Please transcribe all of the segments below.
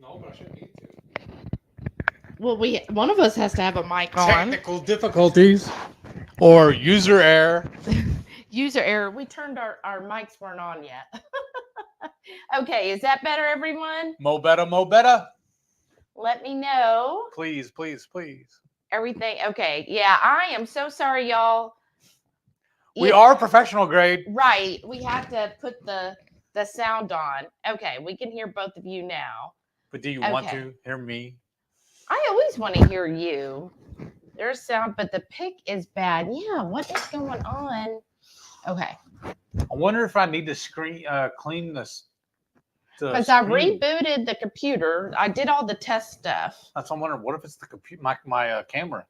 No, but I shouldn't need to. Well, one of us has to have a mic on. Technical difficulties or user error. User error. We turned our mics weren't on yet. Okay, is that better, everyone? Mo better. Let me know. Please. Everything okay. Yeah, I am so sorry, y'all. We are professional grade. Right. We have to put the sound on. Okay, we can hear both of you now. But do you want to hear me? I always want to hear you. There's sound, but the pic is bad. Yeah, what is going on? Okay. I wonder if I need to clean this. Because I rebooted the computer. I did all the test stuff. That's what I'm wondering. What if it's the computer, my camera?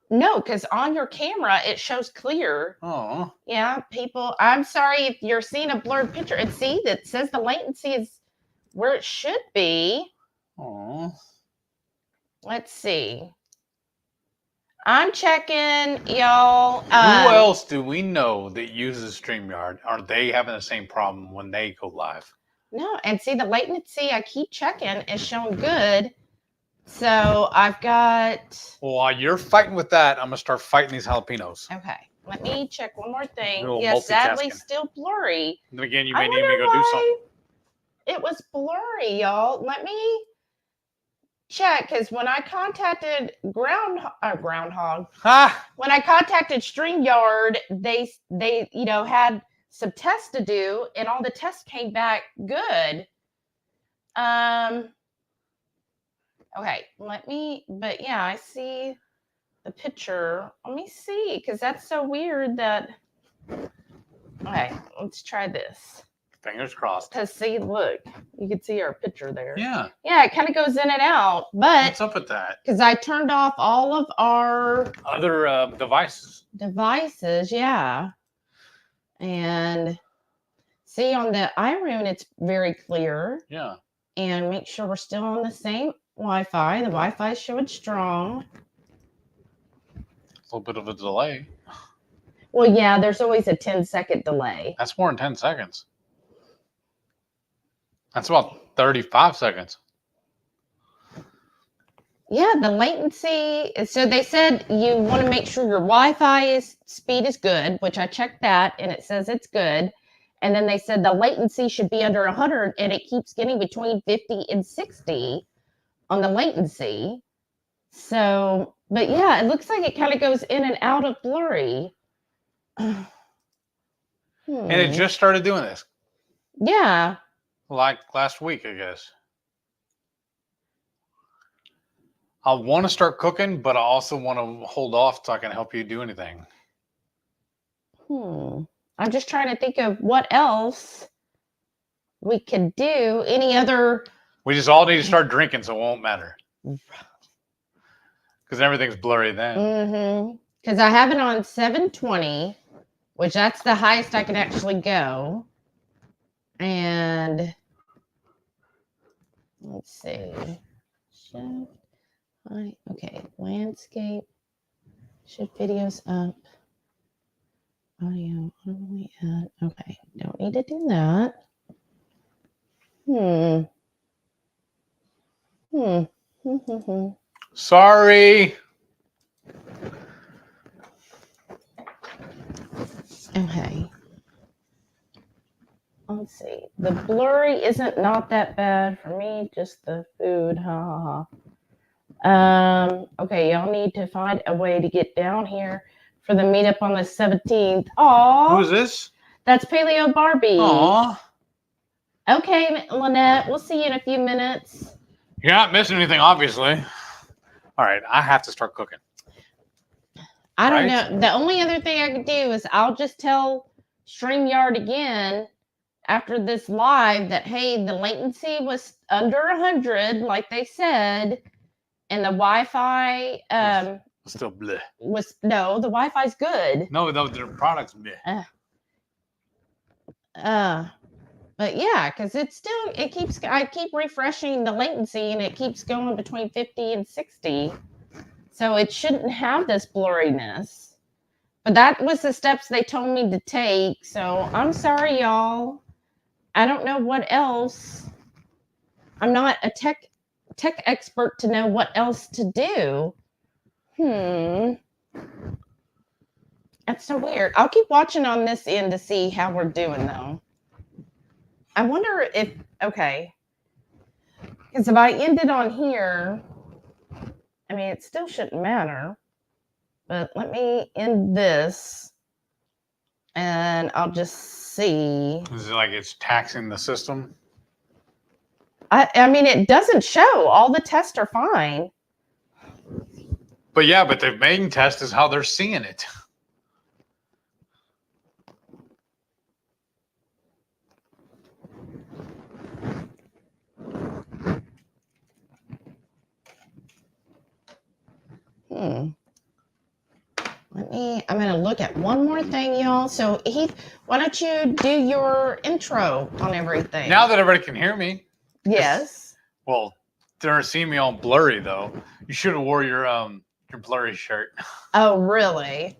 No, because on your camera, it shows clear. Oh. Yeah, people, I'm sorry if you're seeing a blurred picture. And see, that says the latency is where it should be. Oh. Let's see. I'm checking, y'all. Who else do we know that uses StreamYard? Are they having the same problem when they go live? No, and see, the latency, I keep checking, is showing good. So I've got... Well, while you're fighting with that, I'm going to start fighting these jalapenos. Okay. Let me check one more thing. Yes, sadly, still blurry. And again, you may need me to go do something. It was blurry, y'all. Let me check, because when I contacted Groundhog, when I contacted StreamYard, they had some tests to do, and all the tests came back good. Okay, but yeah, I see the picture. Let me see, because that's so weird that, okay, let's try this. Fingers crossed. Because see, look, you can see our picture there. Yeah. Yeah, it kind of goes in and out, but. What's up with that? Because I turned off all of our. Other devices. Yeah. And see, on the iRoom, it's very clear. Yeah. And make sure we're still on the same Wi-Fi. The Wi-Fi is showing strong. A little bit of a delay. Well, yeah, there's always a 10-second delay. That's more than 10 seconds. That's about 35 seconds. Yeah, the latency. So they said you want to make sure your Wi-Fi speed is good, which I checked that, and it says it's good. And then they said the latency should be under 100, and it keeps getting between 50 and 60 on the latency. So, but yeah, it looks like it kind of goes in and out of blurry. And it just started doing this. Yeah. Like last week, I guess. I want to start cooking, but I also want to hold off so I can help you do anything. I'm just trying to think of what else we could do. Any other... We just all need to start drinking, so it won't matter. Because everything's blurry then. Because I have it on 720, which that's the highest I can actually go. And let's see. Okay, landscape. Shift videos up. Audio only at. Okay, don't need to do that. Sorry. Okay. Let's see. The blurry isn't not that bad for me, just the food. Okay, y'all need to find a way to get down here for the meetup on the 17th. Aw. Who's this? That's Paleo Barbie. Aw. Okay, Lynette, we'll see you in a few minutes. You're not missing anything, obviously. All right, I have to start cooking. I don't know. The only other thing I could do is I'll just tell StreamYard again after this live that, hey, the latency was under 100, like they said, and the Wi-Fi still bleh. The Wi-Fi's good. No, their products bleh. But yeah, because I keep refreshing the latency, and it keeps going between 50 and 60. So it shouldn't have this blurriness. But that was the steps they told me to take. So I'm sorry, y'all. I don't know what else I'm not a tech expert to know what else to do. That's so weird. I'll keep watching on this end to see how we're doing, though. I wonder if, okay, because if I end it on here, I mean, it still shouldn't matter, but let me end this and I'll just see. Is it like it's taxing the system? I mean, it doesn't show. All the tests are fine. But yeah, but the main test is how they're seeing it. I'm going to look at one more thing, y'all. So, Heath, why don't you do your intro on everything? Now that everybody can hear me. Yes. Well, they're seeing me all blurry, though. You should have wore your blurry shirt. Oh, really?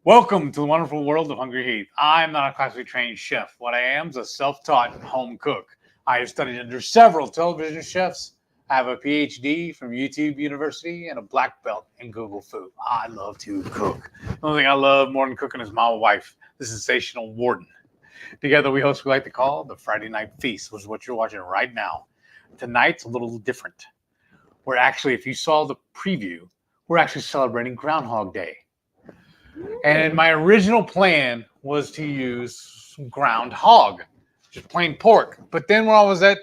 Welcome to the wonderful world of HungryHeath. I'm not a classically trained chef. What I am is a self-taught home cook. I have studied under several television chefs. I have a PhD from YouTube University and a black belt in Google Food. I love to cook. The only thing I love more than cooking is my wife, the sensational Warden. Together we host what we like to call the Friday Night Feast, which is what you're watching right now. Tonight's a little different. We're actually, if you saw the preview, we're actually celebrating Groundhog Day. And my original plan was to use ground hog, just plain pork. But then when I was at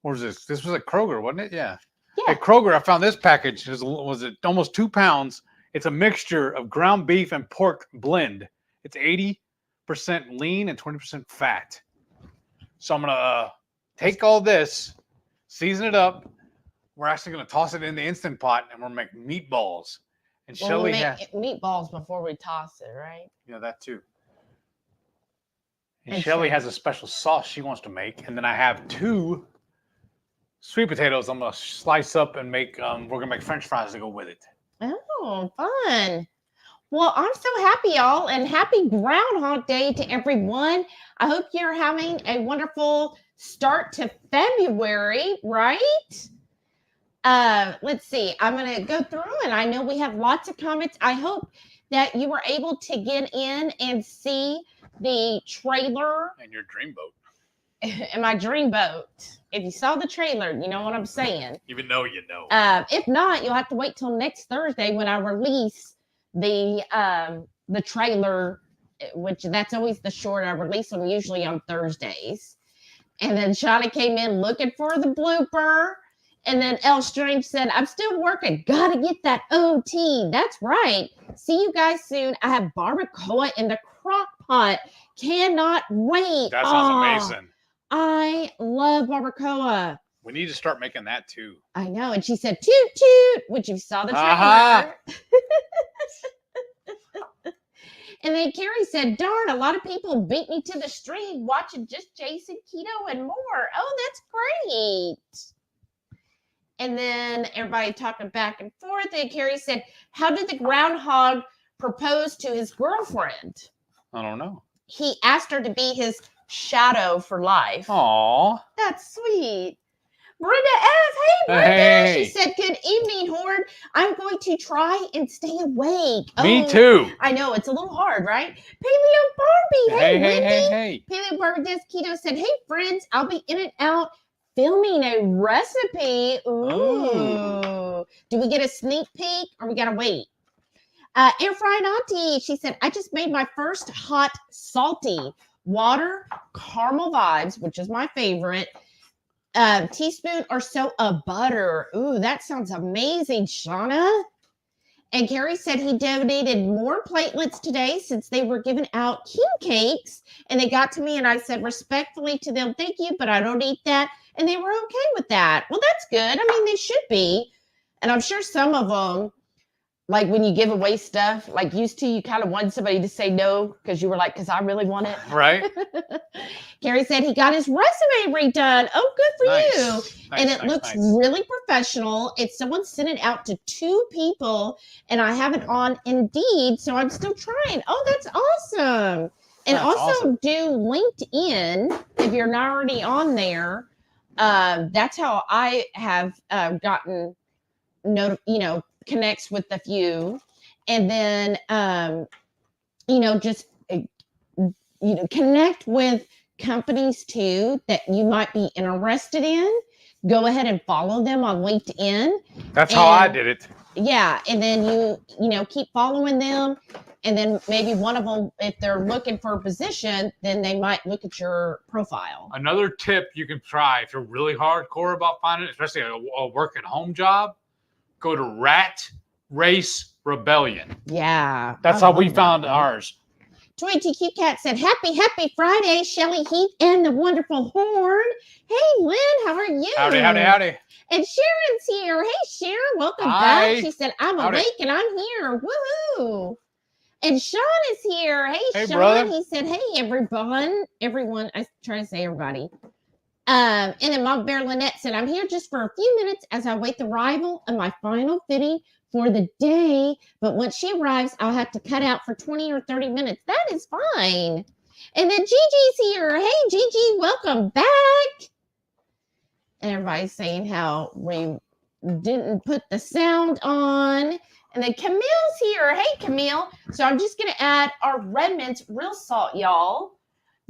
what was this? This was at Kroger, wasn't it? Yeah. At Kroger, I found this package. Was it almost 2 pounds? It's a mixture of ground beef and pork blend. It's 80% lean and 20% fat. So I'm gonna take all this, season it up. We're actually gonna toss it in the Instant Pot, and we're gonna make meatballs. And Shelly make meatballs before we toss it, right? Yeah, that too. And Shelly has a special sauce she wants to make, and then I have 2 sweet potatoes I'm gonna slice up and make. We're gonna make French fries to go with it. Oh, fun! Well, I'm so happy, y'all, and happy Groundhog Day to everyone. I hope you're having a wonderful start to February, right? Let's see. I'm gonna go through, and I know we have lots of comments. I hope that you were able to get in and see the trailer and your dream boat. And my dream boat. If you saw the trailer, you know what I'm saying. Even though you know. If not, you'll have to wait till next Thursday when I release the trailer, which that's always the short. I release them usually on Thursdays. And then Shawnee came in looking for the blooper. And then L Strange said, I'm still working. Gotta get that OT. That's right. See you guys soon. I have barbacoa in the crock pot. Cannot wait. That sounds amazing. I love barbacoa. We need to start making that too. I know. And she said, toot, toot, which you saw the trailer. And then Carrie said, darn, a lot of people beat me to the stream watching just Jason, Keto, and more. Oh, that's great. And then everybody talking back and forth. And Carrie said, how did the groundhog propose to his girlfriend? I don't know. He asked her to be his shadow for life. Aww. That's sweet. Brenda F. Hey, Brenda. Hey. She said, good evening, Horde. I'm going to try and stay awake. Me too. I know. It's a little hard, right? Paleo Barbie. Hey, Wendy. Hey. Paleo Barbie Does Keto said, hey, friends, I'll be in and out filming a recipe. Ooh. Do we get a sneak peek or we got to wait? Air fried auntie. She said, I just made my first hot salty water caramel vibes, which is my favorite. Teaspoon or so of butter. Ooh, that sounds amazing, Shauna. And Carrie said he donated more platelets today since they were giving out king cakes. And they got to me and I said respectfully to them, thank you, but I don't eat that. And they were okay with that. Well, that's good. I mean, they should be. And I'm sure some of them, like when you give away stuff, like used to, you kind of want somebody to say no because you were like, because I really want it. Right. Gary said he got his resume redone. Oh, good for you. And it looks really professional. It's someone sent it out to 2 people and I have it on Indeed. So I'm still trying. Oh, that's awesome. And That's also awesome. do LinkedIn if you're not already on there. That's how I have gotten connects with a few, and then just connect with companies too that you might be interested in. Go ahead and follow them on LinkedIn. That's how I did it. Yeah, and then you keep following them, and then maybe one of them, if they're looking for a position, then they might look at your profile. Another tip you can try if you're really hardcore about finding, especially a work at home job, go to Rat Race Rebellion. Yeah, That's how we found ours. Toy TQ Cat said, Happy Friday, Shelly Heath and the wonderful Horde. Hey, Lynn, how are you? Howdy. And Sharon's here. Hey, Sharon, welcome Hi. back. She said, I'm awake and I'm here. Woohoo. And Sean is here. Hey Sean. Brother. He said, hey, everyone. I try to say everybody. And then Mom Bear Lynette said, I'm here just for a few minutes as I wait the arrival of my final fitting for the day. But once she arrives, I'll have to cut out for 20 or 30 minutes. That is fine. And then Gigi's here. Hey, Gigi, welcome back. And everybody's saying how we didn't put the sound on. And then Camille's here. Hey, Camille. So I'm just going to add our Redmond's real salt, y'all.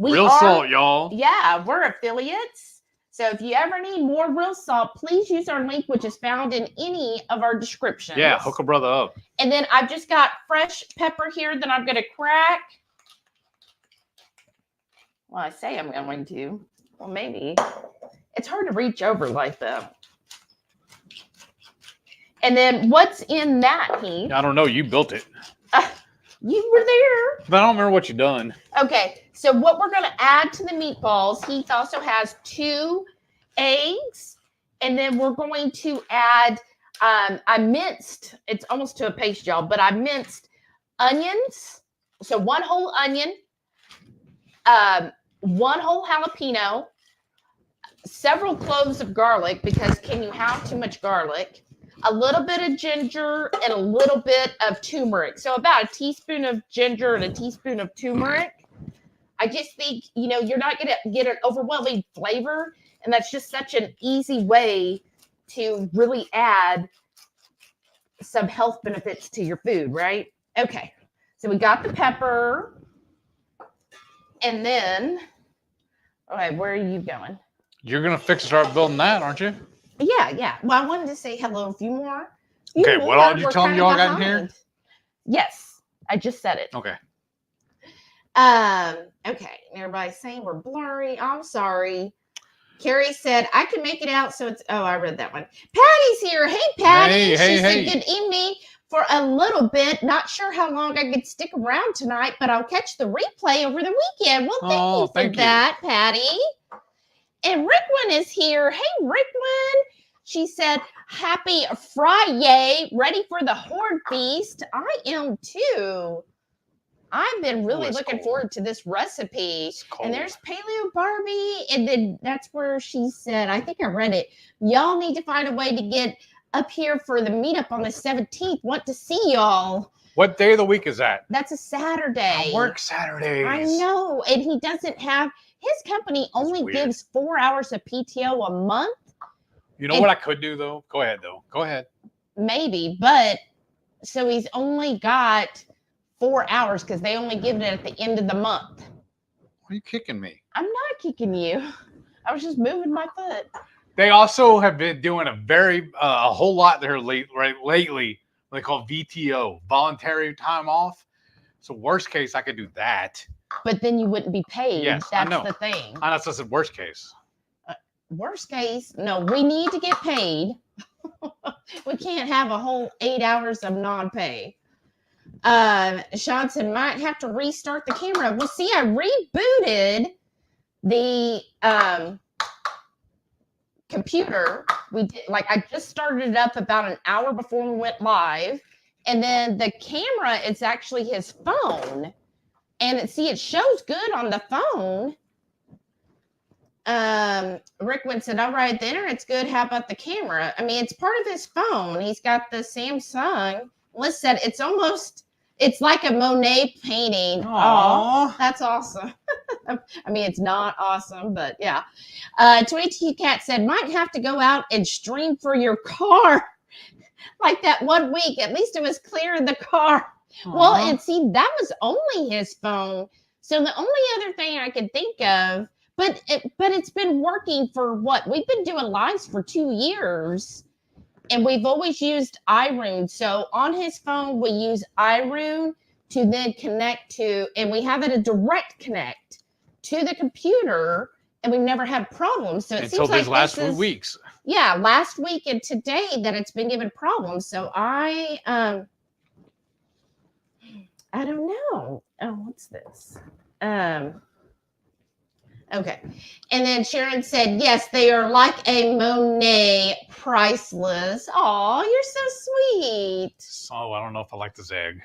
Salt, y'all. Yeah, we're affiliates. So if you ever need more real salt, please use our link, which is found in any of our descriptions. Yeah, hook a brother up. And then I've just got fresh pepper here that I'm going to crack. Well, I say I'm going to. Well, maybe. It's hard to reach over like that. And then what's in that, Heath? I don't know. You built it. You were there. But I don't remember what you done. Okay, so what we're going to add to the meatballs, Heath also has 2 eggs. And then we're going to add, I minced, it's almost to a paste, y'all, but I minced onions. So 1 whole onion, 1 whole jalapeno, several cloves of garlic, because can you have too much garlic? A little bit of ginger and a little bit of turmeric. So about a teaspoon of ginger and a teaspoon of turmeric. I just think, you're not going to get an overwhelming flavor. And that's just such an easy way to really add some health benefits to your food, right? Okay. So we got the pepper. And then, okay, where are you going? You're going to start building that, aren't you? Yeah. Well, I wanted to say hello a few more. Okay, what all did you tell them y'all got in here? Yes, I just said it. Okay. Okay. Everybody's saying we're blurry. I'm sorry. Carrie said, I can make it out, so it's... Oh, I read that one. Patty's here. Hey, Patty. She said, good evening for a little bit. Not sure how long I could stick around tonight, but I'll catch the replay over the weekend. Well, thank you for that, Patty. And Rickwin is here. Hey, Rickwin. She said, happy Friday. Ready for the Horde Feast? I am too. I've been really looking forward to this recipe. And there's Paleo Barbie. And then that's where she said, I think I read it. Y'all need to find a way to get up here for the meetup on the 17th. Want to see y'all. What day of the week is that? That's a Saturday. I work Saturdays. I know. And he doesn't have... His company only gives 4 hours of PTO a month. You know what I could do, though? Go ahead, though. Go ahead. Maybe, but so he's only got 4 hours because they only give it at the end of the month. Why are you kicking me? I'm not kicking you. I was just moving my foot. They also have been doing a whole lot there lately. What they call VTO, voluntary time off. So worst case, I could do that. But then you wouldn't be paid. Yes, that's I know. the thing. I know, that's the worst case. Worst case, no, we need to get paid. We can't have a whole 8 hours of non-pay. Sean said, might have to restart the camera. Well, see, I rebooted the computer. I just started it up about an hour before we went live. And then the camera is actually his phone. And it shows good on the phone. Rickwin said, all right, the internet's good. How about the camera? I mean, it's part of his phone. He's got the Samsung. Liz said, it's almost It's like a Monet painting. Oh, that's awesome. I mean, it's not awesome, but yeah. 22 Cat said, might have to go out and stream for your car. Like that 1 week. At least it was clear in the car. Aww. Well, and see, that was only his phone. So the only other thing I could think of, but it's been working for what? We've been doing lives for 2 years. And we've always used iRune. So on his phone, we use iRune to then connect to, and we have it a direct connect to the computer, and we've never had problems. So it until seems like these last few weeks. Yeah, last week and today that it's been giving problems. So I don't know. Oh, what's this? Okay. And then Sharon said, yes, they are like a Monet, priceless. Oh, you're so sweet. Oh, I don't know if I like this egg.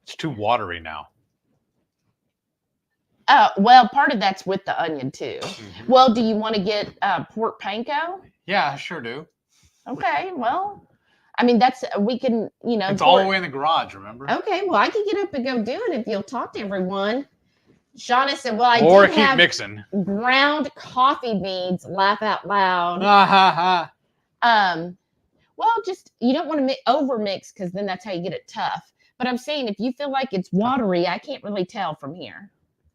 It's too watery now. Well, part of that's with the onion too. Mm-hmm. Well, do you want to get pork panko? Yeah, I sure do. Okay, well, I mean, we can, It's all the way in the garage, remember? Okay, well, I can get up and go do it if you'll talk to everyone. Shauna said, well, I or did keep have mixing. Ground coffee beans, laugh out loud. Well, just, you don't want to over mix because then that's how you get it tough. But I'm saying if you feel like it's watery, I can't really tell from here.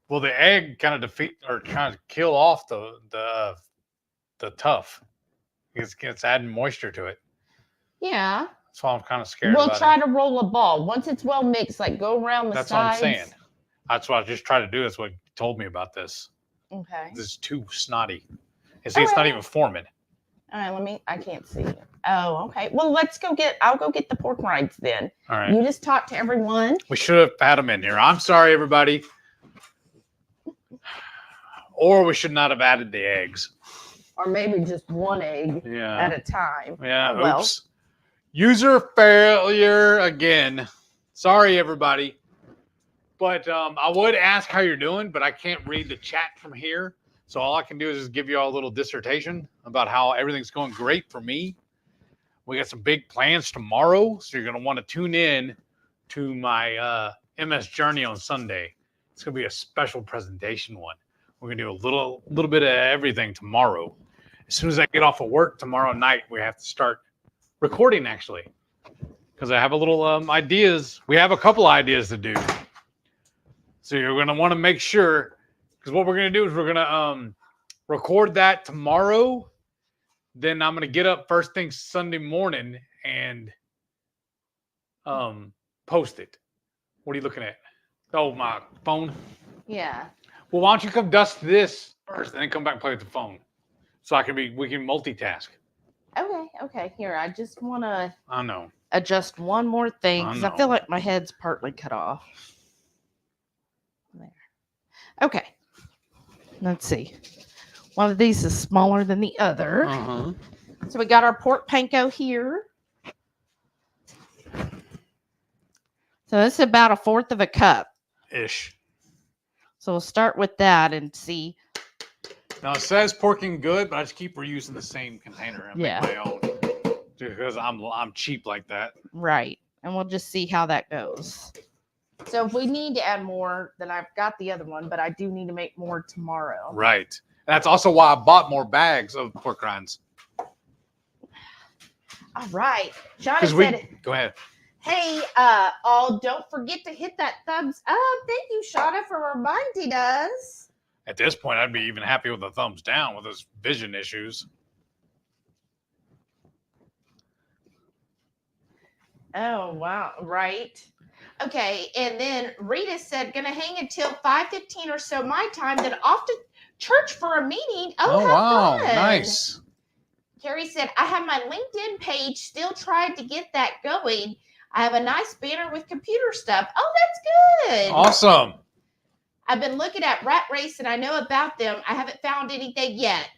Well, the egg kind of trying to kill off the tough. It's adding moisture to it. Yeah. That's why I'm kind of scared. We'll try to roll a ball. Once it's well mixed, like go around the sides. That's what I'm saying. That's what I just tried to do. That's what you told me about this. Okay. This is too snotty. And see, it's not even forming. All right, I can't see it. Oh, okay. Well, I'll go get the pork rinds then. All right. You just talk to everyone. We should have had them in here. I'm sorry, everybody. Or we should not have added the eggs. Or maybe just one egg at a time. Yeah, well. Oops. User failure again. Sorry, everybody. But I would ask how you're doing, but I can't read the chat from here. So all I can do is just give you all a little dissertation about how everything's going great for me. We got some big plans tomorrow, so you're going to want to tune in to my MS Journey on Sunday. It's going to be a special presentation one. We're going to do a little bit of everything tomorrow. As soon as I get off of work tomorrow night, we have to start recording, actually, because I have a little ideas. We have a couple ideas to do. So you're going to want to make sure, because what we're going to do is we're going to record that tomorrow. Then I'm going to get up first thing Sunday morning and post it. What are you looking at? Oh, my phone? Yeah. Well, why don't you come dust this first and then come back and play with the phone? So we can multitask. Okay. Here, I just want to adjust one more thing because I feel like my head's partly cut off. There. Okay. Let's see. One of these is smaller than the other. Uh-huh. So we got our pork panko here. So this is about 1/4 of a cup. Ish. So we'll start with that and see. Now it says porking good, but I just keep reusing the same container and make my own. Because I'm cheap like that. Right. And we'll just see how that goes. So if we need to add more, then I've got the other one, but I do need to make more tomorrow. Right. That's also why I bought more bags of pork rinds. All right. Johnny said, go ahead. Hey, don't forget to hit that thumbs up. Thank you, Shauna, for reminding us. At this point, I'd be even happy with a thumbs down with those vision issues. Oh, wow. Right. Okay. And then Rita said, gonna hang until 5:15 or so my time, then off to church for a meeting. Oh, wow. Fun. Nice. Carrie said, I have my LinkedIn page, still trying to get that going. I have a nice banner with computer stuff. Oh, that's good. Awesome. I've been looking at Rat Race and I know about them. I haven't found anything yet.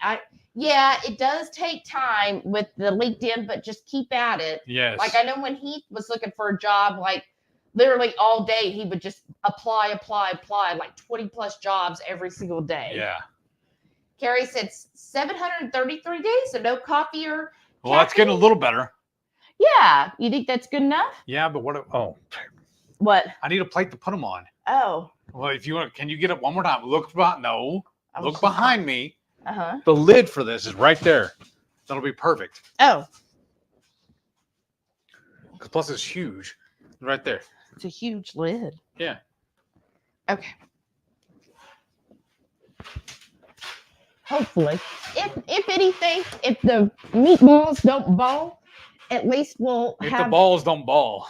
Yeah, it does take time with the LinkedIn, but just keep at it. Yes. Like I know when Heath was looking for a job, like literally all day, he would just apply, like 20 plus jobs every single day. Yeah. Carrie said 733 days, so no coffee or Well, that's getting a little better. Yeah, you think that's good enough? Yeah, but what? Oh, What? I need a plate to put them on. Oh. Well, if you want, can you get it one more time? Look behind. No, look just- behind me. Uh-huh. The lid for this is right there. That'll be perfect. Oh, Plus, it's huge. Right there. it's a huge lid. Yeah. Okay. Hopefully, if anything, if the meatballs don't ball, at least we'll If have. the balls don't ball.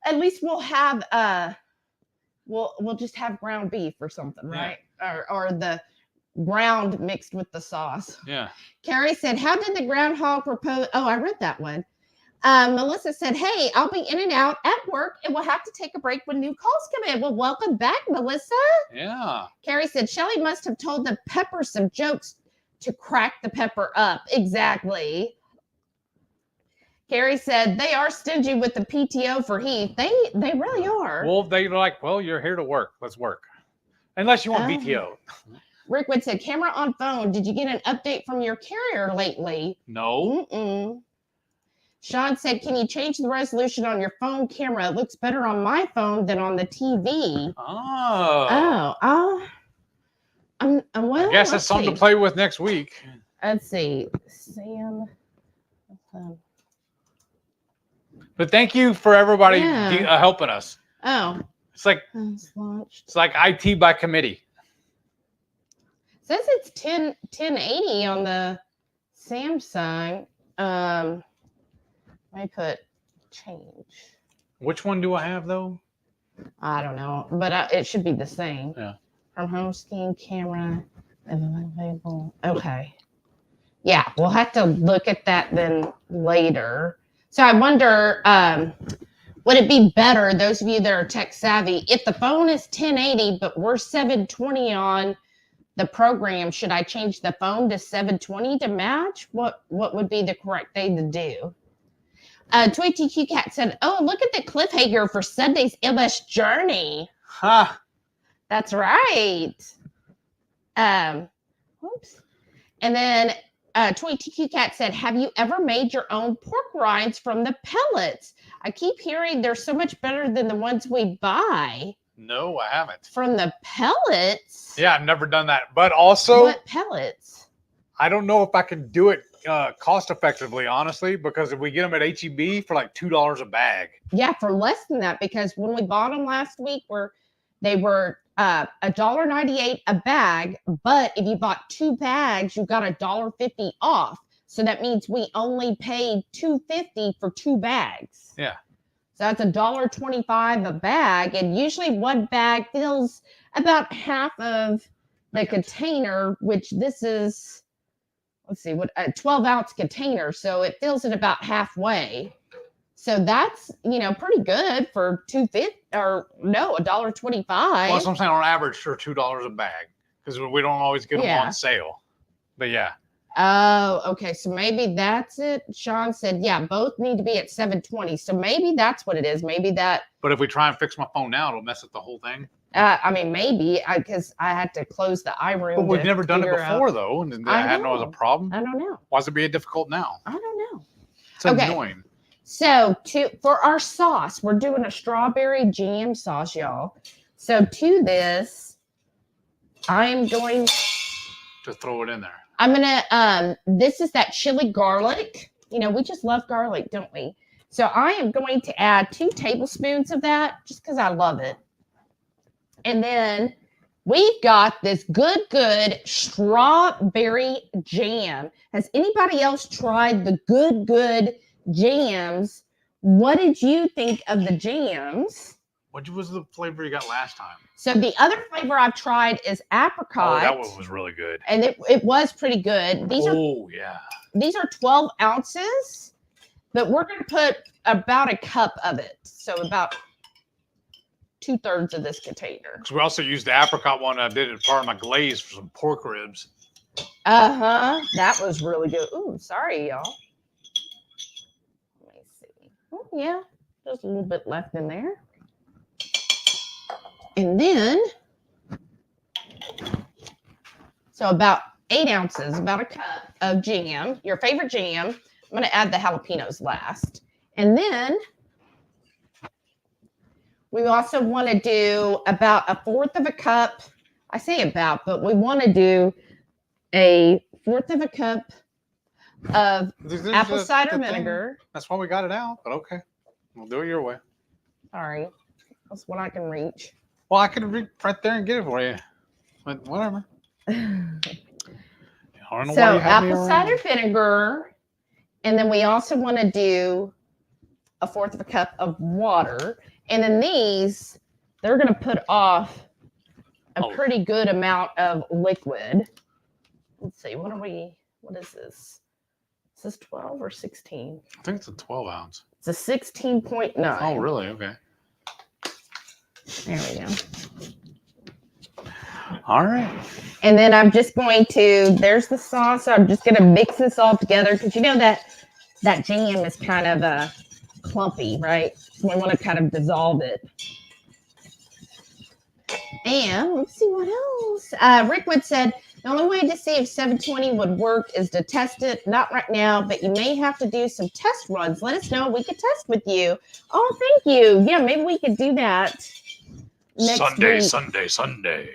At least we'll have we'll just have ground beef or something, right? Or the ground mixed with the sauce. Yeah. Carrie said, "How did the groundhog propose?" Oh, I read that one. Melissa said, "Hey, I'll be in and out at work and we'll have to take a break when new calls come in." Well, welcome back, Melissa. Yeah. Carrie said, "Shelly must have told the pepper some jokes to crack the pepper up." Exactly. Carrie said, "They are stingy with the PTO for Heath." They really are. Well, they're like, well, you're here to work. Let's work. Unless you want BTO. Rickwood said, "Camera on phone. Did you get an update from your carrier lately?" No. Mm-mm. Sean said, "Can you change the resolution on your phone camera? It looks better on my phone than on the TV." Oh. Well, I guess that's something to play with next week. Let's see. Sam. But thank you for everybody helping us. Oh. It's like IT by committee. It says it's 1080 on the Samsung. Let me put change. Which one do I have though? I don't know, but it should be the same. Yeah. From home screen camera available. Okay. Yeah, we'll have to look at that then later. So I wonder, would it be better, those of you that are tech savvy, if the phone is 1080 but we're 720 on the program, should I change the phone to 720 to match? What would be the correct thing to do? Toy TQ Cat said, "Oh, look at the cliffhanger for Sunday's MS Journey." Ha! That's right. Whoops. And then Toy TQ Cat said, "Have you ever made your own pork rinds from the pellets? I keep hearing they're so much better than the ones we buy." No, I haven't. From the pellets? Yeah, I've never done that. But also, what pellets? I don't know if I can do it cost effectively, honestly, because if we get them at HEB for like $2 a bag. Yeah, for less than that, because when we bought them last week, they were $1.98 a bag, but if you bought 2 bags, you got $1.50 off. So that means we only paid $2.50 for 2 bags. Yeah. So that's $1.25 a bag, and usually one bag fills about half of the container, which this is, let's see, what a 12-ounce container, so it fills it about halfway. So that's, pretty good for $2.50 or no, $1.25. Well, that's what I'm saying, on average for $2 a bag, because we don't always get them on sale. But yeah. Oh, okay. So maybe that's it. Sean said, yeah, both need to be at 720. So maybe that's what it is. Maybe that. But if we try and fix my phone now, it'll mess up the whole thing. Maybe because I had to close the iRoom. But we've never done it before, though. And I hadn't know it was a problem. I don't know. Why is it being difficult now? I don't know. It's annoying. So for our sauce, we're doing a strawberry jam sauce, y'all. So to this, I am going to throw it in there. I'm gonna this is that chili garlic. We just love garlic, don't we? So I am going to add 2 tablespoons of that just because I love it. And then we've got this good strawberry jam. Has anybody else tried the good jams? What did you think of the jams? What was the flavor you got last time? So the other flavor I've tried is apricot. Oh, that one was really good. And it was pretty good. These are 12 ounces, but we're going to put about a cup of it. So about 2/3 of this container. Because we also used the apricot one I did as part of my glaze for some pork ribs. That was really good. Ooh, sorry, y'all. Let me see. Oh, yeah, there's a little bit left in there. And then, so about 8 ounces, about a cup of jam, your favorite jam. I'm going to add the jalapenos last. And then we also want to do about 1/4 of a cup. I say about, but we want to do a 1/4 of a cup of apple cider vinegar. That's why we got it out, but okay. We'll do it your way. Sorry, that's what I can reach. Well, I could reach right there and get it for you. But whatever. So apple cider vinegar. And then we also want to do 1/4 of a cup of water. And then these, they're going to put off a pretty good amount of liquid. Let's see, what is this? Is this 12 or 16? I think it's a 12 ounce. It's a 16.9. Oh, really? Okay. There we go. All right. And then I'm just going to, there's the sauce. So I'm just going to mix this all together because you know that jam is kind of clumpy, right? So we want to kind of dissolve it. And let's see what else. Rickwood said, the only way to see if 720 would work is to test it. Not right now, but you may have to do some test runs. Let us know. We could test with you. Oh, thank you. Yeah, maybe we could do that next week. Sunday.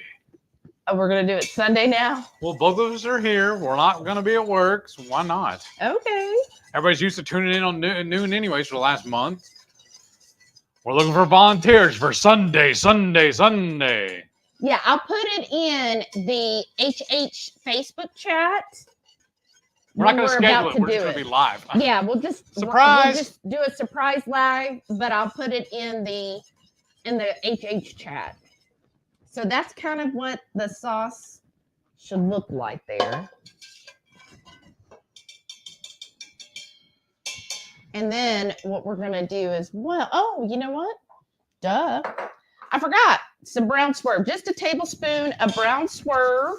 Oh, we're going to do it Sunday now? Well, both of us are here. We're not going to be at work, so why not? Okay. Everybody's used to tuning in on noon anyways for the last month. We're looking for volunteers for Sunday. Yeah, I'll put it in the HH Facebook chat. We're not going to schedule it. We're just going to be live. Yeah, we'll just do a surprise live, but I'll put it in the HH chat. So that's kind of what the sauce should look like there. And then what we're going to do is, you know what? Duh. I forgot. Some brown swerve. Just a tablespoon of brown swerve.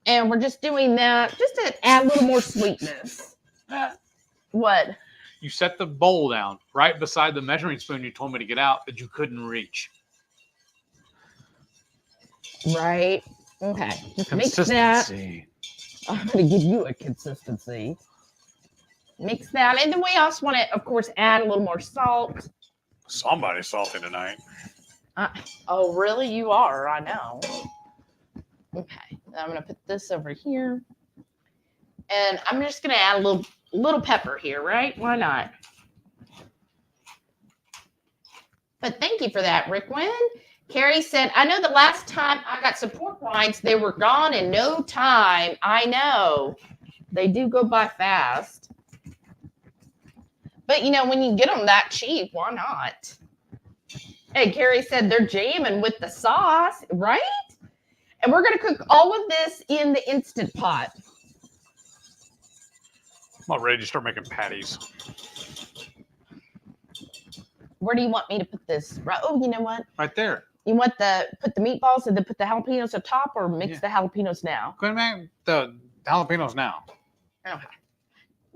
And we're just doing that just to add a little more sweetness. What? You set the bowl down right beside the measuring spoon you told me to get out that you couldn't reach. Right. Okay. Just mix that. I'm going to give you a consistency. Mix that. And then we also want to, of course, add a little more salt. Somebody's salty tonight. Oh, really? You are. I know. Okay. I'm going to put this over here. And I'm just going to add a little pepper here, right? Why not? But thank you for that, Rickwin. Carrie said, I know the last time I got some pork rinds, they were gone in no time. I know. They do go by fast. But, you know, when you get them that cheap, why not? Hey, Carrie said they're jamming with the sauce, right? And we're going to cook all of this in the Instant Pot. I'm not ready to start making patties. Where do you want me to put this? Right. Oh, you know what? Right there. You want put the meatballs and then put the jalapenos on top, or mix the jalapenos now? Go ahead and make the jalapenos now. Okay.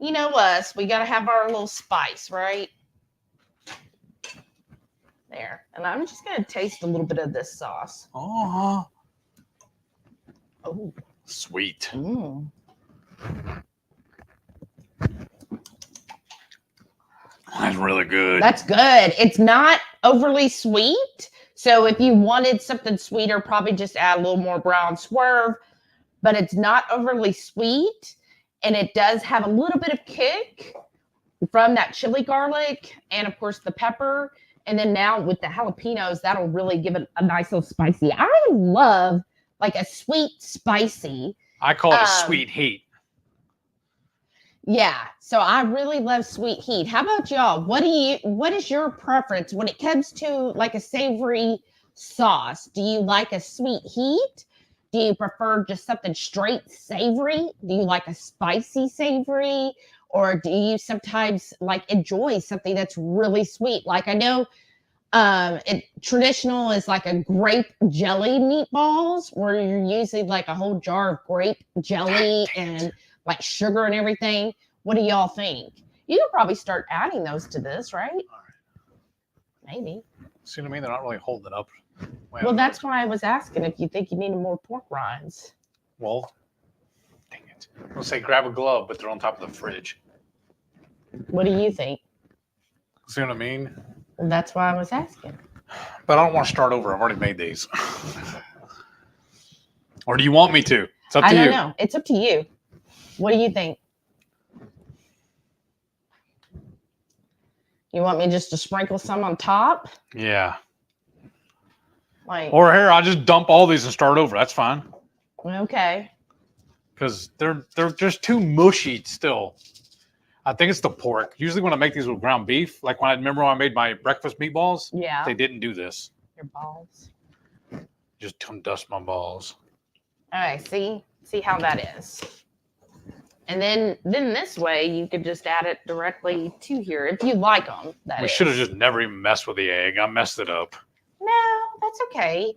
You know us. We got to have our little spice, right? There. And I'm just going to taste a little bit of this sauce. Oh. Oh. Sweet. Mm. That's really good. That's good. It's not overly sweet. So if you wanted something sweeter, probably just add a little more brown swerve. But it's not overly sweet. And it does have a little bit of kick from that chili garlic and, of course, the pepper. And then now with the jalapenos, that'll really give it a nice little spicy. I love like a sweet spicy. I call it a sweet heat. Yeah. So I really love sweet heat. How about y'all? What is your preference when it comes to like a savory sauce? Do you like a sweet heat? Do you prefer just something straight savory? Do you like a spicy savory? Or do you sometimes like enjoy something that's really sweet? Like I know traditional is like a grape jelly meatballs where you're using like a whole jar of grape jelly and like sugar and everything. What do y'all think? You could probably start adding those to this, right? All right. Maybe. See what I mean? They're not really holding it up. Well, that's why I was asking if you think you needed more pork rinds. Well, dang it. We'll say grab a glove, but they're on top of the fridge. What do you think? See what I mean? Well, that's why I was asking. But I don't want to start over. I've already made these. Or do you want me to? It's up to you. I don't know. It's up to you. What do you think? You want me just to sprinkle some on top? Yeah. Like, or here, I'll just dump all these and start over. That's fine. Okay. Because they're just too mushy still. I think it's the pork. Usually when I make these with ground beef, like when I remember when I made my breakfast meatballs, Yeah. they didn't do this. Your balls. Just dust my balls. All right. See how that is. And then this way you could just add it directly to here if you like them. We should have just never even messed with the egg. I messed it up. No, that's okay.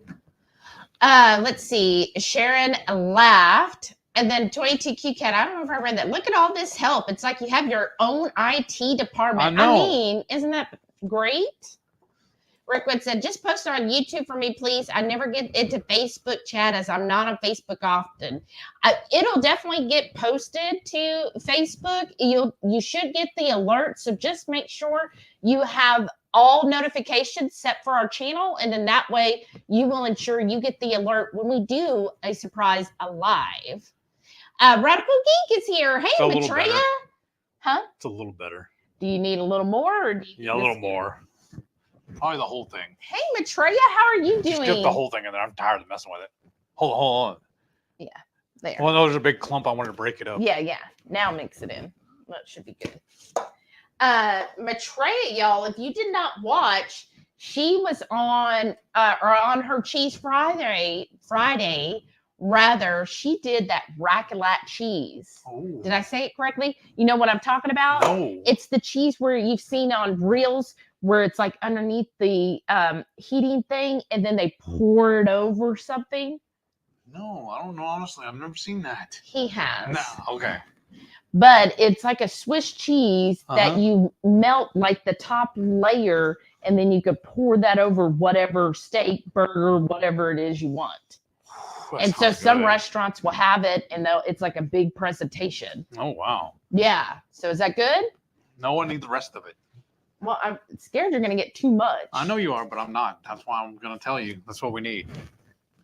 Let's see. Sharon laughed. And then 22Q Cat, I don't know if I read that. Look at all this help. It's like you have your own IT department. I know. I mean, isn't that great? Rickwood said, just post it on YouTube for me, please. I never get into Facebook chat as I'm not on Facebook often. It'll definitely get posted to Facebook. You should get the alert. So just make sure you have all notifications set for our channel. And then that way you will ensure you get the alert when we do a surprise live. Radical Geek is here. Hey, Maitreya. Huh? It's a little better. Do you need a little more? Or do you a little more. Probably the whole thing. Hey, Maitreya, how are you doing? Just get the whole thing in there. I'm tired of messing with it. Hold on. Yeah, there. Well, there's a big clump. I wanted to break it up. Yeah. Now mix it in. That should be good. Maitreya, y'all, if you did not watch, she was on her Cheese Friday. She did that Raclette cheese. Oh. Did I say it correctly? You know what I'm talking about? No. It's the cheese where you've seen on reels where it's like underneath the heating thing and then they pour it over something. No, I don't know. Honestly, I've never seen that. He has. No, okay. But it's like a Swiss cheese that you melt like the top layer and then you could pour that over whatever steak, burger, whatever it is you want. And so some restaurants will have it and it's like a big presentation. Oh, wow. Yeah. So is that good? No, I need the rest of it. Well, I'm scared you're going to get too much. I know you are, but I'm not. That's why I'm going to tell you. That's what we need.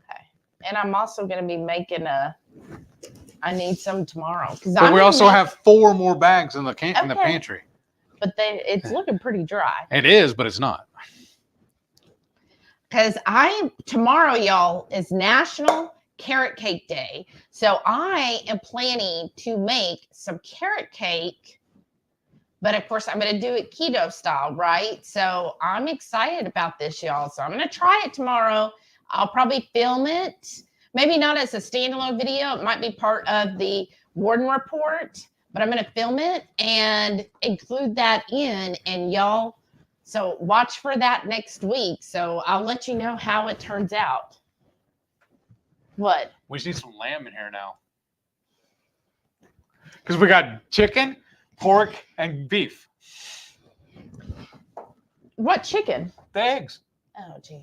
Okay. And I'm also going to be making I need some tomorrow. But we also have 4 more bags in the in the pantry. But then it's looking pretty dry. It is, but it's not. Because tomorrow, y'all, is National Carrot Cake Day. So I am planning to make some carrot cake. But of course, I'm going to do it keto style, right? So I'm excited about this, y'all. So I'm going to try it tomorrow. I'll probably film it. Maybe not as a standalone video. It might be part of the Warden Report. But I'm going to film it and include that in. And y'all, so watch for that next week. So I'll let you know how it turns out. What? We just need some lamb in here now. Because we got chicken, pork, and beef. What chicken? The eggs. Oh, geez.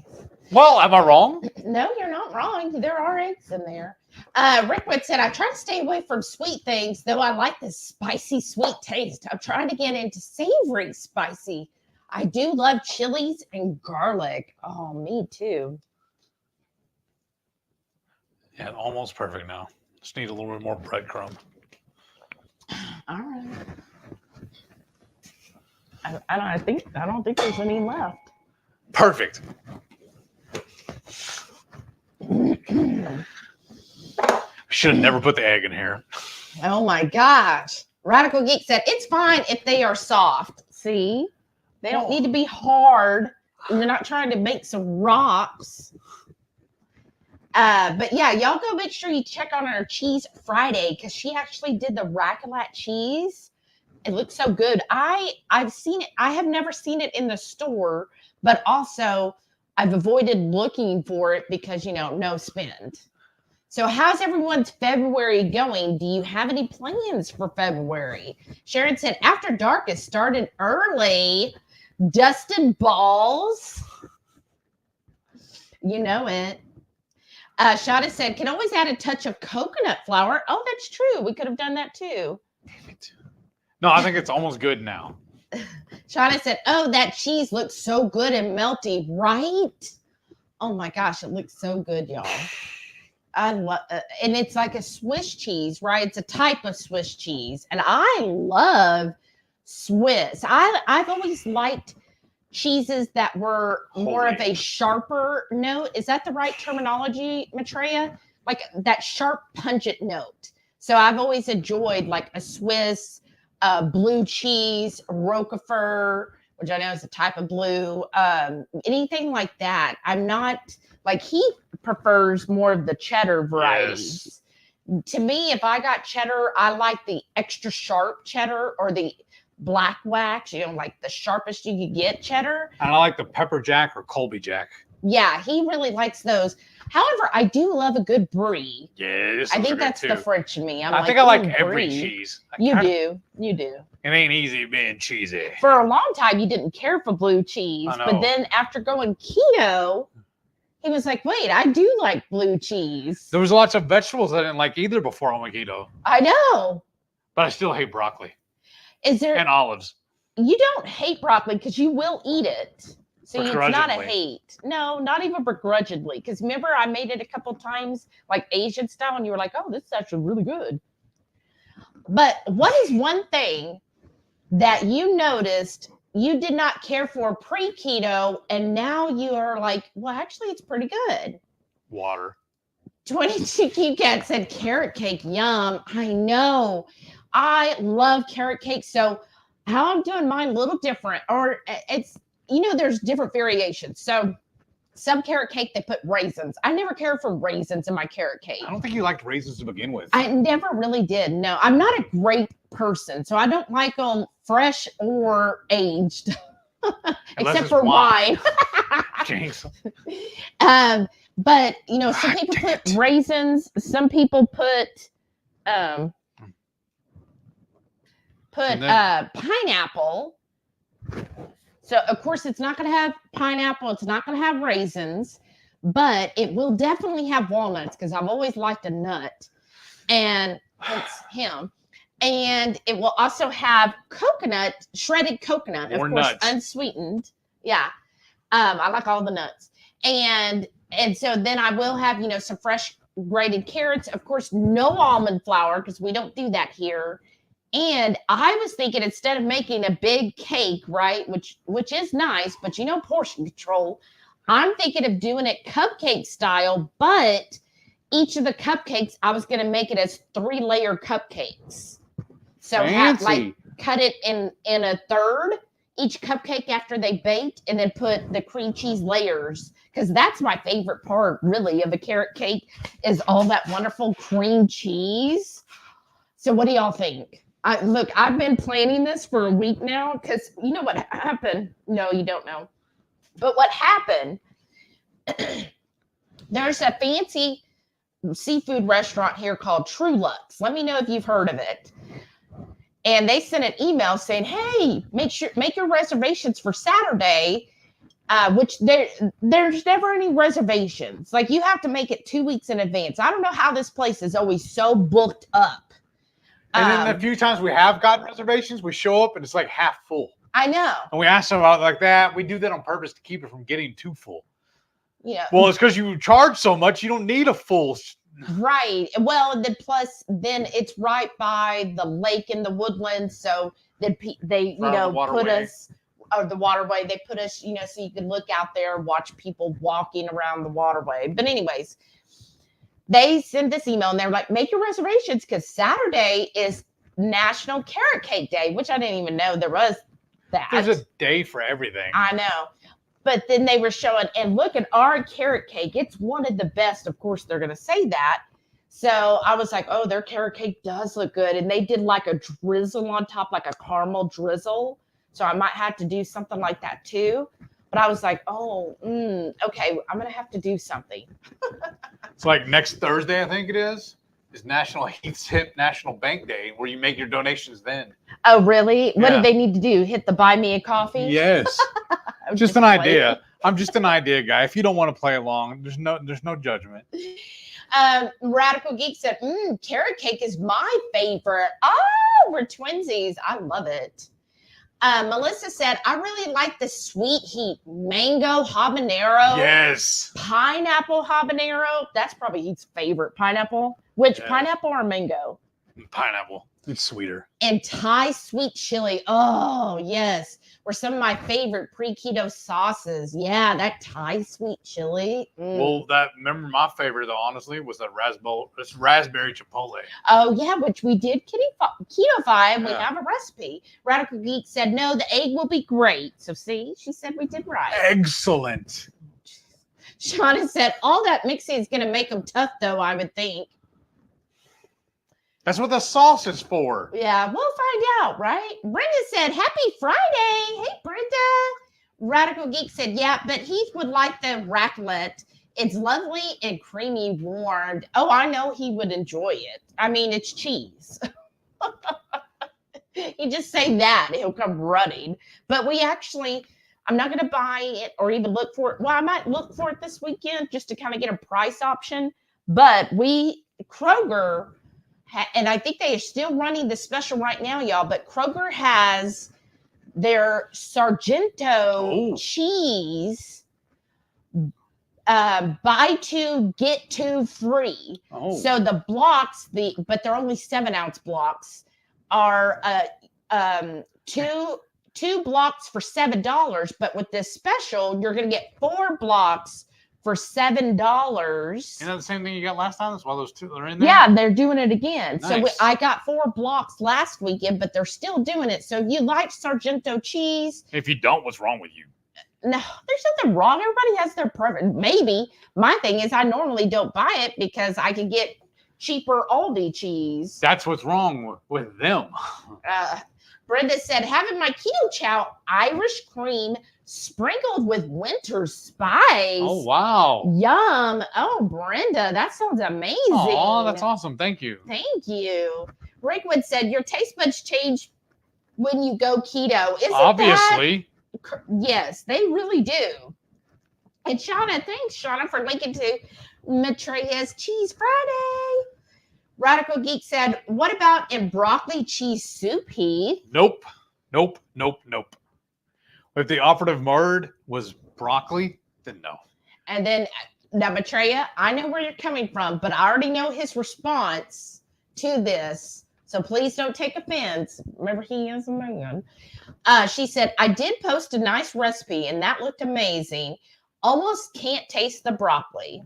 Well, am I wrong? No, you're not wrong. There are eggs in there. Rickwood said, I try to stay away from sweet things, though I like the spicy, sweet taste. I'm trying to get into savory spicy. I do love chilies and garlic. Oh, me too. Yeah, almost perfect now. Just need a little bit more breadcrumb. All right. I don't think there's any left. Perfect. Should have never put the egg in here. Oh my gosh. Radical Geek said, it's fine if they are soft. See? They don't need to be hard. And they're not trying to make some rocks. But yeah, y'all go make sure you check on our Cheese Friday because she actually did the Raclette cheese. It looks so good. I've seen it. I have never seen it in the store, but also I've avoided looking for it because, no spend. So how's everyone's February going? Do you have any plans for February? Sharon said, after dark is starting early. Dustin balls. You know it. Shada said, can always add a touch of coconut flour. Oh, that's true. We could have done that too. Damn it. No, I think it's almost good now. Shauna said, "Oh, that cheese looks so good and melty, right? Oh my gosh, it looks so good, y'all. I love, and it's like a Swiss cheese, right? It's a type of Swiss cheese, and I love Swiss. I've always liked cheeses that were more of a sharper note. Is that the right terminology, Maitreya? Like that sharp, pungent note. So I've always enjoyed like a Swiss, blue cheese, Roquefort, which I know is a type of blue, anything like that. I'm not like he prefers more of the cheddar varieties. Yes. To me, if I got cheddar, I like the extra sharp cheddar or the black wax, like the sharpest you could get cheddar. And I like the pepper jack or Colby jack. Yeah, he really likes those. However, I do love a good brie. Yes, I think that's the French in me. I think I like every cheese. You do. It ain't easy being cheesy. For a long time, you didn't care for blue cheese, but then after going keto, he was like, "Wait, I do like blue cheese." There was lots of vegetables I didn't like either before I went keto. I know, but I still hate broccoli. And olives? You don't hate broccoli because you will eat it. So it's not a hate. No, not even begrudgingly. Because remember, I made it a couple times, like Asian style, and you were like, "Oh, this is actually really good." But what is one thing that you noticed you did not care for pre-keto, and now you are like, "Well, actually, it's pretty good"? Water. 22 Cat said carrot cake. Yum. I know. I love carrot cake. So how I'm doing mine a little different, or it's, there's different variations. So some carrot cake, they put raisins. I never cared for raisins in my carrot cake. I don't think you liked raisins to begin with. I never really did. No, I'm not a great person. So I don't like them fresh or aged, except for wine. Jinx. But, some people put raisins. Some people put pineapple. So, of course, it's not going to have pineapple. It's not going to have raisins, but it will definitely have walnuts because I've always liked a nut. And it's him. And it will also have coconut, shredded coconut, More of course, nuts. Unsweetened. Yeah. I like all the nuts. And so then I will have, some fresh grated carrots. Of course, no almond flour because we don't do that here. And I was thinking instead of making a big cake, right, which is nice, but portion control, I'm thinking of doing it cupcake style, but each of the cupcakes, I was going to make it as 3-layer cupcakes. So cut it in a third, each cupcake after they baked, and then put the cream cheese layers, because that's my favorite part, really, of a carrot cake is all that wonderful cream cheese. So what do y'all think? I've been planning this for a week now because you know what happened? No, you don't know. But what happened, there's a fancy seafood restaurant here called True Lux. Let me know if you've heard of it. And they sent an email saying, "Hey, make your reservations for Saturday," which there's never any reservations. Like you have to make it 2 weeks in advance. I don't know how this place is always so booked up. And then the few times we have gotten reservations, we show up and it's like half full. I know. And we ask them about like that. We do that on purpose to keep it from getting too full. Yeah. Well, it's because you charge so much, you don't need a full. Right. Well, then it's right by the lake in the woodlands. So they put us, or the waterway, they put us, so you can look out there, watch people walking around the waterway. But anyways, they send this email and they're like, make your reservations because Saturday is National Carrot Cake Day, which I didn't even know there was that. There's a day for everything. I know. But then they were showing, and look at our carrot cake. It's one of the best. Of course, they're going to say that. So I was like, oh, their carrot cake does look good. And they did like a drizzle on top, like a caramel drizzle. So I might have to do something like that too. But I was like, okay, I'm going to have to do something. It's like next Thursday, I think it is National Heath's Hip National Bank Day, where you make your donations then. Oh, really? What do they need to do? Hit the buy me a coffee? Yes. Just an idea. I'm just an idea guy. If you don't want to play along, there's no judgment. Radical Geek said, carrot cake is my favorite. Oh, we're twinsies. I love it. Melissa said, I really like the sweet heat mango habanero. Yes. Pineapple habanero. That's probably Heath's favorite pineapple. Which pineapple or mango? Pineapple. It's sweeter. And Thai sweet chili. Oh, yes. Were some of my favorite pre-keto sauces. Yeah, that Thai sweet chili. Well, remember my favorite though, honestly, was the raspberry chipotle. Oh yeah, which we did keto-fy. We have a recipe. Radical Geek said no, the egg will be great. So see, she said we did right. Excellent. Shauna said all that mixing is going to make them tough, though. I would think. That's what the sauce is for. Yeah, we'll find out, right? Brenda said, Happy Friday. Hey, Brenda. Radical Geek said, yeah, but Heath would like the raclette. It's lovely and creamy warmed. Oh, I know he would enjoy it. I mean, it's cheese. You just say that, he'll come running. But I'm not going to buy it or even look for it. Well, I might look for it this weekend just to kind of get a price option. But Kroger... and I think they are still running the special right now, y'all. But Kroger has their Sargento cheese buy two, get two free. So the blocks, but they're only 7-ounce blocks, are two blocks for $7. But with this special, you're going to get 4 blocks for $7. Isn't that the same thing you got last time? That's why those 2 are in there? Yeah, they're doing it again. Nice. So I got 4 blocks last weekend, but they're still doing it. So if you like Sargento cheese. If you don't, what's wrong with you? No, there's nothing wrong. Everybody has their preference. Maybe. My thing is I normally don't buy it because I can get cheaper Aldi cheese. That's what's wrong with them. Brenda said, having my Keto Chow Irish cream sprinkled with winter spice. Oh, wow. Yum. Oh, Brenda, that sounds amazing. Oh, that's awesome. Thank you. Thank you. Rickwood said, your taste buds change when you go keto. Isn't obviously? Yes, they really do. And Shauna, thanks, Shauna, for linking to Matreya's Cheese Friday. Radical Geek said, what about in broccoli cheese soup, Heath? Nope. If the operative word was broccoli, then no. And then, now, Matreya, I know where you're coming from, but I already know his response to this. So please don't take offense. Remember, he is a man. She said, I did post a nice recipe, and that looked amazing. Almost can't taste the broccoli.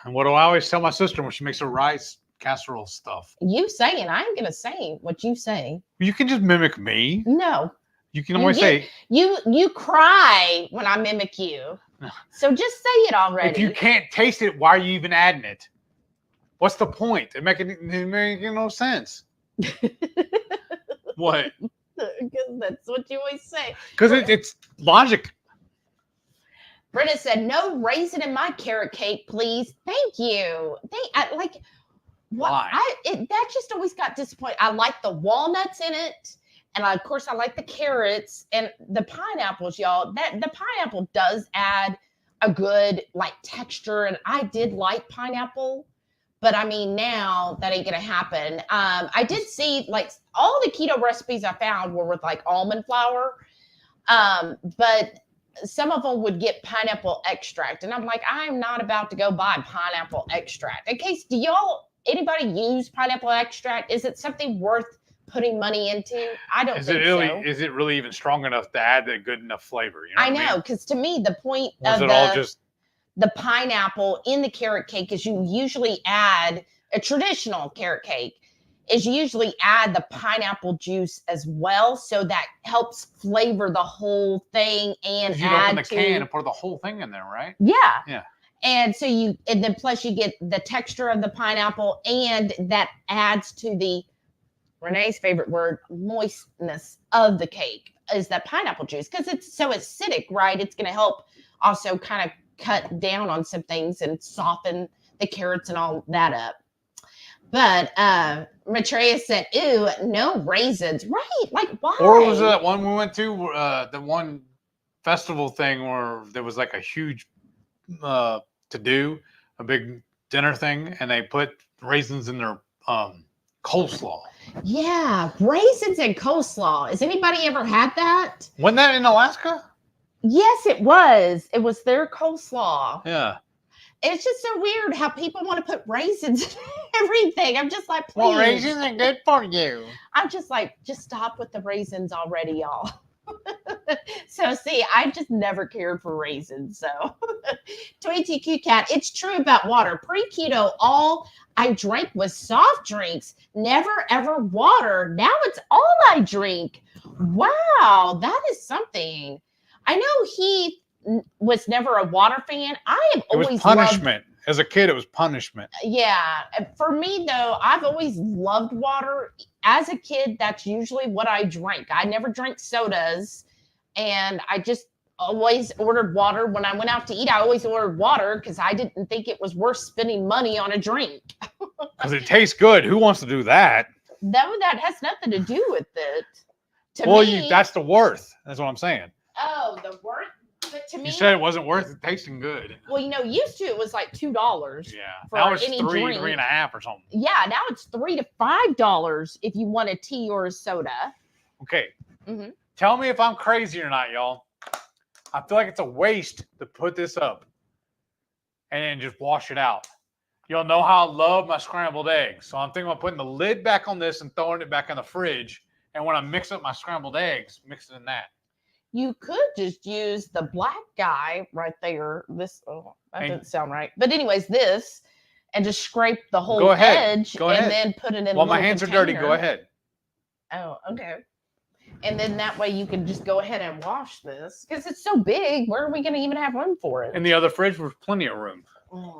And what do I always tell my sister when she makes her rice casserole stuff? You saying, I'm going to say what you say. You can just mimic me. No. You can always say. You cry when I mimic you. So just say it already. If you can't taste it, why are you even adding it? What's the point? It making no sense. What? Because that's what you always say. Because it's logic. Britta said, no raisin in my carrot cake, please. Thank you. Why? That just always got disappointed. I like the walnuts in it. And of course, I like the carrots and the pineapples, y'all. The pineapple does add a good texture. And I did like pineapple. But I mean, now that ain't going to happen. I did see all the keto recipes I found were with almond flour. But some of them would get pineapple extract. And I'm like, I'm not about to go buy pineapple extract. In case, anybody use pineapple extract? Is it something worth putting money into? I don't think so. Is it really even strong enough to add a good enough flavor? You know I know, because to me, the point of the pineapple in the carrot cake is you usually add a traditional carrot cake is you usually add the pineapple juice as well. So that helps flavor the whole thing and you open the can and pour the whole thing in there, right? Yeah. Yeah. And so and then plus you get the texture of the pineapple and that adds to the Renee's favorite word, moistness of the cake is that pineapple juice. Because it's so acidic, right? It's going to help also kind of cut down on some things and soften the carrots and all that up. But Matreya said, ew, no raisins. Right. Why? Or was that one we went to, the one festival thing where there was a huge to-do, a big dinner thing, and they put raisins in their coleslaw. Yeah, raisins and coleslaw. Has anybody ever had that? Wasn't that in Alaska? Yes, it was. It was their coleslaw. Yeah. It's just so weird how people want to put raisins in everything. I'm just like, please. Well, raisins are good for you. I'm just like, just stop with the raisins already, y'all. So see, I just never cared for raisins. So 22Q Cat, it's true about water. Pre-keto, all I drank was soft drinks, never ever water. Now it's all I drink. Wow, that is something. I know he was never a water fan. I have It always was punishment. As a kid, it was punishment. Yeah. For me, though, I've always loved water. As a kid, that's usually what I drank. I never drank sodas, and I just always ordered water. When I went out to eat, I always ordered water because I didn't think it was worth spending money on a drink. Because it tastes good. Who wants to do that? No, that has nothing to do with it. To Well, me, that's the worth. That's what I'm saying. oh, the worth. But to me, You said it wasn't worth it tasting good. well, used to it was like $2. Yeah. For Now it's any three drink. and a half or something. Yeah, now it's $3 to $5 if you want a tea or a soda. Okay. Mhm. Tell me if I'm crazy or not, y'all. I feel like it's a waste to put this up and then just wash it out. You'll know how I love my scrambled eggs. So I'm thinking about putting the lid back on this and throwing it back in the fridge. And when I mix up my scrambled eggs, mix it in that. You could just use the black guy right there. This, that And- doesn't sound right. But anyways, this, and just scrape the whole Go ahead. edge Go and ahead. then put it in Well, a my little hands are dirty. container. Go ahead. Oh, okay. And then that way you can just go ahead and wash this. Because it's so big, where are we going to even have room for it? In the other fridge, there's plenty of room. Oh.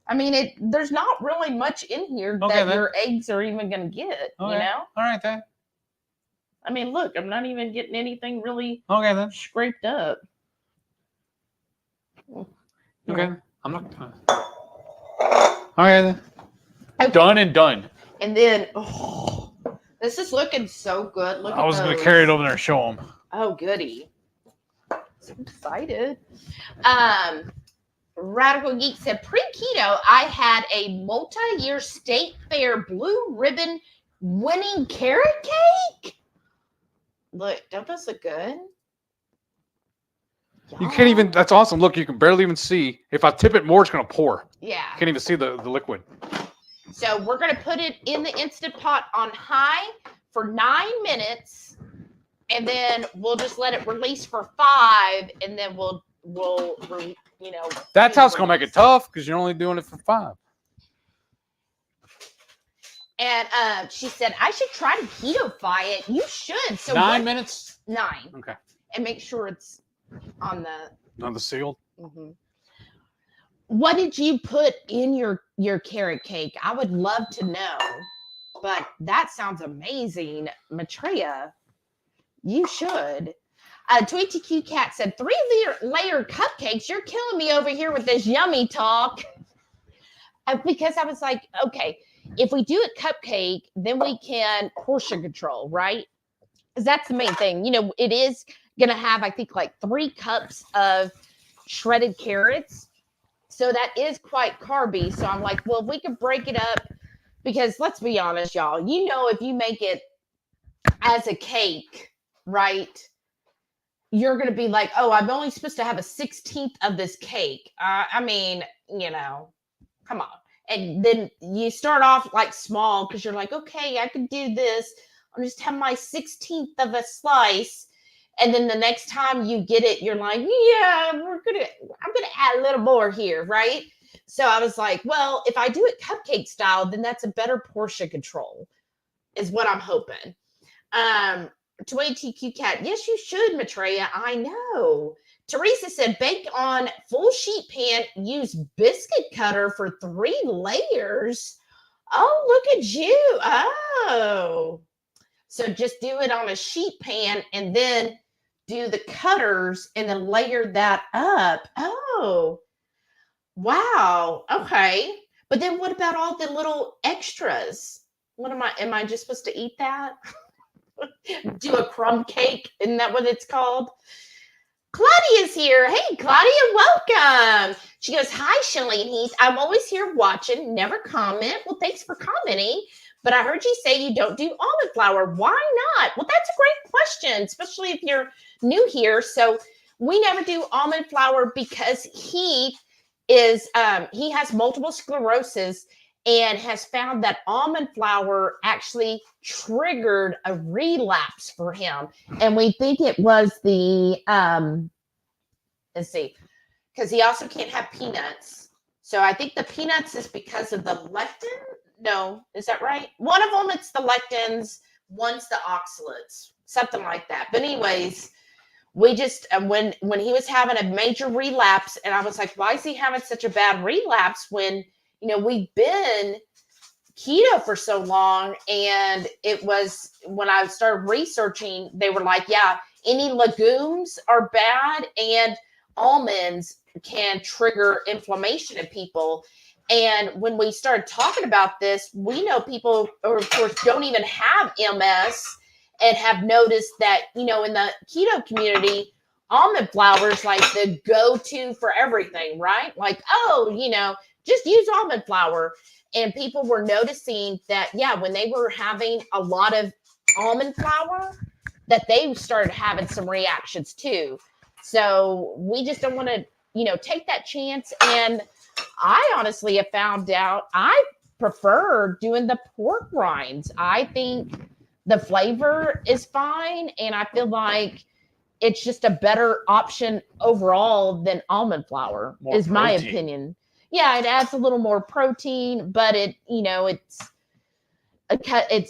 I mean, there's not really much in here Okay, that then. your eggs are even going to get, Okay. you know? All right, then. I mean, look, I'm not even getting anything really Okay, then. scraped up. Okay. I'm not done. Okay, then. Okay. Done and done. And then, this is looking so good. Look at I was going those. to carry it over there and show them. Oh, goody. So excited. Radical Geek said, pre-keto, I had a multi-year state fair blue ribbon winning carrot cake. Look, don't those look good? You can't even, that's awesome. Look, you can barely even see. If I tip it more, it's going to pour. Yeah. You can't even see the liquid. So we're going to put it in the Instant Pot on high for 9 minutes. And then we'll just let it release for 5. And then we'll That's how it's going to make it tough because you're only doing it for 5. And she said, I should try to keto-fy it. You should. So 9 minutes? 9. Okay. And make sure it's on the... On the sealed? Mm-hmm. What did you put in your carrot cake? I would love to know. But that sounds amazing. Maitreya, you should. Tweety Q Cat said, 3-layer cupcakes. You're killing me over here with this yummy talk. Because I was like, okay, if we do a cupcake, then we can portion control, right? Because that's the main thing. It is going to have, I think, like 3 cups of shredded carrots. So that is quite carby. So I'm like, well, if we could break it up, because let's be honest, y'all, if you make it as a cake, right, you're going to be like, oh, I'm only supposed to have a 16th of this cake. I mean, come on. And then you start off like small because you're like, okay, I can do this. I'll just have my 16th of a slice. And then the next time you get it, you're like, yeah, I'm going to add a little more here, right? So I was like, well, if I do it cupcake style, then that's a better portion control is what I'm hoping. To ATQ Cat, yes, you should, Maitreya. I know. Teresa said, bake on full sheet pan, use biscuit cutter for 3 layers. Oh, look at you. Oh. So just do it on a sheet pan and then do the cutters and then layer that up. Oh, wow. Okay. But then what about all the little extras? Am I just supposed to eat that? Do a crumb cake? Isn't that what it's called? Claudia's here. Hey, Claudia, welcome. She goes, hi, Shelly and Heath. I'm always here watching, never comment. Well, thanks for commenting. But I heard you say you don't do almond flour. Why not? Well, that's a great question, especially if you're new here. So we never do almond flour because he has multiple sclerosis and has found that almond flour actually triggered a relapse for him. And we think it was the let's see, because he also can't have peanuts. So I think the peanuts is because of the lectin. No, is that right? One of them, it's the lectins. One's the oxalates, something like that. But anyways, we just when he was having a major relapse, and I was like, why is he having such a bad relapse when we've been keto for so long? And it was when I started researching, they were like, yeah, any legumes are bad, and almonds can trigger inflammation in people. And when we started talking about this, we know people, of course, don't even have MS and have noticed that, in the keto community, almond flour is like the go-to for everything, right? Like, just use almond flour. And people were noticing that, when they were having a lot of almond flour, that they started having some reactions too. So we just don't want to, take that chance. And I honestly have found out I prefer doing the pork rinds. I think the flavor is fine, and I feel like it's just a better option overall than almond flour, is my opinion. Yeah, it adds a little more protein, but it's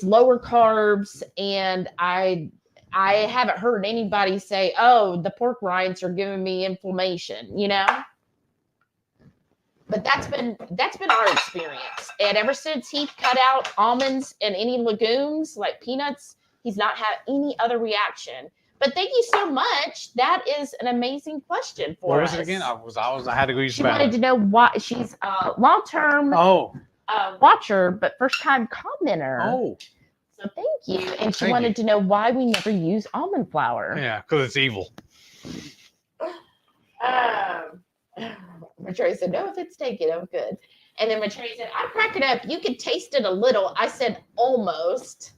lower carbs, and I haven't heard anybody say, "Oh, the pork rinds are giving me inflammation," But that's been our experience. And ever since he cut out almonds and any legumes like peanuts, he's not had any other reaction. But thank you so much. That is an amazing question for us. What was it again? I had to go use the bathroom. She wanted to know why she's a long-term watcher, but first-time commenter. Oh. So thank you. And she wanted to know why we never use almond flour. Yeah, because it's evil. Matrey said, no, if it's taken, I'm good. And then Matrey said, I crack it up. You can taste it a little. I said, almost.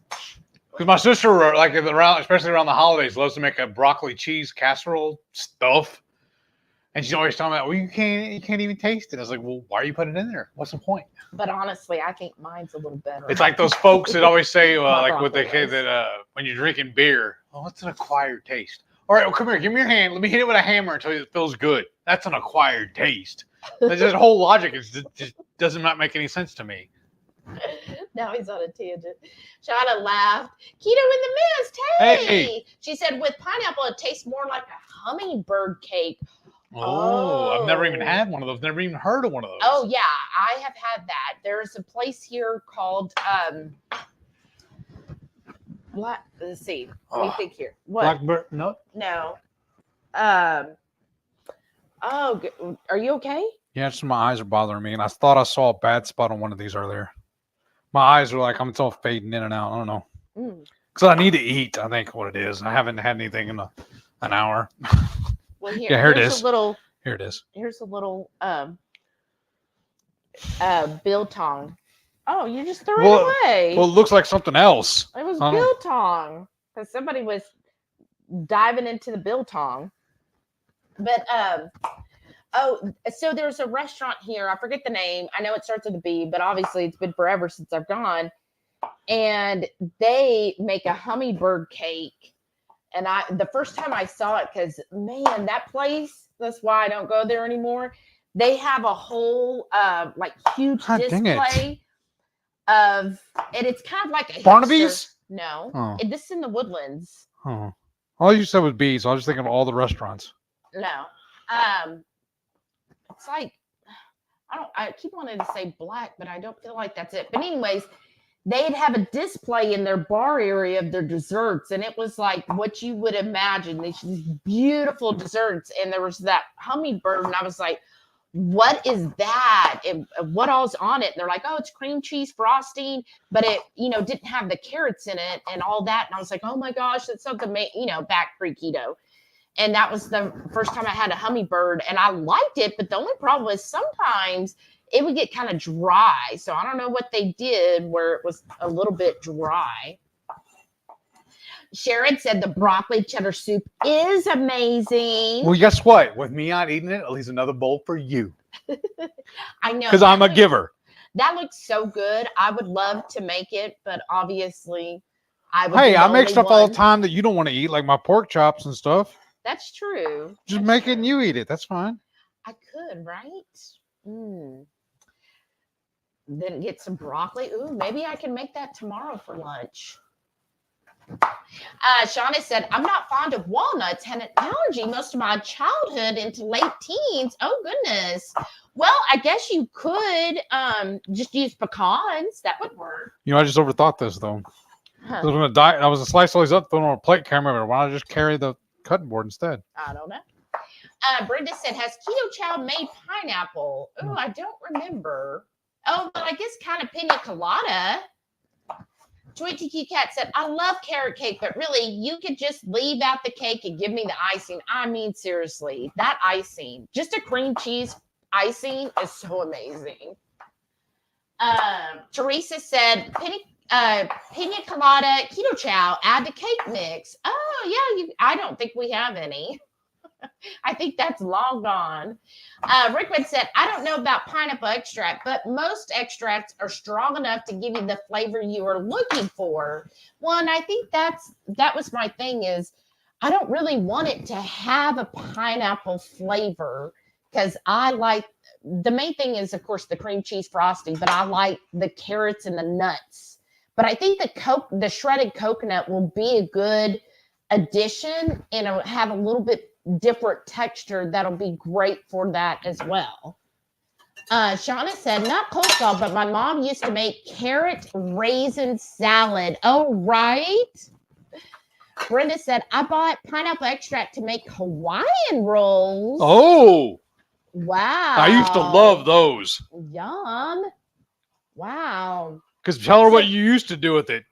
Because my sister, like especially around the holidays, loves to make a broccoli cheese casserole stuff. And she's always talking about, well, you can't even taste it. I was like, well, why are you putting it in there? What's the point? But honestly, I think mine's a little better. It's like those folks that always say, like what they say that when you're drinking beer, oh, it's an acquired taste. All right, well, come here, give me your hand. Let me hit it with a hammer until it feels good. That's an acquired taste. That whole logic just does not make any sense to me. Now he's on a tangent. Shauna laughed. Keto in the mist. Hey. She said, with pineapple, it tastes more like a hummingbird cake. Oh, I've never even had one of those. Never even heard of one of those. Oh, yeah, I have had that. There's a place here called let's see. Let me think here. What? Blackbird? No. Oh, are you okay? Yeah, just my eyes are bothering me, and I thought I saw a bad spot on one of these earlier. My eyes are like, it's all fading in and out. I don't know. Because I need to eat, I think, what it is. I haven't had anything in an hour. Well, here it is. Here it is. Here's a little biltong. Oh, you just threw it away. Well, it looks like something else. It was biltong because somebody was diving into the biltong. But so there's a restaurant here. I forget the name. I know it starts with a B, but obviously it's been forever since I've gone. And they make a hummingbird cake. And the first time I saw it, because man, that place, that's why I don't go there anymore. They have a whole like huge display of, and it's kind of like a Barnaby's? No, this is in the Woodlands. Oh, all you said was bees. I was just thinking of all the restaurants. No, it's like I keep wanting to say black, but I don't feel like that's it. But anyways, they'd have a display in their bar area of their desserts, and it was like what you would imagine, these beautiful desserts. And there was that hummingbird, and I was like, what is that? And what all's on it? And they're like, oh, it's cream cheese frosting, but it, didn't have the carrots in it and all that. And I was like, oh my gosh, that's something, back pre-keto. And that was the first time I had a hummingbird, and I liked it. But the only problem is sometimes it would get kind of dry. So I don't know what they did where it was a little bit dry. Sharon said the broccoli cheddar soup is amazing. Well, guess what? With me not eating it, at least another bowl for you. I know. Because I'm a giver. That looks so good. I would love to make it, but obviously I would. Hey, I make stuff all the time that you don't want to eat, like my pork chops and stuff. That's true. Just make it and you eat it. That's fine. I could, right? Then get some broccoli. Ooh, maybe I can make that tomorrow for lunch. Shauna said, I'm not fond of walnuts. Had an allergy most of my childhood into late teens. Oh, goodness. Well, I guess you could just use pecans. That would work. You know, I just overthought this, though. Huh. I was going to die. I was going to slice all these up, throw them on a plate camera. Why don't I just carry the cutting board instead? I don't know. Brenda said, has Keto Chow made pineapple? Oh, I don't remember. Oh, but I guess kind of pina colada. Joy TQ Cat said, I love carrot cake, but really, you could just leave out the cake and give me the icing. I mean, seriously, that icing, just a cream cheese icing is so amazing. Teresa said, pina colada, Keto Chow, add to cake mix. Oh, yeah, I don't think we have any. I think that's long gone. Rickwood said, I don't know about pineapple extract, but most extracts are strong enough to give you the flavor you are looking for. Well, and I think that was my thing is I don't really want it to have a pineapple flavor because I like, the main thing is, of course, the cream cheese frosting, but I like the carrots and the nuts. But I think the shredded coconut will be a good addition and it'll have a little bit different texture that'll be great for that as well. Shauna said, not coleslaw, but my mom used to make carrot raisin salad. Oh, right. Brenda said, I bought pineapple extract to make Hawaiian rolls. Oh, wow. I used to love those. Yum. Wow. Because tell her what you used to do with it.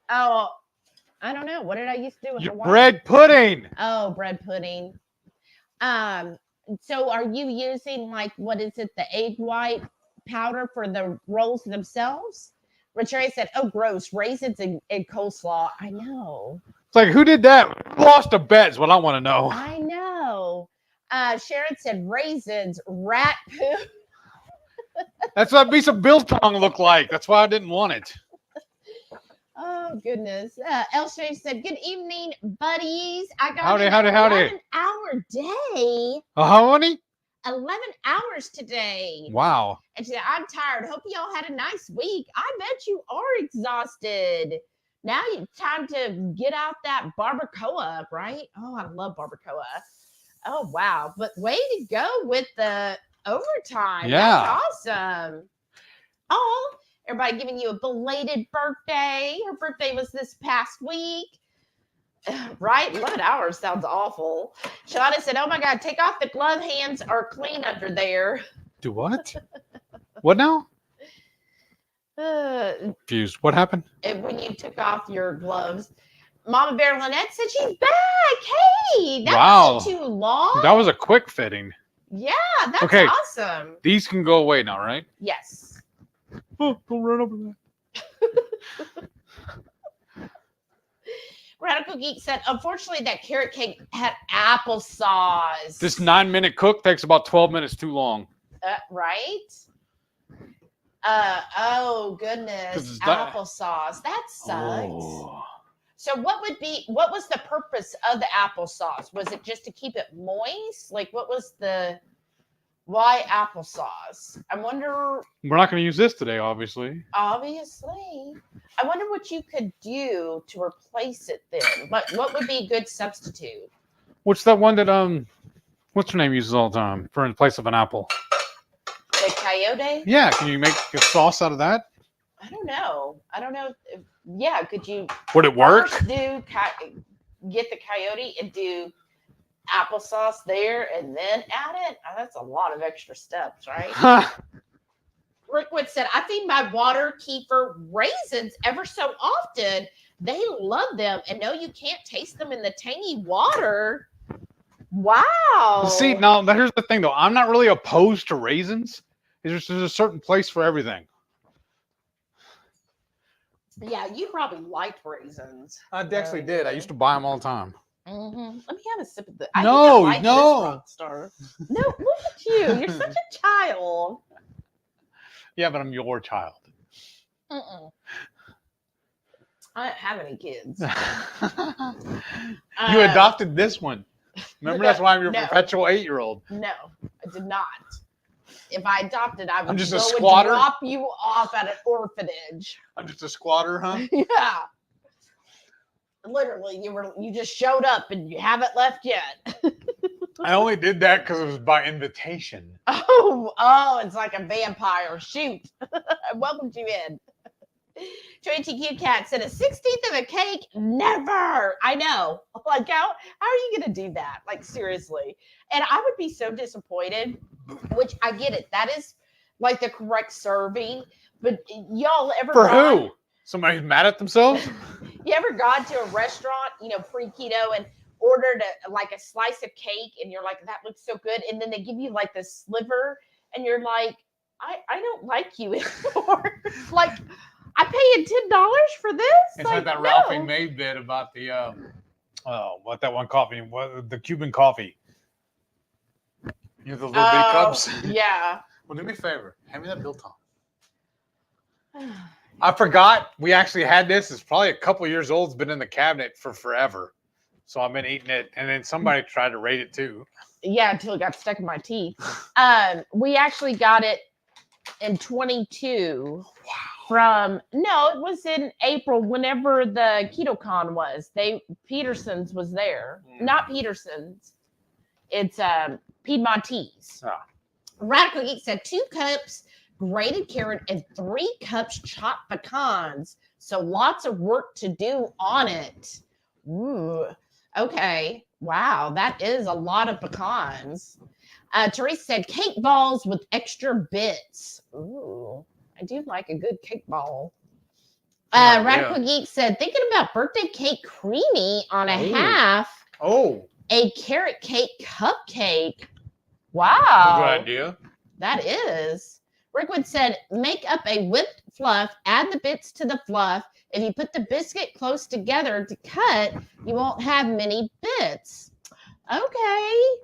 Oh, I don't know. What did I used to do with Hawaiian? Bread pudding. Oh, bread pudding. So are you using like, what is it? The egg white powder for the rolls themselves? Richard said, oh, gross. Raisins and coleslaw. I know. It's like, who did that? Lost a bet is what I want to know. I know. Sharon said raisins, rat poo. That's what Bisa Biltong looked like. That's why I didn't want it. Oh, goodness. Elshay said, good evening, buddies. I got howdy. 11-hour day. How many? 11 hours today. Wow. And she said, I'm tired. Hope y'all had a nice week. I bet you are exhausted. Now it's time to get out that barbacoa, right? Oh, I love barbacoa. Oh, wow. But way to go with the overtime. Yeah. That's awesome. Oh, everybody giving you a belated birthday. Her birthday was this past week. Right? 11 hours sounds awful. Shauna said, oh my God, take off the glove hands are clean under there. Do what? What now? Confused. What happened? When you took off your gloves. Mama Bear Lynette said she's back. Hey, that wasn't too long. That was a quick fitting. Yeah, that's awesome. These can go away now, right? Yes. Oh, don't run over that. Radical Geek said, unfortunately, that carrot cake had applesauce. This 9-minute cook takes about 12 minutes too long. Right? Oh, goodness. Applesauce. That sucks. Oh. So what was the purpose of the applesauce? Was it just to keep it moist? Like, why applesauce? I wonder. We're not going to use this today, obviously. Obviously. I wonder what you could do to replace it then. What would be a good substitute? What's that one that, what's her name uses all the time for in place of an apple? The coyote? Yeah. Can you make a sauce out of that? I don't know. Yeah. Could you? Would it work? Get the coyote and do applesauce there and then add it? Oh, that's a lot of extra steps, right? Rickwood said, I feed my water kefir raisins ever so often. They love them. And no, you can't taste them in the tangy water. Wow. See, now here's the thing, though. I'm not really opposed to raisins. There's a certain place for everything. Yeah, you probably liked raisins. I actually did. I used to buy them all the time. Mm-hmm. Let me have a sip of this. No, I no. This Rockstar. No, look at you. You're such a child. Yeah, but I'm your child. Mm-mm. I don't have any kids. You adopted this one. Remember, that's why I'm your no. perpetual 8-year-old. No, I did not. If I adopted, I would I'm just a go squatter? and drop you off at an orphanage. I'm just a squatter, huh? Yeah. Literally, you just showed up and you haven't left yet. I only did that because it was by invitation. Oh, it's like a vampire. Shoot. I welcomed you in. Tracy Cute Cat said a 16th of a cake? Never. I know. Like, how are you going to do that? Like, seriously. And I would be so disappointed, which I get it. That is like the correct serving. But y'all ever For who? Somebody's mad at themselves? You ever gone to a restaurant, pre-keto and ordered a slice of cake and you're like, that looks so good. And then they give you like the sliver and you're like, I don't like you anymore. Like, I paying $10 for this? It's like that Ralphie May bit about the, what that one coffee, the Cuban coffee. You know, the little big cups? Yeah. Well, do me a favor. Hand me that biltong. I forgot we actually had this. It's probably a couple years old. It's been in the cabinet for forever. So I've been eating it. And then somebody tried to rate it too. Yeah, until it got stuck in my teeth. We actually got it in 22. Wow. It was in April, whenever the KetoCon was. Peterson's was there. Not Peterson's. It's Piedmontese. Oh. Radical Geek said 2 cups grated carrot and 3 cups chopped pecans. So lots of work to do on it. Ooh. Okay. Wow. That is a lot of pecans. Teresa said cake balls with extra bits. Ooh. I do like a good cake ball. Radical Geek said, thinking about birthday cake creamy on a half. Oh. A carrot cake cupcake. Wow. Good idea. That is. Rickwood said, make up a whipped fluff, add the bits to the fluff. If you put the biscuit close together to cut, you won't have many bits. Okay.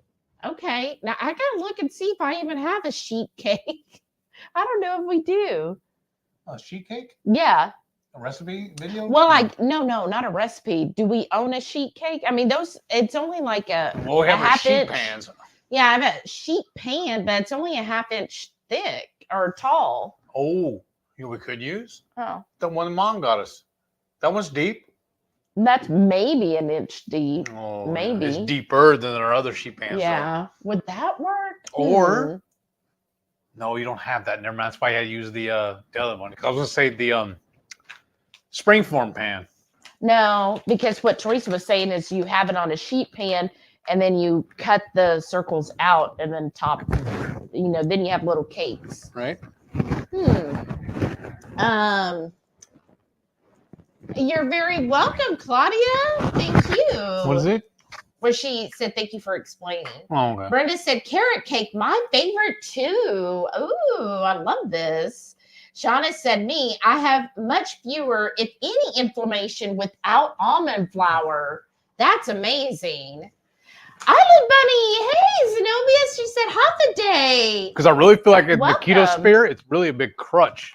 Now, I got to look and see if I even have a sheet cake. I don't know if we do. A sheet cake? Yeah. A recipe video? Well, no, not a recipe. Do we own a sheet cake? I mean, it's only like a Well, we have half sheet inch. pans. Yeah, I have a sheet pan, but it's only a half inch thick or tall. Oh, we could use? Oh. The one Mom got us. That one's deep. That's maybe an inch deep. Oh, maybe. It's deeper than our other sheet pans. Yeah. Though. Would that work? Or, no, you don't have that. Never mind. That's why I had to use the other one. I was going to say the springform pan. No, because what Teresa was saying is you have it on a sheet pan and then you cut the circles out and then then you have little cakes. Right. You're very welcome, Claudia. Thank you. What is it? Where she said, thank you for explaining. Oh, okay. Brenda said, carrot cake, my favorite too. Ooh, I love this. Shauna said, I have much fewer, if any, inflammation without almond flour. That's amazing. Island Bunny, hey, Zenobia, she said, half a day. Because I really feel like in the keto spirit, it's really a big crutch.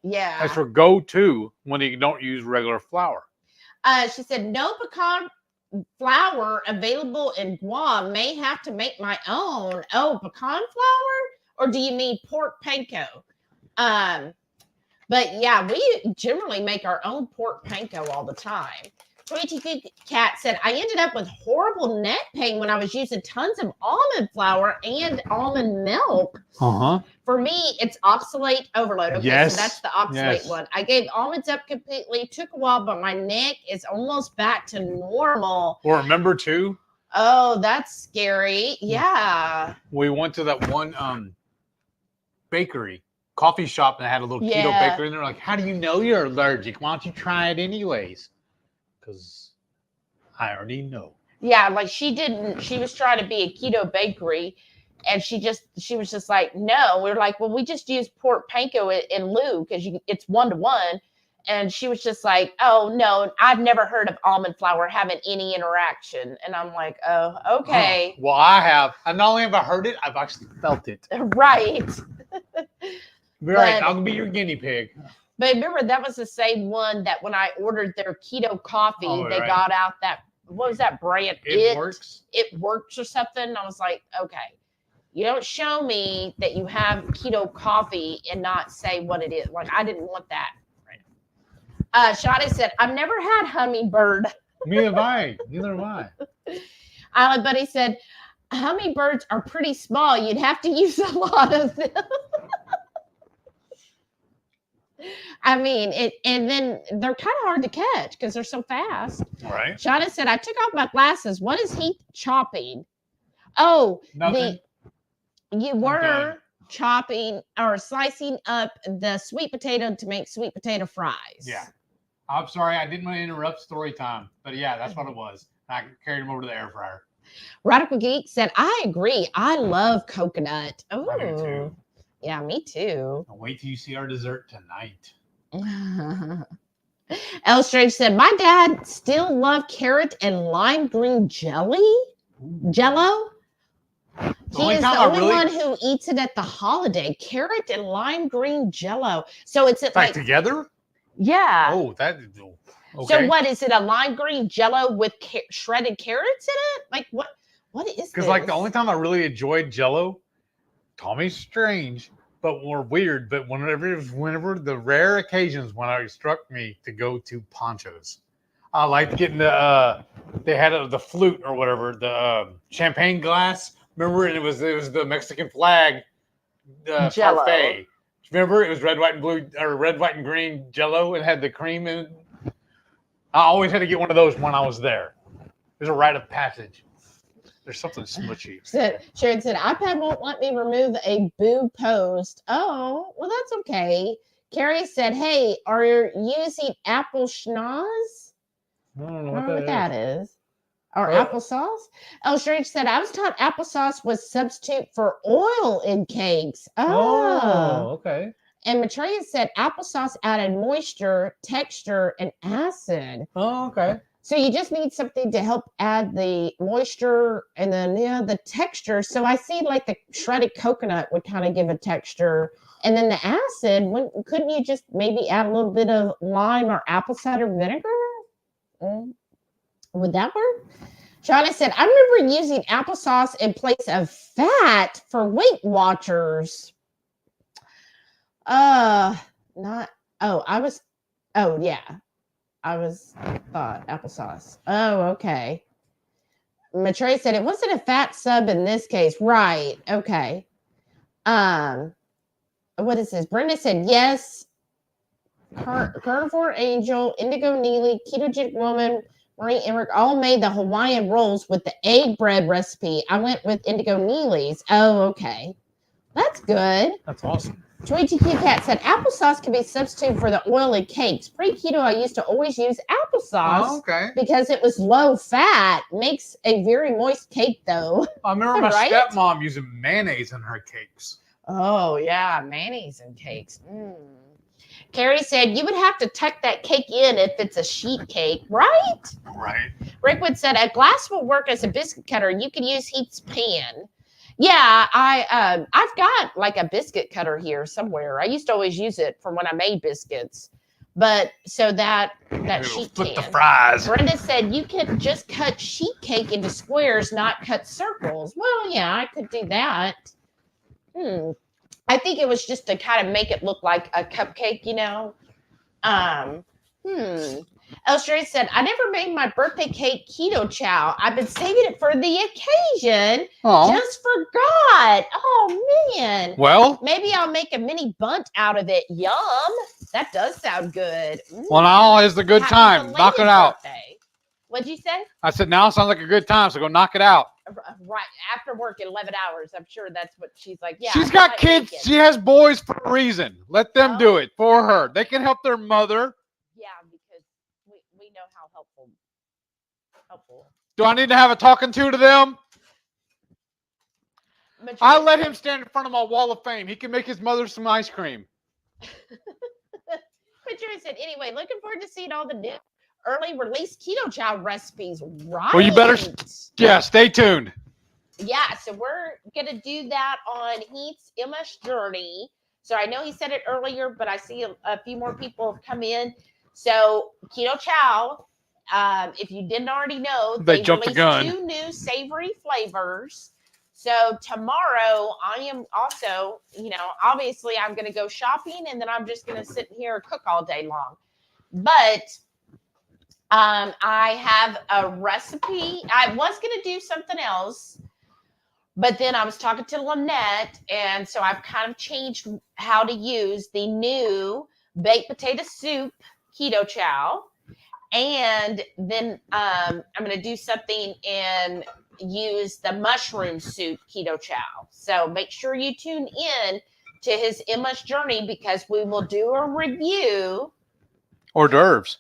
Yeah. That's for go-to when you don't use regular flour. She said, no pecan flour available in Guam. May have to make my own. Oh, pecan flour? Or do you need pork panko? But yeah, we generally make our own pork panko all the time. Sweetie Cat said, I ended up with horrible neck pain when I was using tons of almond flour and almond milk. For me, it's oxalate overload. Okay, yes. So that's the oxalate one. I gave almonds up completely. Took a while, but my neck is almost back to normal. Or remember too? Oh, that's scary. Yeah. We went to that one bakery, coffee shop, and had a little keto bakery. And they're like, how do you know you're allergic? Why don't you try it anyways? Because I already know. Yeah, like she was trying to be a keto bakery And she was just like, no. We were like, well, we just use pork panko in lieu because it's 1-to-1. And she was just like, oh, no, I've never heard of almond flour having any interaction. And I'm like, oh, okay. Well, I have. And not only have I heard it, I've actually felt it. Right. Right. I'll be your guinea pig. But remember, that was the same one that when I ordered their keto coffee, they got out that, what was that brand? It works. It works or something. And I was like, okay. You don't show me that you have keto coffee and not say what it is. Like, I didn't want that. Shadi said, I've never had hummingbird. Neither have I. Neither have I. Island Buddy said, hummingbirds are pretty small. You'd have to use a lot of them. I mean, and then they're kind of hard to catch because they're so fast. All right. Shadi said, I took off my glasses. What is Heath chopping? Oh, nothing. You were chopping or slicing up the sweet potato to make sweet potato fries. Yeah. I'm sorry. I didn't want to interrupt story time. But yeah, that's what it was. I carried them over to the air fryer. Radical Geek said, I agree. I love coconut. Oh, I do too. Yeah, me too. I'll wait till you see our dessert tonight. L Strange said, my dad still loved carrot and lime green jelly. Jello. He is the only one who eats it at the holiday. Carrot and lime green jello. So it's like together? Yeah. Oh, that is okay. So what is it? A lime green jello with shredded carrots in it? Like what is this? Because like the only time I really enjoyed jello, call me strange, but more weird, but whenever the rare occasions when it struck me to go to Poncho's. I liked getting they had the flute or whatever, the champagne glass. Remember, it was the Mexican flag parfait. Remember, it was red, white, and blue, or red, white, and green Jello. It had the cream in it. I always had to get one of those when I was there. There's a rite of passage. There's something smushy. Sharon said, iPad won't let me remove a boo post. Oh, well, that's okay. Carrie said, hey, are you using apple schnoz? I don't know what that is. Or applesauce? Oh, Strange said, I was taught applesauce was substitute for oil in cakes. Oh, okay. And Maitreya said applesauce added moisture, texture, and acid. Oh, okay. So you just need something to help add the moisture and then the texture. So I see like the shredded coconut would kind of give a texture. And then the acid, couldn't you just maybe add a little bit of lime or apple cider vinegar? Would that work? Shauna said, I remember using applesauce in place of fat for Weight Watchers. I was thought applesauce. Oh, okay. Matre said it wasn't a fat sub in this case. Right. Okay. What is this? Brenda said, yes. Carnivore Angel, Indigo Neely, Ketogenic Woman, Marie Emmerich all made the Hawaiian rolls with the egg bread recipe. I went with Indigo Neely's. Oh, okay. That's good. That's awesome. Joy TQ Cat said applesauce can be substituted for the oil in cakes. Pre-keto, I used to always use applesauce because it was low fat. Makes a very moist cake, though. I remember my stepmom using mayonnaise in her cakes. Oh, yeah, mayonnaise in cakes. Carrie said, you would have to tuck that cake in if it's a sheet cake, right? Right. Rickwood said, a glass will work as a biscuit cutter. You can use Heath's pan. Yeah, I've got like a biscuit cutter here somewhere. I used to always use it for when I made biscuits. But so that sheet flip the fries. Brenda said, you can just cut sheet cake into squares, not cut circles. Well, yeah, I could do that. I think it was just to kind of make it look like a cupcake, you know. Elstrade said, I never made my birthday cake keto chow. I've been saving it for the occasion. Just forgot. Oh, man. Well, maybe I'll make a mini bunt out of it. Yum. That does sound good. Well, now is the good time. Knock it out. Birthday. What'd you say? I said, now sounds like a good time, so go knock it out. Right. After work in 11 hours. I'm sure that's what she's like. Yeah. She's got kids. She has boys for a reason. Let them do it for her. They can help their mother. Yeah, because we know how helpful. Do I need to have a talking to them? I let him stand in front of my wall of fame. He can make his mother some ice cream. Patricia said, anyway, looking forward to seeing all the new early release keto chow recipes. Right. Well, you better, stay tuned. Yeah, so we're going to do that on Heath's MS Journey. So I know he said it earlier, but I see a few more people have come in. So Keto Chow, if you didn't already know, they jumped the gun. 2 new savory flavors. So tomorrow I am also, obviously I'm going to go shopping and then I'm just going to sit here and cook all day long. But I have a recipe. I was going to do something else, but then I was talking to Lynette, and so I've kind of changed how to use the new baked potato soup keto chow. And then I'm going to do something and use the mushroom soup keto chow. So make sure you tune in to his MS Journey because we will do a review. Hors d'oeuvres.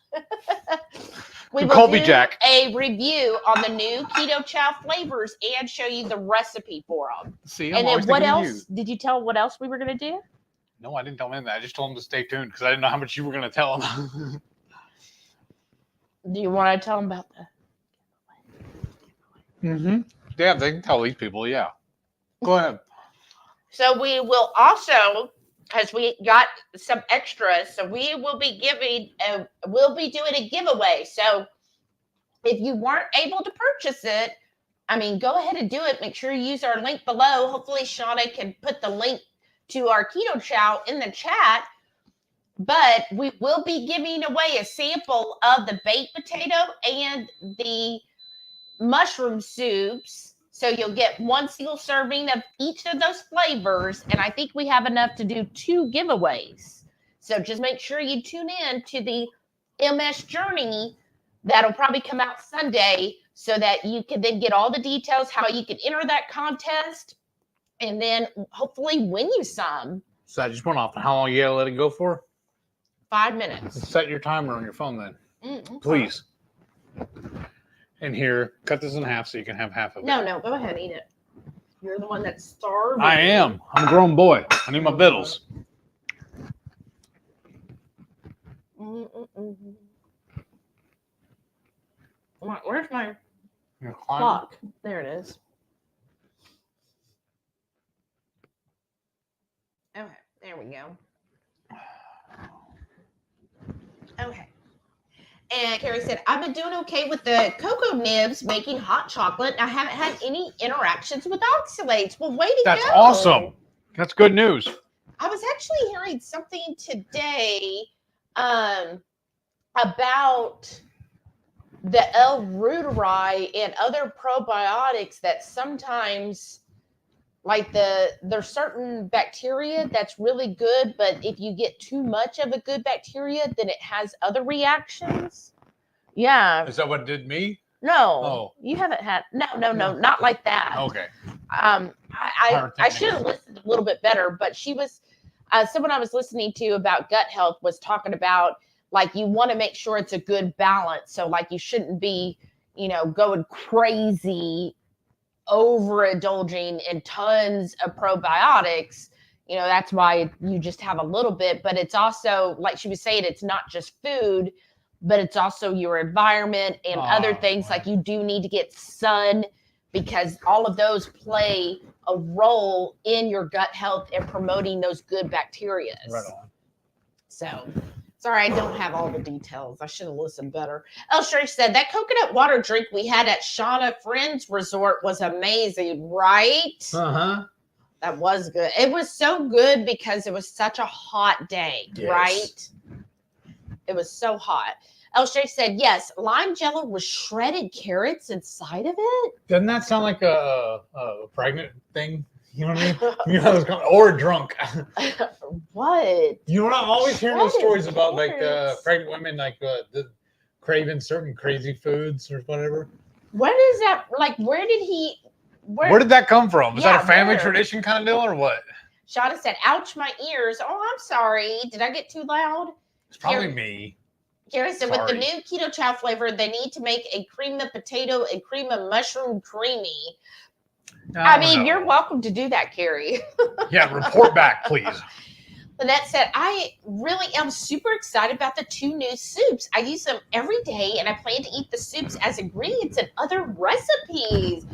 We will do a review on the new Keto Chow flavors and show you the recipe for them. See, and then what else? Did you tell what else we were going to do? No, I didn't tell him that. I just told him to stay tuned because I didn't know how much you were going to tell him. Do you want to tell them about the? Mm-hmm. Yeah, they can tell these people. Yeah. Go ahead. So we will also, because we got some extras, so we will be doing a giveaway. So if you weren't able to purchase it, go ahead and do it. Make sure you use our link below. Hopefully Shauna can put the link to our Keto Chow in the chat. But we will be giving away a sample of the baked potato and the mushroom soups. So you'll get 1 single serving of each of those flavors. And I think we have enough to do 2 giveaways. So just make sure you tune in to the MS Journey. That'll probably come out Sunday so that you can then get all the details, how you can enter that contest, and then hopefully win you some. So I just went off. How long you gotta let it go for? 5 minutes. Set your timer on your phone then. Please. And here, cut this in half so you can have half of it. No, go ahead, eat it. You're the one that's starving. I am. I'm a grown boy. I need my vittles. Where's my clock? There it is. Okay, there we go. Okay. And Carrie said, I've been doing okay with the cocoa nibs making hot chocolate. I haven't had any interactions with oxalates. Well, way to go. That's awesome. That's good news. I was actually hearing something today about the L-reuteri and other probiotics that sometimes, like there's certain bacteria that's really good, but if you get too much of a good bacteria, then it has other reactions. Yeah. Is that what did me? No. Oh. You haven't had no, not like that. Okay. I should have listened a little bit better, but she was someone I was listening to about gut health was talking about like you want to make sure it's a good balance. So like you shouldn't be, going crazy overindulging in tons of probiotics. That's why you just have a little bit, but it's also like she was saying, it's not just food, but it's also your environment and other things. Like you do need to get sun because all of those play a role in your gut health and promoting those good bacteria. Right on. So sorry, I don't have all the details. I should have listened better. Sherry said that coconut water drink we had at Shauna Friends Resort was amazing, right? Uh-huh. That was good. It was so good because it was such a hot day, yes. Right? It was so hot. Sherry said, yes, lime jello with shredded carrots inside of it. Doesn't that sound like a pregnant thing? You know what I mean? Or drunk. What? You know what? I'm always hearing those stories about like pregnant women like craving certain crazy foods or whatever. What is that? Like, where did that come from? Is that a family tradition kind of deal or what? Shauna said, ouch, my ears. Oh, I'm sorry. Did I get too loud? It's probably me. Karen said, with the new Keto Chow flavor, they need to make a cream of potato and cream of mushroom creamy. I mean, you're welcome to do that, Carrie. Yeah, report back, please. Lynette said, I really am super excited about the 2 new soups. I use them every day, and I plan to eat the soups as ingredients in other recipes.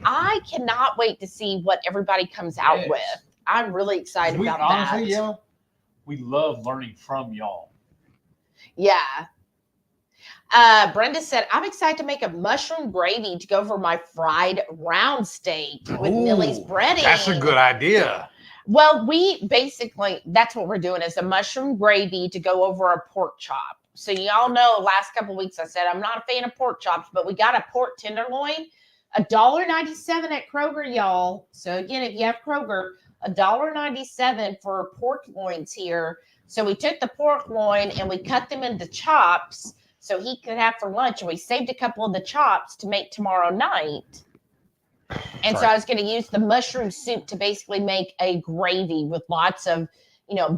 I cannot wait to see what everybody comes out with. I'm really excited about honestly, that. Yeah, we love learning from y'all. Yeah. Brenda said, I'm excited to make a mushroom gravy to go over my fried round steak with Millie's breading. That's a good idea. Well, we basically, that's what we're doing is a mushroom gravy to go over a pork chop. So y'all know last couple of weeks I said I'm not a fan of pork chops, but we got a pork tenderloin, $1.97 at Kroger, y'all. So again, if you have Kroger, $1.97 for pork loins here. So we took the pork loin and we cut them into chops so he could have for lunch. And we saved a couple of the chops to make tomorrow night. And so I was going to use the mushroom soup to basically make a gravy with lots of,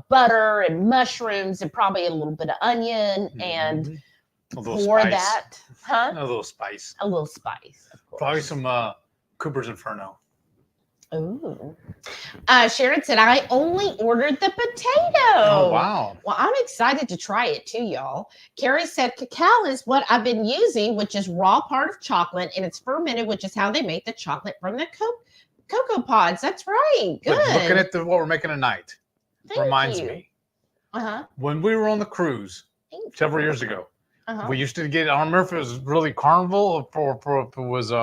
butter and mushrooms and probably a little bit of onion and pour that. Huh? A little spice. A little spice, of course. Probably some Cooper's Inferno. Ooh. Sharon said, I only ordered the potato. Oh, wow. Well, I'm excited to try it too, y'all. Carrie said, cacao is what I've been using, which is raw part of chocolate, and it's fermented, which is how they make the chocolate from the cocoa pods. That's right. Good. But looking at what we're making tonight reminds me. Uh-huh. When we were on the cruise several years ago, we used to get, I don't remember if it was really Carnival or if it was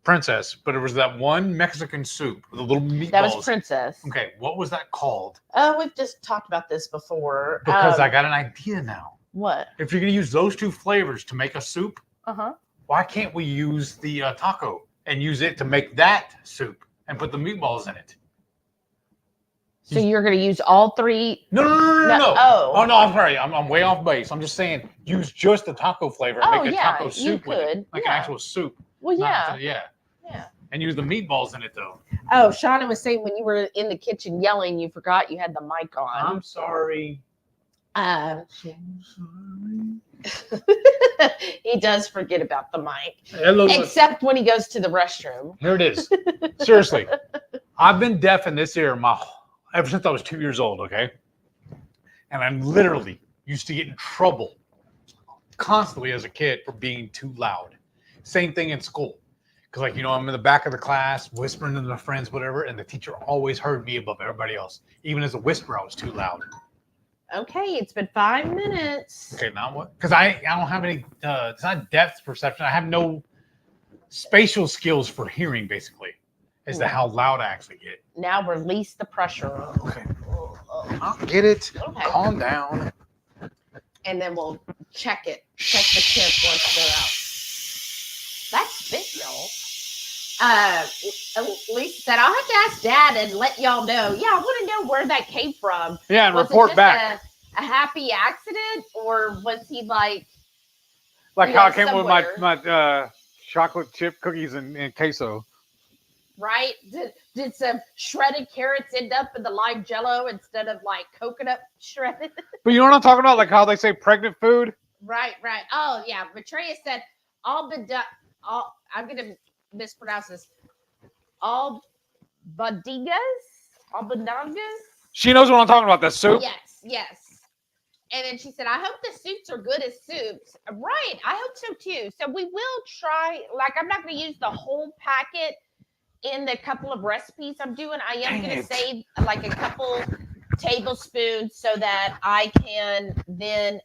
Princess, but it was that one Mexican soup with the little meatballs. That was Princess. Okay, what was that called? Oh, we've just talked about this before. Because I got an idea now. What? If you're going to use those 2 flavors to make a soup, uh-huh, why can't we use the taco and use it to make that soup and put the meatballs in it? So you're going to use all 3? No. Oh, no, I'm sorry. I'm way off base. I'm just saying use just the taco flavor and make a taco soup with it. Like an actual soup. Well, yeah. Yeah. And use the meatballs in it, though. Oh, Shauna was saying when you were in the kitchen yelling, you forgot you had the mic on. I'm sorry. So sorry. He does forget about the mic. Except when he goes to the restroom. Here it is. Seriously. I've been deaf in this ear ever since I was 2 years old, okay? And I literally used to get in trouble constantly as a kid for being too loud. Same thing in school. Because, I'm in the back of the class, whispering to my friends, whatever, and the teacher always heard me above everybody else. Even as a whisperer, I was too loud. Okay, it's been 5 minutes. Okay, now what? Because I don't have any, it's not depth perception. I have no spatial skills for hearing, basically, as to how loud I actually get. Now release the pressure. Okay. I'll get it. Okay. Calm down. And then we'll check it. Check the tip once they're out. That's big, y'all. Lisa said, I'll have to ask Dad and let y'all know. Yeah, I want to know where that came from. Yeah, and report back. A happy accident, or was he like how I came with my chocolate chip cookies and queso? Right? Did some shredded carrots end up in the lime jello instead of coconut shredded? But you know what I'm talking about? How they say pregnant food? Right. Oh, yeah. Maitreya said, I'm going to mispronounce this. Albondigas? She knows what I'm talking about, the soup? Yes. And then she said, I hope the soups are good as soups. Right. I hope so, too. So we will try, I'm not going to use the whole packet in the couple of recipes I'm doing. I am going to save a couple tablespoons so that I can then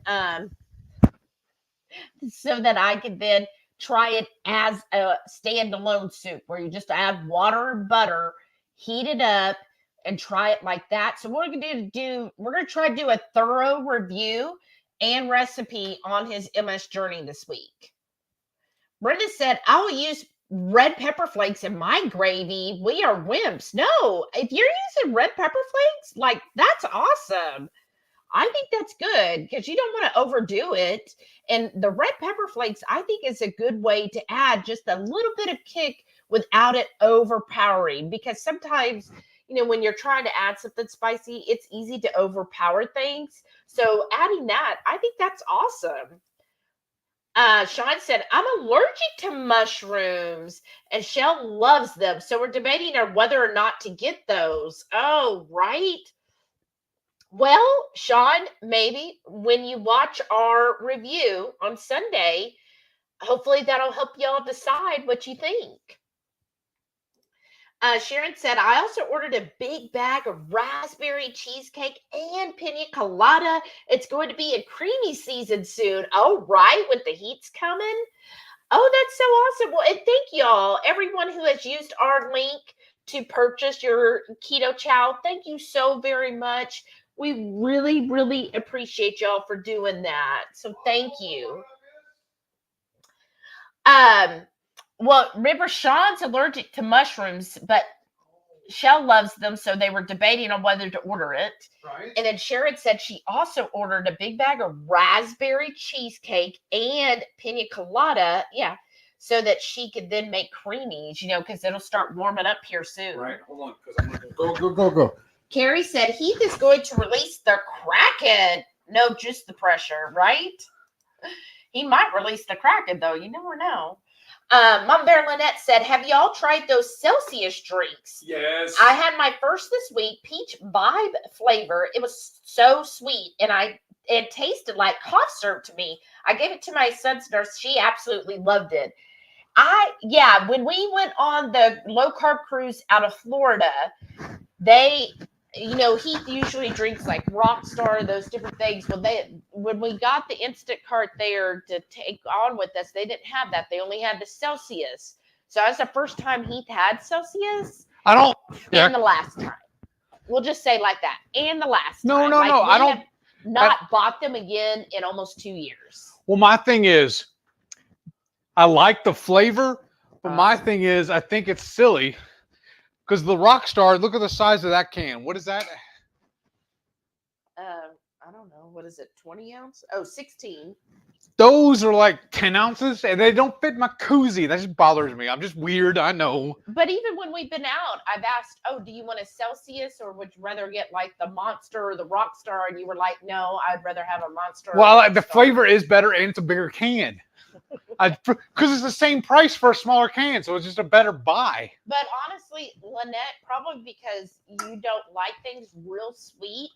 try it as a standalone soup where you just add water and butter, heat it up, and try it like that. So what we're going to try to do a thorough review and recipe on his MS journey this week. Brenda said, I will use red pepper flakes in my gravy. We are wimps. No, if you're using red pepper flakes, that's awesome. I think that's good because you don't want to overdo it. And the red pepper flakes, I think, is a good way to add just a little bit of kick without it overpowering. Because sometimes, when you're trying to add something spicy, it's easy to overpower things. So adding that, I think that's awesome. Sean said, I'm allergic to mushrooms, and Shell loves them. So we're debating on whether or not to get those. Oh, right. Well, Sean, maybe when you watch our review on Sunday, hopefully that'll help y'all decide what you think. Sharon said, I also ordered a big bag of raspberry cheesecake and pina colada. It's going to be a creamy season soon. Oh, right, with the heat's coming. Oh, that's so awesome. Well, and thank y'all, everyone who has used our link to purchase your Keto Chow. Thank you so very much. We really, really appreciate y'all for doing that. So thank you. Well, remember, Sean's allergic to mushrooms, but Shell loves them, so they were debating on whether to order it. Right. And then Sharon said she also ordered a big bag of raspberry cheesecake and pina colada, so that she could then make creamies, because it'll start warming up here soon. Right, hold on, because I'm going to go. Carrie said Heath is going to release the Krack'd. No, just the pressure, right? He might release the Krack'd, though. You never know. Mom Bear Lynette said, have y'all tried those Celsius drinks? Yes. I had my first this week, peach vibe flavor. It was so sweet, and it tasted like cough syrup to me. I gave it to my son's nurse. She absolutely loved it. When we went on the low carb cruise out of Florida, Heath usually drinks like Rockstar, those different things. Well, when we got the Instacart there to take on with us, they didn't have that. They only had the Celsius. So that was the first time Heath had Celsius. And the last time. We'll just say like that. And the last time. No. I don't. Have not bought them again in almost 2 years. Well, my thing is, I like the flavor, but my thing is, I think it's silly. Because the Rockstar, look at the size of that can. What is that? I don't know. What is it? 20 ounce? Oh, 16. Those are like 10 ounces, and they don't fit my koozie. That just bothers me. I'm just weird, I know. But even when we've been out, I've asked, do you want a Celsius, or would you rather get like the Monster or the Rockstar? And you were like, no, I'd rather have a Monster. Well, the flavor is better, and it's a bigger can. Because it's the same price for a smaller can, so it's just a better buy. But honestly, Lynette, probably because you don't like things real sweet,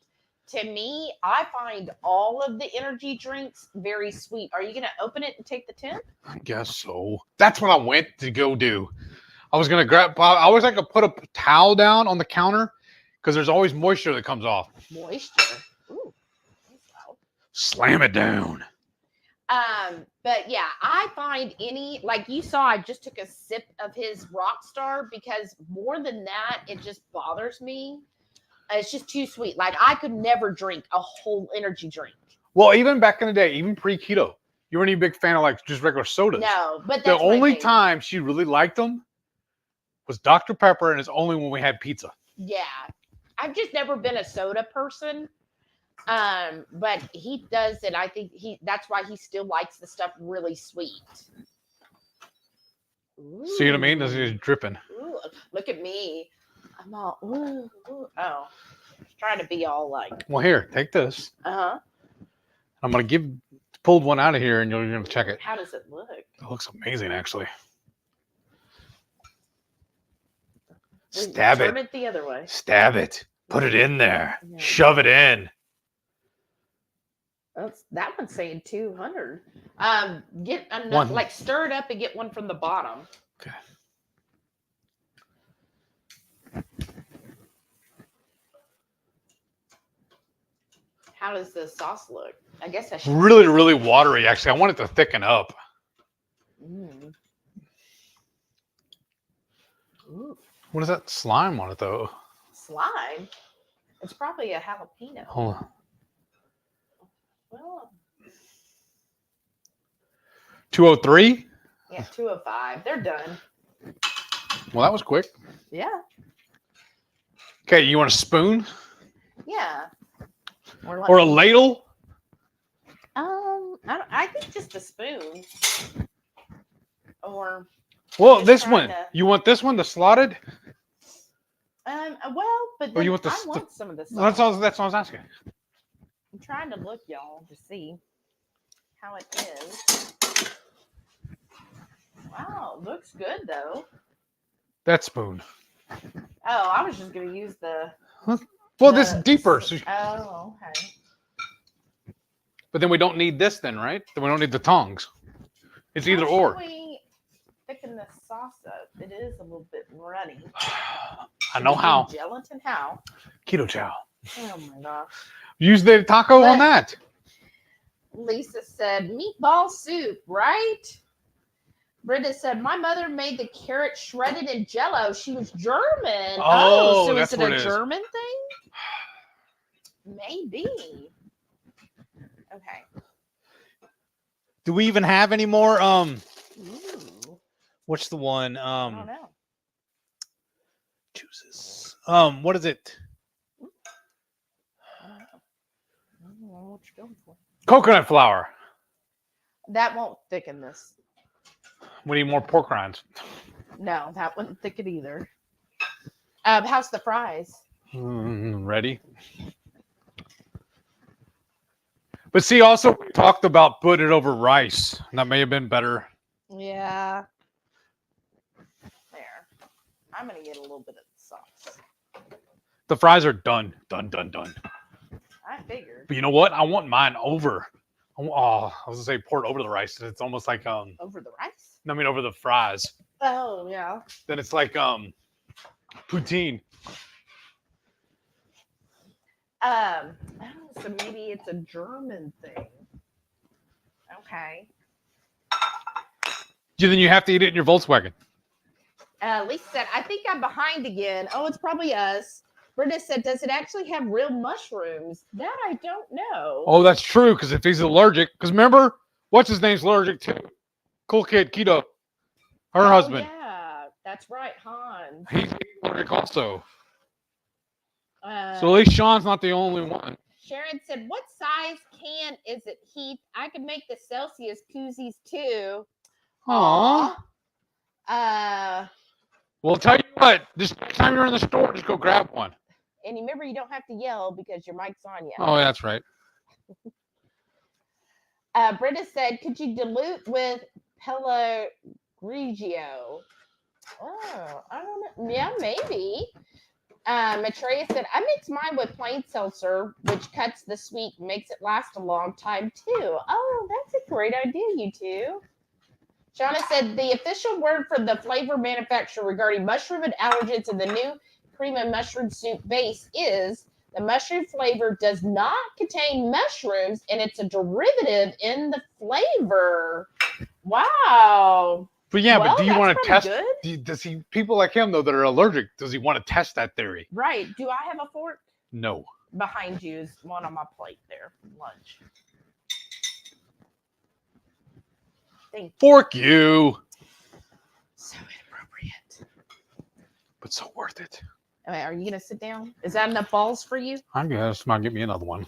to me, I find all of the energy drinks very sweet. Are you going to open it and take the tin? I guess so. That's what I went to go do. I was going to grab, I always like to put a towel down on the counter because there's always moisture that comes off. Moisture? Ooh. Slam it down. But yeah, I find like you saw, I just took a sip of his Rockstar because more than that, it just bothers me. It's just too sweet. Like I could never drink a whole energy drink. Well, even back in the day, even pre-keto, you weren't even a big fan of like just regular sodas. No, but the only time she really liked them was Dr. Pepper, and it's only when we had pizza. Yeah. I've just never been a soda person. But he does it. I think that's why he still likes the stuff really sweet. Ooh. See what I mean? This is dripping. Ooh, look at me. I'm all trying to be all like. Well, here, take this. I'm gonna pulled one out of here, and you're gonna check it. How does it look? It looks amazing, actually. Stab it. Turn it the other way. Stab it. Put it in there. Yeah. Shove it in. That one's saying 200. Get enough, like stir it up and get one from the bottom. Okay. How does the sauce look? I guess I should. Really, really watery. Actually, I want it to thicken up. Ooh. What is that slime on it, though? Slime? It's probably a jalapeno. Hold on. Well, 203? Yeah, 205. They're done. Well, that was quick. Yeah. Okay, you want a spoon? Yeah. Or a ladle? I think just a spoon. Or. Well, this one. You want this one, the slotted? Well, but or you want I want some of this. That's all I was asking. I'm trying to look, y'all, to see how it is. Wow, looks good though. That spoon. Oh, I was just gonna use the. Well, this is deeper. So, Oh, okay. but then we don't need this then, right? Then we don't need the tongs. It's either How or. should we thicken the sauce up? It is a little bit runny. I know how. Gelatin, how? KetoChow. Oh my gosh. Use the taco on that. Lisa said, meatball soup, right? Brenda said, my mother made the carrot shredded in Jell-O. She was German. Oh, so that's is it what a it is. German thing? Maybe. Okay. Do we even have any more? Ooh, What's the one? I don't know. Juices. What is it? I don't know what you're going for. Coconut flour. That won't thicken this. We need more pork rinds. No, that wouldn't thicken either. How's the fries? Ready? But see, also we talked about put it over rice. That may have been better. Yeah. There. I'm going to get a little bit of the sauce. The fries are done. Done. I figured. But you know what? I want mine over. I was gonna say pour it over the rice. It's almost like Over the rice? I mean over the fries. Oh, yeah. Then it's like poutine. Oh, so maybe it's a German thing. Okay. Then you have to eat it in your Volkswagen. Lisa said, I think I'm behind again. Oh, it's probably us. Brenda said, does it actually have real mushrooms? That I don't know. Oh, that's true. Because if he's allergic, because remember, what's his name's allergic to? Cool Kid Keto. Her husband. Yeah, that's right, Hans. He's allergic also. So at So least Sean's not the only one. Sharon said, what size can is it, Heath? I could make the Celsius koozies too. Aww. Well, tell you what, this next time you're in the store, just go grab one. And remember, you don't have to yell because your mic's on you. Oh, that's right. Brenda said, could you dilute with Pellegrino? Oh, I don't know. Yeah, maybe. Matreya said, I mix mine with plain seltzer, which cuts the sweet and makes it last a long time, too. Oh, that's a great idea, you two. Shauna said, the official word for the flavor manufacturer regarding mushroom and allergens in the new cream and mushroom soup base is the mushroom flavor does not contain mushrooms, and it's a derivative in the flavor. Wow. But yeah, but do you want to test? Good? Does he? People like him though that are allergic. Does he want to test that theory? Right. Do I have a fork? No. Behind you is one on my plate there. Lunch. Thank you. Fork you. So inappropriate. But so worth it. Okay, are you gonna sit down? Is that enough balls for you? I guess. Might get me another one.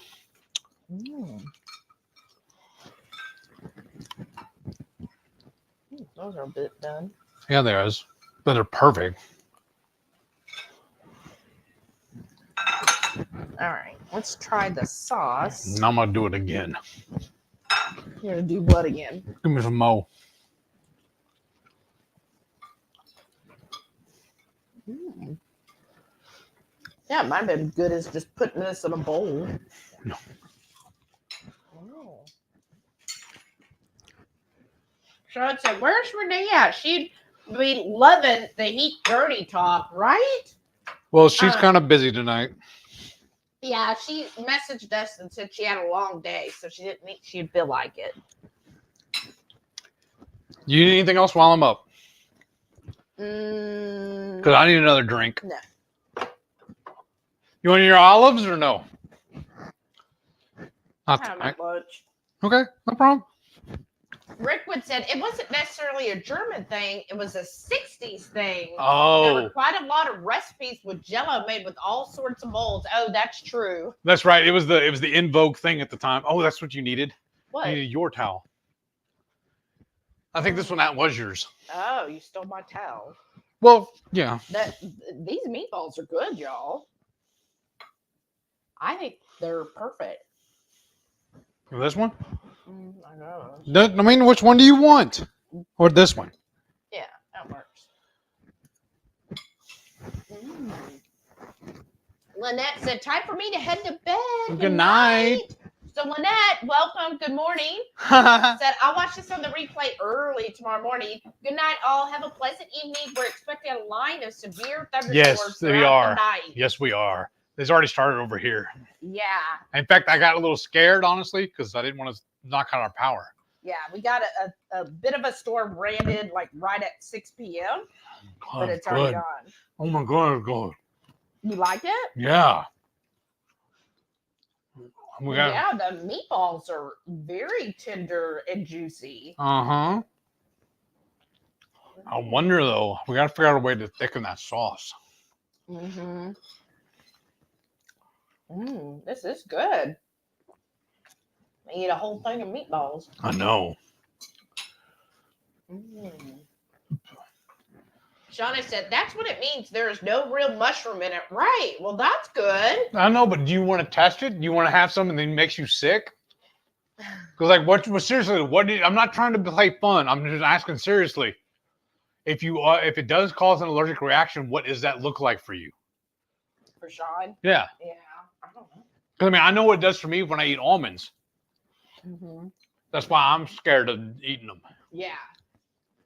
Those are a bit done. Yeah, there is. But they're perfect. All right, let's try the sauce. Now I'm gonna do it again. You're gonna do what again? Give me some more. Yeah, it might have been good as just putting this in a bowl. No. Oh. Sean said, where's Renee at? She'd be loving the Heat Dirty talk, right? Well, she's kind of busy tonight. Yeah, she messaged us and said she had a long day, so she didn't think she'd feel like it. You need anything else while I'm up? Because I need another drink. No. You want your olives or no? Not tonight. Much. Okay, no problem. Rickwood said it wasn't necessarily a German thing; it was a '60s thing. There Oh, were quite a lot of recipes with Jell-O made with all sorts of molds. Oh, that's true. that's right. It was the in vogue thing at the time. Oh, that's what you needed. What? You needed your towel. I think this one that was yours. Oh, you stole my towel. Well, yeah. These meatballs are good, y'all. I think they're perfect. This one? I know. I mean, which one do you want? Or this one? Lynette said, time for me to head to bed. Good night. So Lynette, welcome. Good morning. Said, I'll watch this on the replay early tomorrow morning. Good night, all. Have a pleasant evening. We're expecting a line of severe thunderstorms Yes, we throughout are. the night. Yes, we are. It's already started over here. Yeah. In fact, I got a little scared, honestly, because I didn't want to knock out our power. Yeah, we got a bit of a storm branded like right at 6 p.m., but it's already gone. Oh my God, God. You like it? Yeah. Yeah, the meatballs are very tender and juicy. Uh-huh. I wonder, though, we got to figure out a way to thicken that sauce. Mm-hmm. This is good. I eat a whole thing of meatballs. I know. Shauna said, that's what it means. There is no real mushroom in it. Right. Well, that's good. I know, but do you want to test it? Do you want to have something that makes you sick? Because, like, what seriously, I'm not trying to play fun. I'm just asking seriously. If it does cause an allergic reaction, what does that look like for you? For Sean? Yeah. Yeah. I don't know. Because, I mean, I know what it does for me when I eat almonds. Mm-hmm. That's why I'm scared of eating them. Yeah.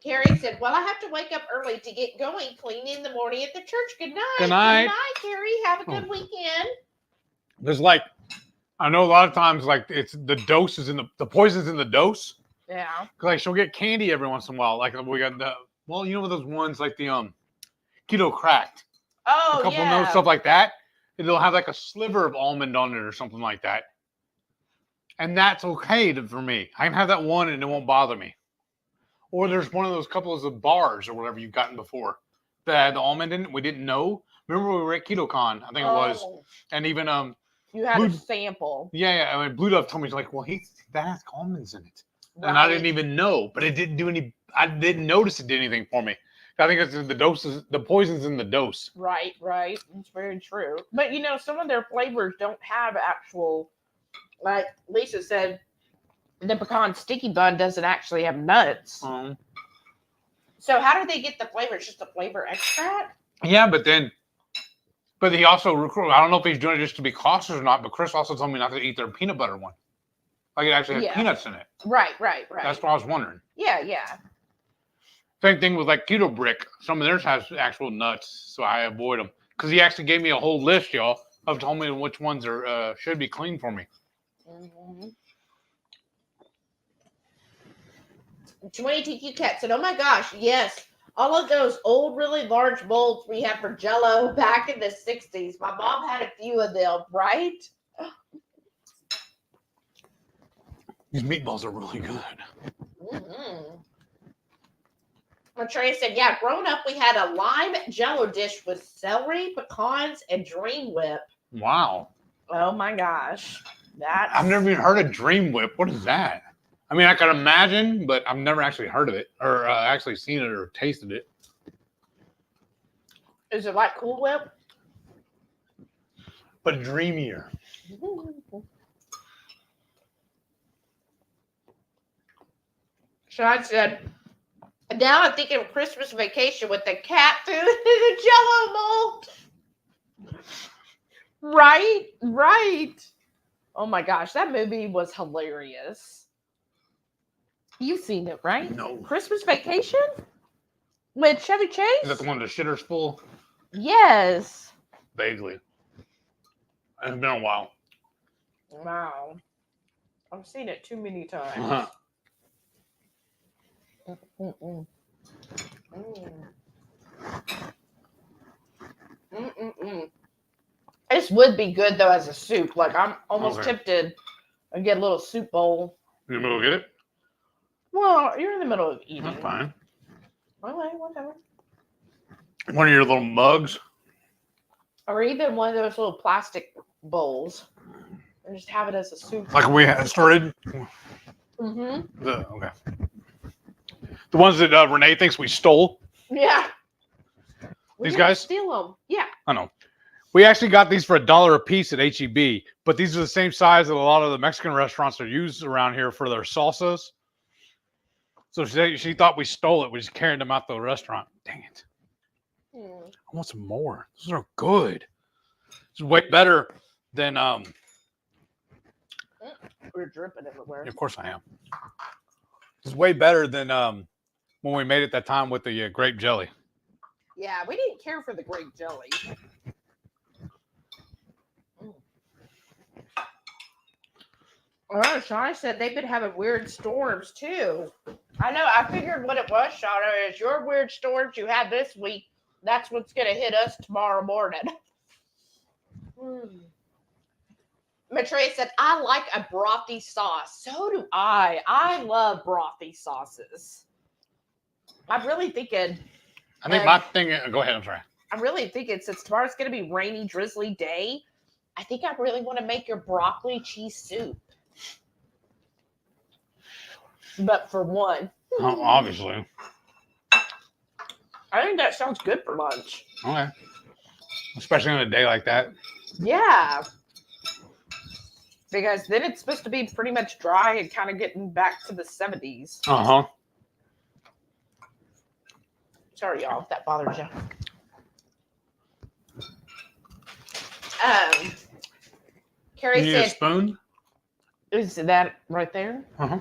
Carrie said, well, I have to wake up early to get going cleaning in the morning at the church. Good night. Good night. Good night, Carrie. Have a good weekend. There's like, I know a lot of times, like, it's the dose is in the poison's in the dose. Yeah. Because, like, she'll get candy every once in a while. Like, we got you know those ones like the Keto Krack'd. Oh, a couple of those, stuff like that. It'll have like a sliver of almond on it or something like that. And that's okay for me. I can have that one and it won't bother me. Or there's one of those couples of bars or whatever you've gotten before that had the almond in it. We didn't know. Remember we were at KetoCon, I think it was. And even you had a sample. Yeah. I mean, Blue Dove told me, like, well, that has almonds in it. Right. And I didn't even know, but it didn't do any. I didn't notice it did anything for me. I think it's the doses, the poison's in the dose. Right. It's very true. But you know, some of their flavors don't have actual, like Lisa said, the pecan sticky bun doesn't actually have nuts. So how do they get the flavor? It's just the flavor extract? Yeah, but he also, I don't know if he's doing it just to be cautious or not, but Chris also told me not to eat their peanut butter one. Like it actually has peanuts in it. Right. That's what I was wondering. Yeah. Same thing with like Keto Brick. Some of theirs has actual nuts, so I avoid them. Because he actually gave me a whole list, y'all, of told me which ones are should be clean for me. 20 TQ Cat said, oh my gosh, yes. All of those old, really large molds we had for Jell-O back in the 60s. My mom had a few of them, right? These meatballs are really good. Maitreya said, yeah, growing up, we had a lime Jell-O dish with celery, pecans, and Dream Whip. Wow. Oh my gosh. I've never even heard of Dream Whip. What is that? I mean, I can imagine, but I've never actually heard of it or actually seen it or tasted it. Is it like Cool Whip? But dreamier. Sean said, now I'm thinking of Christmas Vacation with the cat food and the Jell-O mold. Right. Oh my gosh, that movie was hilarious. You've seen it, right? No. Christmas Vacation? With Chevy Chase? Is that the one the shitter's full? Yes. Vaguely. It's been a while. Wow. I've seen it too many times. Uh-huh. This would be good though as a soup. Like I'm almost tempted to get a little soup bowl. You gonna go get it? Well, you're in the middle of eating. That's fine. Okay, whatever. One of your little mugs. Or even one of those little plastic bowls. And just have it as a soup. Like we had started. Okay. The ones that Renee thinks we stole. Yeah. These guys? Steal them. Yeah. I know. We actually got these for $1 a piece at HEB, but these are the same size that a lot of the Mexican restaurants are used around here for their salsas. So she thought we stole it. We just carried them out to the restaurant. Dang it. I want some more. Those are good. It's way better than We're dripping everywhere. Of course I am. It's way better than when we made it that time with the grape jelly. Yeah, we didn't care for the grape jelly. Oh, Shauna said they've been having weird storms too. I know. I figured what it was, Shauna, is your weird storms you had this week. That's what's going to hit us tomorrow morning. Matreya said, I like a brothy sauce. So do I. I love brothy sauces. I'm really thinking. I think my thing. Go ahead. I'm sorry. I'm really thinking since tomorrow's going to be rainy, drizzly day, I think I really want to make your broccoli cheese soup. But for one. Obviously. I think that sounds good for lunch. Okay. Especially on a day like that. Yeah. Because then it's supposed to be pretty much dry and kind of getting back to the 70s. Uh-huh. Sorry, y'all, if that bothers you. Carrie You need said, a spoon? Is that right there? Uh-huh.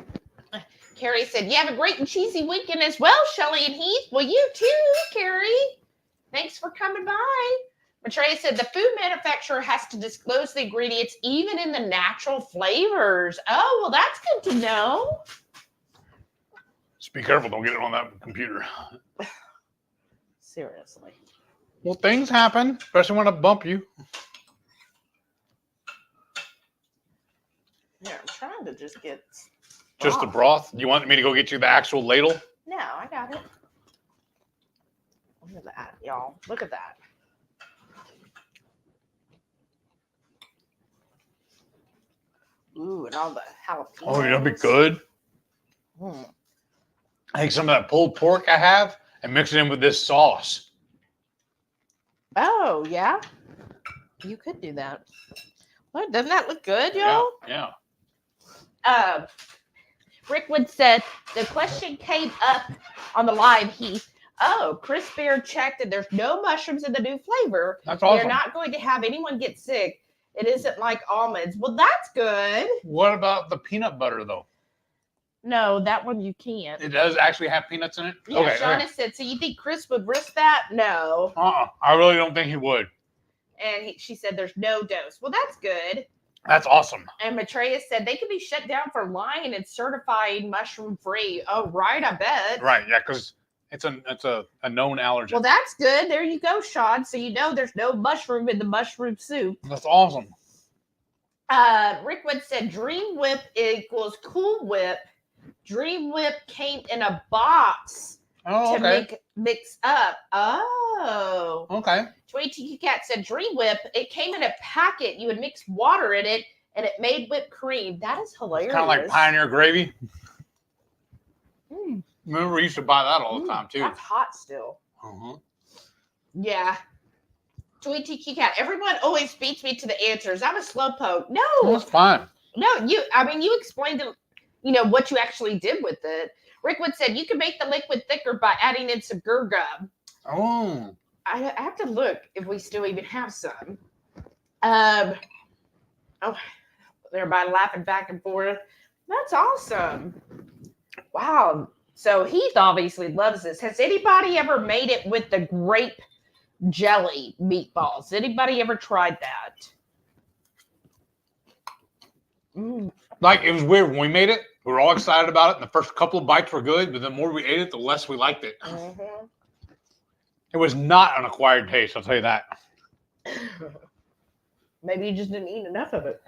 Carrie said, you have a great and cheesy weekend as well, Shelly and Heath. Well, you too, Carrie. Thanks for coming by. Matreya said, the food manufacturer has to disclose the ingredients even in the natural flavors. Oh, well, that's good to know. Just be careful. Don't get it on that computer. Seriously. Well, things happen, especially when I bump you. Yeah, I'm trying to just get... Just the broth? You want me to go get you the actual ladle? No, I got it. Look at that, y'all. Look at that. Ooh, and all the jalapenos. Oh, that'd be good. I take some of that pulled pork I have and mix it in with this sauce. Oh, yeah? You could do that. What, doesn't that look good, y'all? Yeah. Rickwood said, the question came up on the live, Heath. Oh, Chris Bear checked and there's no mushrooms in the new flavor. That's awesome. They're not going to have anyone get sick. It isn't like almonds. Well, that's good. What about the peanut butter, though? No, that one you can't. It does actually have peanuts in it? Yeah, okay, Shauna said, so you think Chris would risk that? No. I really don't think he would. And she said there's no dose. Well, that's good. That's awesome. And Matreya said they could be shut down for lying and certified mushroom free. Oh, right, I bet. Right, yeah, because it's a known allergen. Well, that's good. There you go, Sean. So you know there's no mushroom in the mushroom soup. That's awesome. Rickwood said Dream Whip equals Cool Whip. Dream Whip came in a box to mix up. Oh. Okay. Joy Tiki Cat said Dream Whip, it came in a packet. You would mix water in it and it made whipped cream. That is hilarious. Kind of like Pioneer gravy. Remember, we used to buy that all the time, too. That's hot still. Uh-huh. Yeah. Joy Tiki Cat, everyone always beats me to the answers. I'm a slowpoke. No. That's fine. No, you explained what you actually did with it. Rickwood said you can make the liquid thicker by adding in some gur gum. Oh. I have to look if we still even have some. Everybody laughing back and forth. That's awesome. Wow. So Heath obviously loves this. Has anybody ever made it with the grape jelly meatballs? Anybody ever tried that? Like, it was weird when we made it. We were all excited about it. And the first couple of bites were good, but the more we ate it, the less we liked it. Mm-hmm. It was not an acquired taste, I'll tell you that. Maybe you just didn't eat enough of it.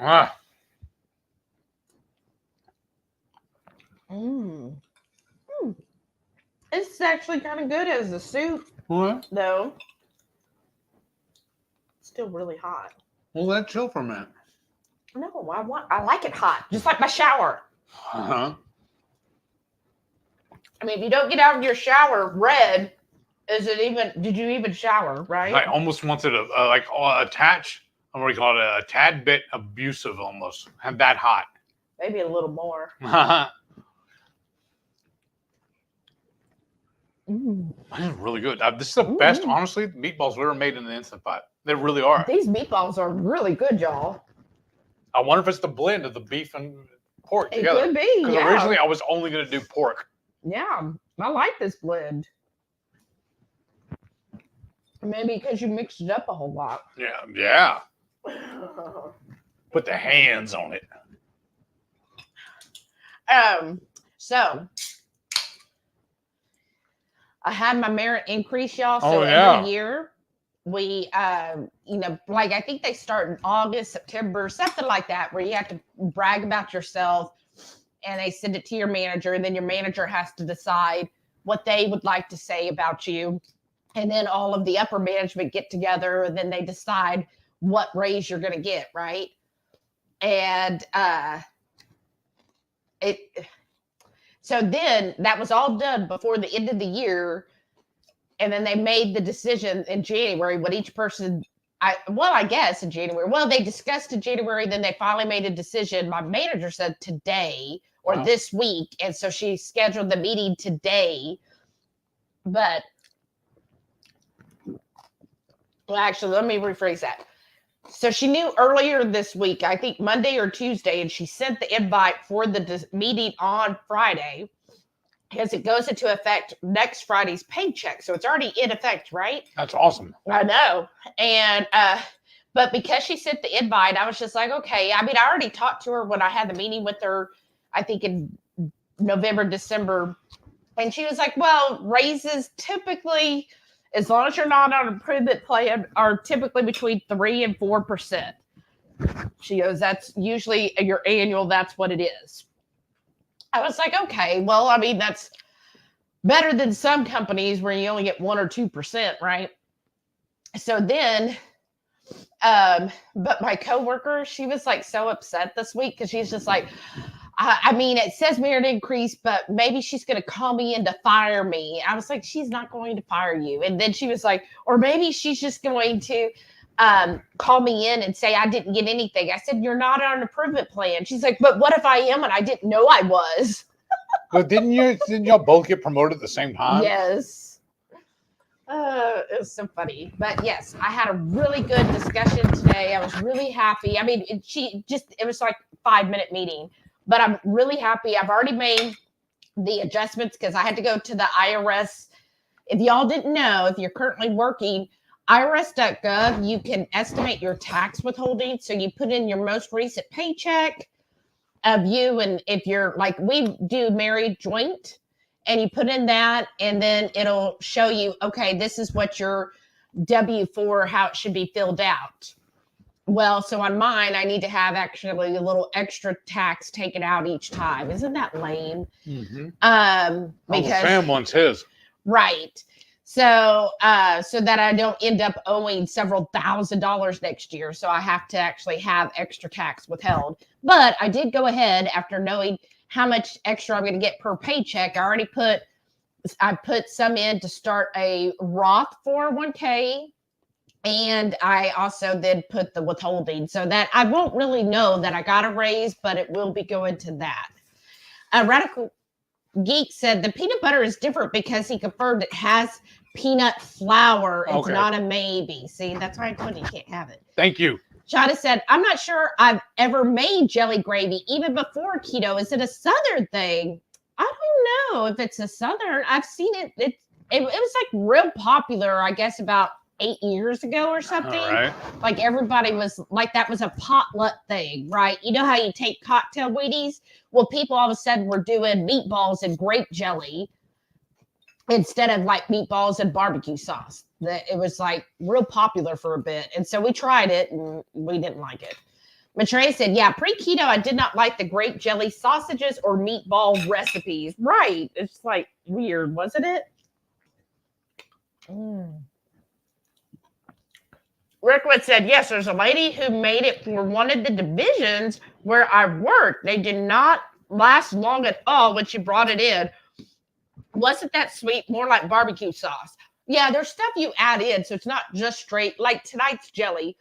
It's actually kind of good as a soup, though. It's still really hot. Well, let it chill for a minute. No, I like it hot, just like my shower. Uh-huh. I mean, if you don't get out of your shower red, did you even shower, right? I almost wanted to attach, what do you call it, a tad bit abusive almost. Have that hot. Maybe a little more. This is really good. This is the best, honestly, meatballs we ever made in the Instant Pot. They really are. These meatballs are really good, y'all. I wonder if it's the blend of the beef and pork It together. could be, Because originally I was only going to do pork. Yeah, I like this blend. Maybe because you mixed it up a whole lot. Yeah. Put the hands on it. So I had my merit increase, y'all. So every year we, like I think they start in August, September, something like that, where you have to brag about yourself and they send it to your manager, and then your manager has to decide what they would like to say about you. And then all of the upper management get together, and then they decide what raise you're going to get, right? And so then that was all done before the end of the year. And then they made the decision in January what each person, I guess in January. Well, they discussed in January, then they finally made a decision. My manager said today or this week. And so she scheduled the meeting today. But, well, actually, let me rephrase that. So she knew earlier this week, I think Monday or Tuesday, and she sent the invite for the meeting on Friday because it goes into effect next Friday's paycheck. So it's already in effect, right? That's awesome. I know. And, but because she sent the invite, I was just like, okay. I mean, I already talked to her when I had the meeting with her, I think in November, December. And she was like, well, raises typically, as long as you're not on an improvement plan, are typically between 3% and 4%. She goes, that's usually your annual. That's what it is. I was like, okay, well, I mean, that's better than some companies where you only get 1 or 2%, right? So then, but my coworker, she was like so upset this week because she's just like, I mean, it says merit increase, but maybe she's going to call me in to fire me. I was like, she's not going to fire you. And then she was like, or maybe she's just going to call me in and say I didn't get anything. I said, you're not on an improvement plan. She's like, but what if I am and I didn't know I was? But didn't y'all both get promoted at the same time? Yes. It was so funny. But yes, I had a really good discussion today. I was really happy. I mean, it was like a 5-minute meeting. But I'm really happy. I've already made the adjustments because I had to go to the IRS. If y'all didn't know, if you're currently working, IRS.gov, you can estimate your tax withholding. So you put in your most recent paycheck of you. And if you're like, we do married joint, and you put in that, and then it'll show you, okay, this is what your W-4, how it should be filled out. Well, so on mine, I need to have actually a little extra tax taken out each time. Isn't that lame? Mm-hmm. Because Sam wants his. Right. So that I don't end up owing several $1,000s next year. So I have to actually have extra tax withheld. But I did go ahead after knowing how much extra I'm going to get per paycheck. I put some in to start a Roth 401k. And I also then put the withholding so that I won't really know that I got a raise, but it will be going to that. Radical Geek said the peanut butter is different because he confirmed it has peanut flour. It's not a maybe. See, that's why I told you can't have it. Thank you. Shada said, I'm not sure I've ever made jelly gravy, even before keto. Is it a Southern thing? I don't know if it's a Southern. I've seen it. It was like real popular, I guess, about 8 years ago or something. Right. Like everybody was like, that was a potluck thing, right? You know how you take cocktail Wheaties? Well, people all of a sudden were doing meatballs and grape jelly instead of like meatballs and barbecue sauce. It was like real popular for a bit. And so we tried it and we didn't like it. Matre said, yeah, pre-keto, I did not like the grape jelly sausages or meatball recipes. Right. It's like weird, wasn't it? Rickwood said, yes, there's a lady who made it for one of the divisions where I worked. They did not last long at all when she brought it in. Wasn't that sweet? More like barbecue sauce. Yeah, there's stuff you add in, so it's not just straight. Like tonight's jelly,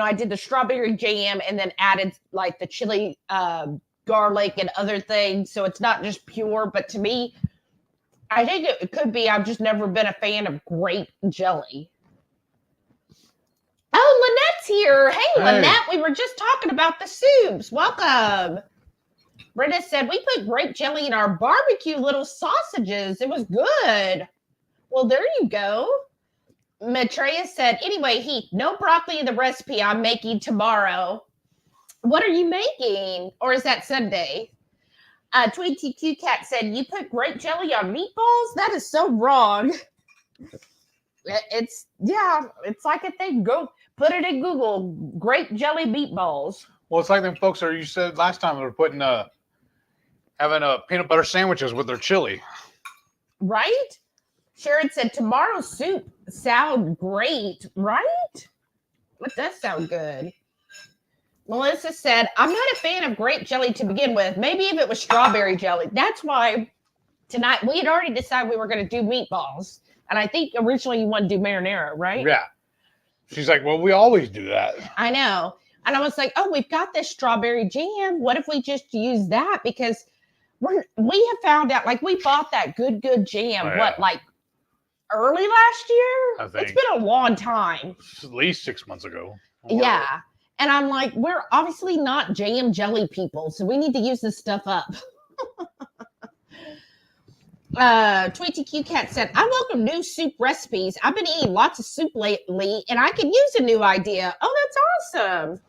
I did the strawberry jam and then added like the chili, garlic and other things. So it's not just pure, but to me, I think it could be I've just never been a fan of grape jelly. Oh, Lynette's here. Hey, Lynette, we were just talking about the soups. Welcome. Brenda said, we put grape jelly in our barbecue little sausages. It was good. Well, there you go. Maitreya said, anyway, Heath, no broccoli in the recipe I'm making tomorrow. What are you making? Or is that Sunday? Tweety Q Cat said, you put grape jelly on meatballs? That is so wrong. It's like a thing. Go put it in Google. Grape jelly meatballs. Well, it's like them folks that you said last time were putting having peanut butter sandwiches with their chili. Right? Sharon said, tomorrow's soup sound great, right? It does sound good. Melissa said, I'm not a fan of grape jelly to begin with. Maybe if it was strawberry jelly. That's why tonight we had already decided we were going to do meatballs. And I think originally you wanted to do marinara, right? Yeah. She's like, well, we always do that. I know. And I was like, oh, we've got this strawberry jam. What if we just use that? Because we have found out, like, we bought that good jam, like early last year? I think. It's been a long time. At least 6 months ago. Yeah. And I'm like, we're obviously not jam jelly people, so we need to use this stuff up. Tweety Q Cat said, I welcome new soup recipes. I've been eating lots of soup lately, and I could use a new idea. Oh, that's awesome.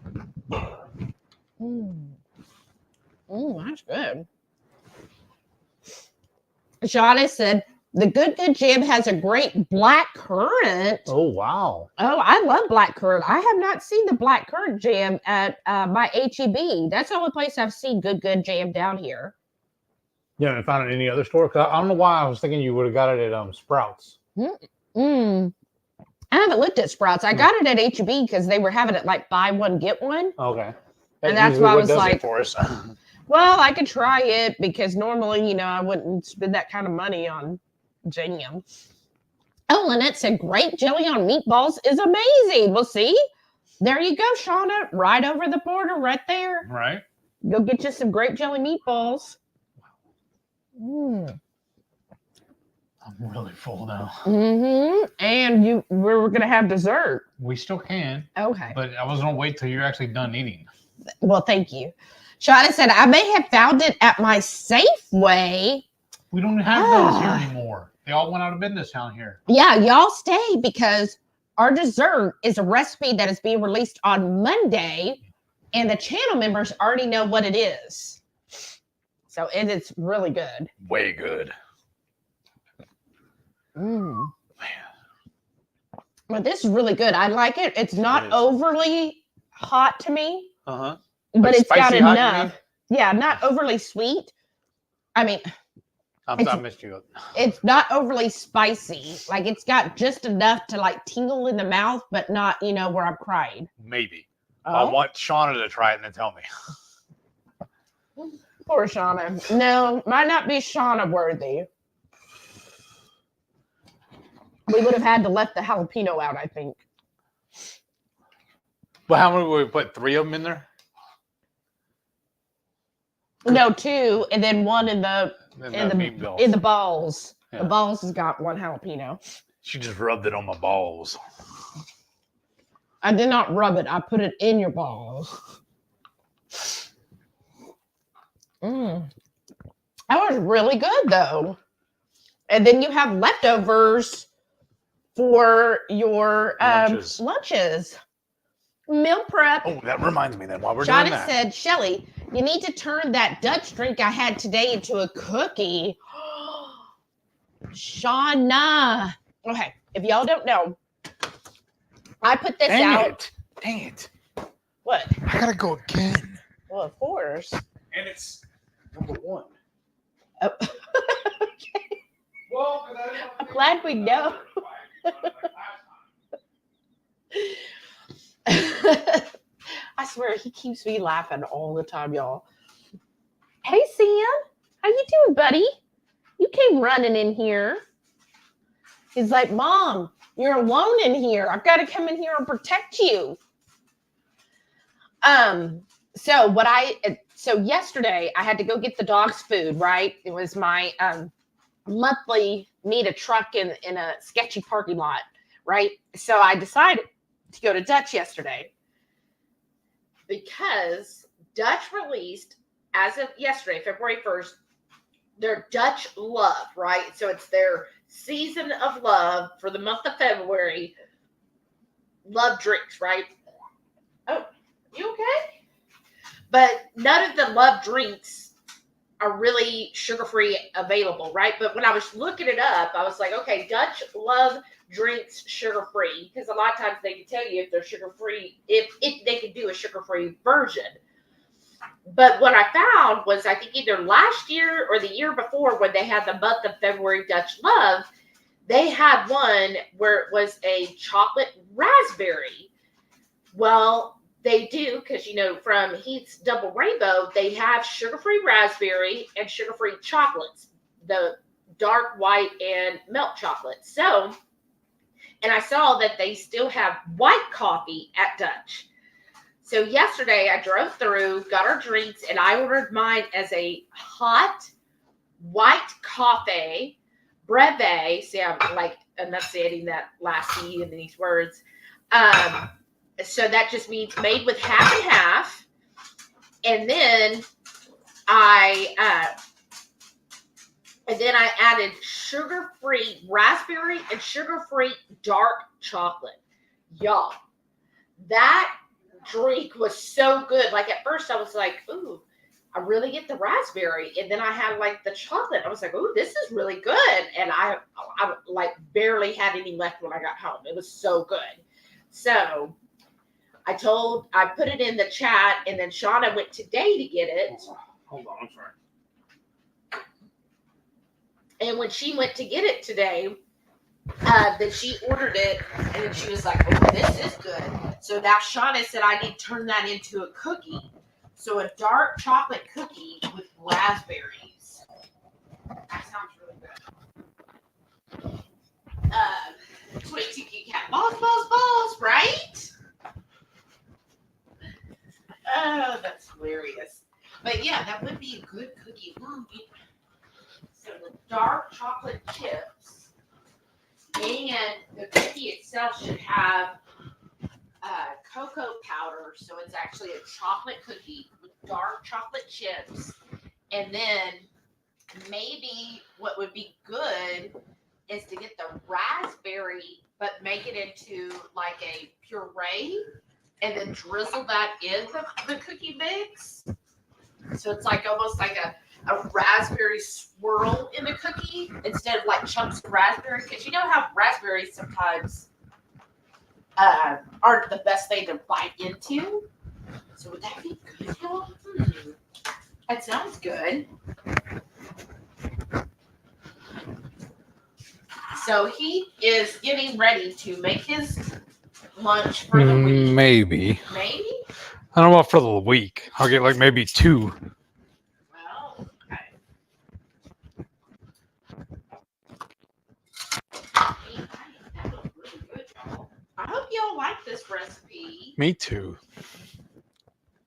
That's good. Shauna said, the good jam has a great black currant. Oh, wow. Oh, I love black currant. I have not seen the black currant jam at my HEB. That's the only place I've seen good jam down here. You haven't found it in any other store? Cause I don't know why I was thinking you would have got it at Sprouts. I haven't looked at Sprouts. I got it at HEB because they were having it like buy one, get one. Okay. And that's why I was like, for us. well, I could try it because normally, I wouldn't spend that kind of money on jam. Oh, Lynette said, grape jelly on meatballs is amazing. Well, see, there you go, Shauna, right over the border, right there. Right. Go get you some grape jelly meatballs. I'm really full now. And we're going to have dessert. We still can. Okay. But I was going to wait till you're actually done eating. Well, thank you. Shauna said, I may have found it at my Safeway. We don't have those here anymore. They all went out of business down here. Yeah, y'all stay because our dessert is a recipe that is being released on Monday, and the channel members already know what it is. So it is really good. Way good. But this is really good. I like it. It's not overly hot to me. Uh-huh. But like it's got hot, enough. Yeah, not overly sweet. I mean, I missed you. It's not overly spicy. Like, it's got just enough to like tingle in the mouth, but not, where I'm crying. Maybe. I want Shauna to try it and then tell me. Poor Shauna. No, might not be Shauna worthy. We would have had to left the jalapeno out, I think. But how many would we put? 3 of them in there? No, 2, and then 1 in the balls. Yeah. The balls has got 1 jalapeno. She just rubbed it on my balls. I did not rub it. I put it in your balls. That was really good, though. And then you have leftovers for your lunches. Meal prep. Oh, that reminds me then while we're Shauna doing that. said, Shelly, you need to turn that Dutch drink I had today into a cookie. Shauna. Okay, if y'all don't know, I put this out. Dang it. What? I gotta go again. Well, of course. And it's number 1. Oh. Okay. Well, I'm glad we know. I swear he keeps me laughing all the time, y'all. Hey, Sam, how you doing, buddy? You came running in here. He's like, Mom, you're alone in here. I've got to come in here and protect you. So yesterday I had to go get the dog's food, right? It was my monthly meet a truck in a sketchy parking lot, right? So I decided to go to Dutch yesterday because Dutch released, as of yesterday, February 1st, their Dutch Love, right? So it's their season of love for the month of February. Love drinks, right? Oh, you okay? But none of the love drinks are really sugar-free available, right? But when I was looking it up, I was like, okay, Dutch Love drinks sugar-free, because a lot of times they can tell you if they're sugar-free, if they can do a sugar-free version. But what I found was, I think either last year or the year before, when they had the month of February Dutch Love, they had one where it was a chocolate raspberry. Well, they do, because, from Heath's Double Rainbow, they have sugar-free raspberry and sugar-free chocolates, the dark white and milk chocolate. So, and I saw that they still have white coffee at Dutch. So yesterday I drove through, got our drinks, and I ordered mine as a hot white coffee breve. See, I'm like enunciating that last E in these words. So that just means made with half and half. And then I added sugar-free raspberry and sugar-free dark chocolate. Y'all, that drink was so good. Like, at first I was like, ooh, I really get the raspberry. And then I had like the chocolate. I was like, ooh, this is really good. And I like barely had any left when I got home. It was so good. So I put it in the chat, and then Shauna went today to get it. Hold on, I'm sorry. And when she went to get it today, then she ordered it, and then she was like, oh, this is good. So now Shauna said I need to turn that into a cookie. So a dark chocolate cookie with raspberries. That sounds really good. 22 Kit Kat balls, right? Oh, that's hilarious. But yeah, that would be a good cookie. So the dark chocolate chips, and the cookie itself should have cocoa powder. So it's actually a chocolate cookie with dark chocolate chips. And then maybe what would be good is to get the raspberry, but make it into like a puree, and then drizzle that in the cookie mix. So it's like almost like a raspberry swirl in the cookie instead of like chunks of raspberry. Because you know how raspberries sometimes aren't the best thing to bite into. So would that be good, y'all? That sounds good. So he is getting ready to make his lunch for the week. Maybe. Maybe? I don't know about for the week. I'll get like maybe 2. Well, okay. That looks really good, y'all. I hope y'all like this recipe. Me too.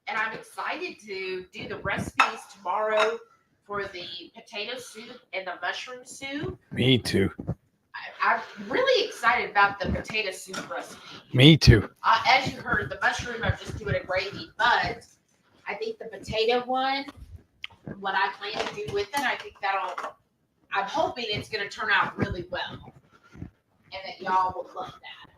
And I'm excited to do the recipes tomorrow for the potato soup and the mushroom soup. Me too. I'm really excited about the potato soup recipe. Me too. As you heard, the mushroom, I'm just doing a gravy, but I think the potato one, what I plan to do with it, I think I'm hoping it's going to turn out really well, and that y'all will love that.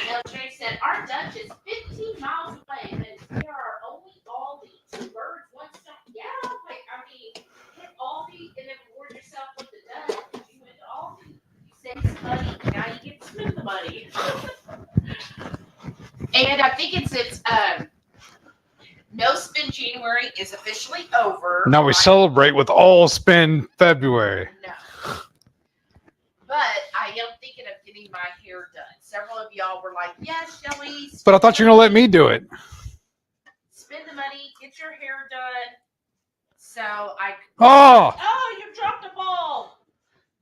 Now, Sharon said, our Dutch is 15 miles away, but there are only Aldi. 2 birds, 1 stone. Yeah, like, I mean, hit Aldi and then reward yourself with the Dutch. You went to Aldi, you saved some money, now you get to spend the money. And I think it's No Spend January is officially over. Now we celebrate with All Spend February. No. But I am thinking of getting my hair done. Several of y'all were like, yes, Shelly. But I thought you were going to let me do it. Spend the money, get your hair done. So Oh, you dropped a ball.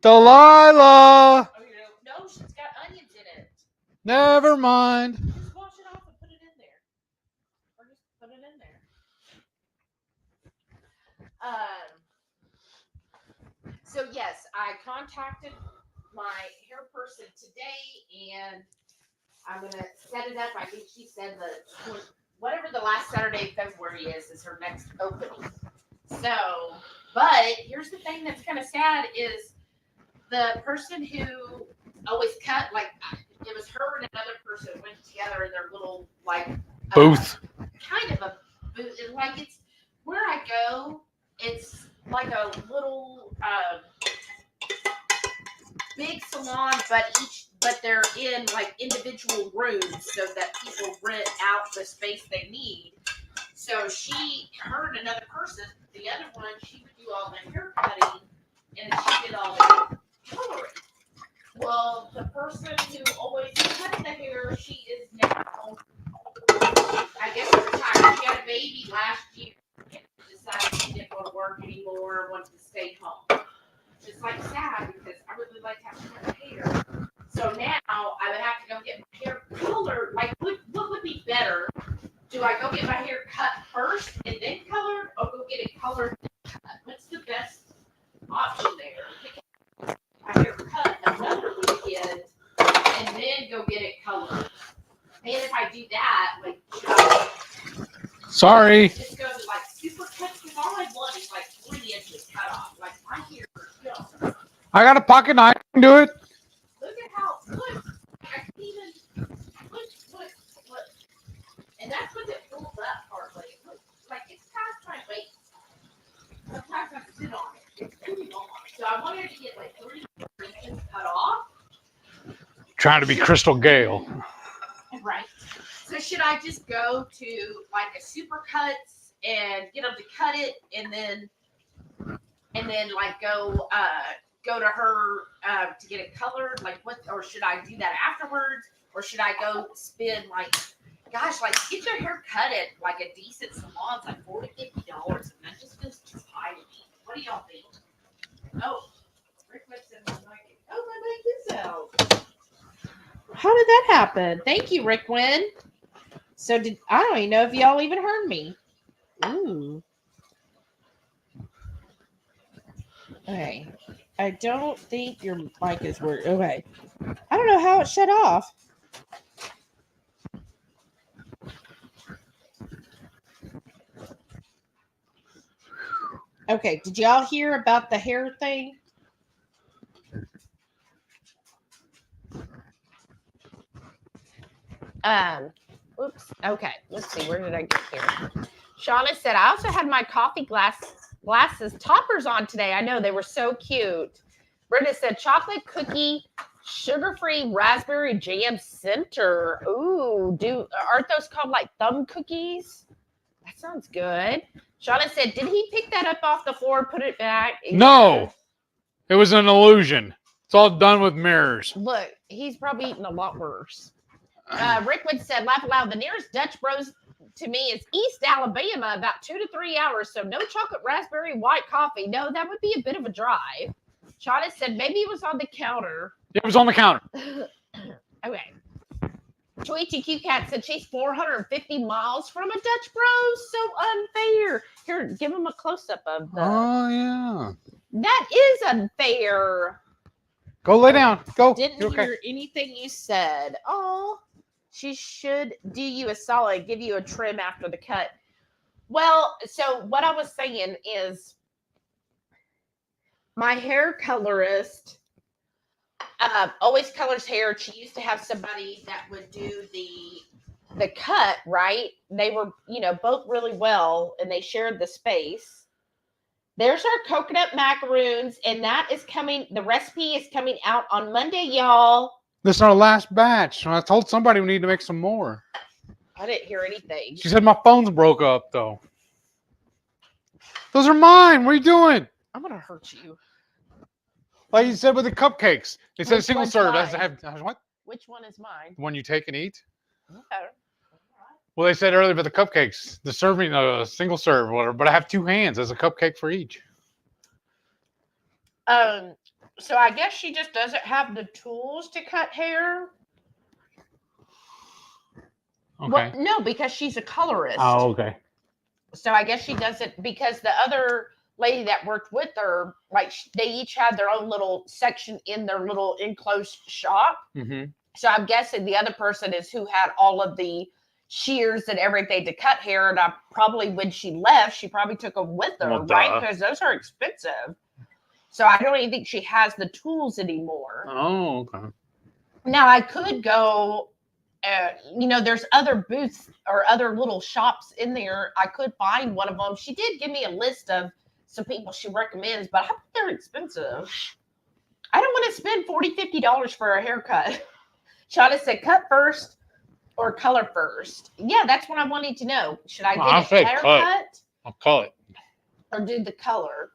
Delilah. Oh, no, she's got onions in it. Never mind. Just wash it off and put it in there. Or just put it in there. So yes, I contacted my hair person today, and I'm gonna set it up. I think she said whatever the last Saturday of February is her next opening. So, but here's the thing that's kind of sad is the person who always cut, like it was her and another person went together in their little like Booth. Kind of a booth. Like it's where I go. It's like a little big salon, but they're in like individual rooms so that people rent out the space they need. So her and another person, the other one, she would do all the hair cutting and then she did all the coloring. Well, the person who always cut the hair, she is now, I guess, retired. She had a baby last year and decided she didn't want to work anymore, wanted to stay home. It's like sad because I really like to have my hair. So now I would have to go get my hair colored. Like, what would be better? Do I go get my hair cut first and then colored, or go get it colored and cut? What's the best option there? My hair cut another weekend and then go get it colored. And if I do that, like, should I Sorry. just go to like super cuts? Because all I want is like 3 inches cut off. Like my hair, I got a pocket knife. I can do it. Look at how, look, I can even, look. And that's what it pulls up partly. Look, like it's past my waist. Sometimes I sit on it. It's too long. So I wanted to get like 3 inches cut off. Trying to be Crystal Gale. Right. So should I just go to like a super cuts and get them to cut it and then like go to her to get it colored? Like what, or should I do that afterwards? Or should I go spend like, gosh, like get your hair cut at like a decent salon, it's like $40-50, and that just feels too high to me. What do y'all think? Oh, Rick said my mic. Oh, my mic is out. How did that happen? Thank you, Rick Wynn. So I don't even know if y'all even heard me. Ooh. Okay. I don't think your mic is working. Okay. I don't know how it shut off. Okay. Did y'all hear about the hair thing? Oops. Okay. Let's see. Where did I get here? Shauna said, I also had my coffee glasses toppers on today. I know they were so cute. Brenda said, chocolate cookie, sugar-free raspberry jam center. Ooh, aren't those called like thumb cookies? That sounds good. Shauna said, did he pick that up off the floor and put it back? No. It was an illusion. It's all done with mirrors. Look, he's probably eating a lot worse. Rickwood said, laugh aloud, the nearest Dutch Bros to me is East Alabama, about 2 to 3 hours. So no chocolate raspberry white coffee. No, that would be a bit of a drive. Shauna said maybe it was on the counter. It was on the counter. Okay. Tweety Q Cat said she's 450 miles from a Dutch Bros. So unfair. Here, give him a close-up of the. Oh, yeah. That is unfair. Go lay down. Go. Didn't hear anything you said. Oh, she should do you a solid, give you a trim after the cut. Well, so what I was saying is my hair colorist always colors hair. She used to have somebody that would do the cut, right? They were, both really well, and they shared the space. There's our coconut macaroons, and that is coming. The recipe is coming out on Monday, y'all. This is our last batch. I told somebody we need to make some more. I didn't hear anything. She said my phone's broke up, though. Those are mine. What are you doing? I'm going to hurt you. Like you said with the cupcakes. They said single serve. What? Which one is mine? The one you take and eat? Okay. Well, they said earlier about the cupcakes. The serving, single serve, whatever. But I have 2 hands. There's a cupcake for each. So I guess she just doesn't have the tools to cut hair. Okay. Well, no, because she's a colorist. Oh, okay. So I guess she doesn't, because the other lady that worked with her, like they each had their own little section in their little enclosed shop. Mm-hmm. So I'm guessing the other person is who had all of the shears and everything to cut hair. And I probably, when she left, she probably took them with her, Well, right? duh. Because those are expensive. So I don't even think she has the tools anymore. Oh, okay. Now I could go, there's other booths or other little shops in there. I could find one of them. She did give me a list of some people she recommends, but I think they're expensive. I don't want to spend $40, $50 for a haircut. Shauna said, cut first or color first. Yeah, that's what I wanted to know. Should I I'll get a say haircut I'll call it. or do the color?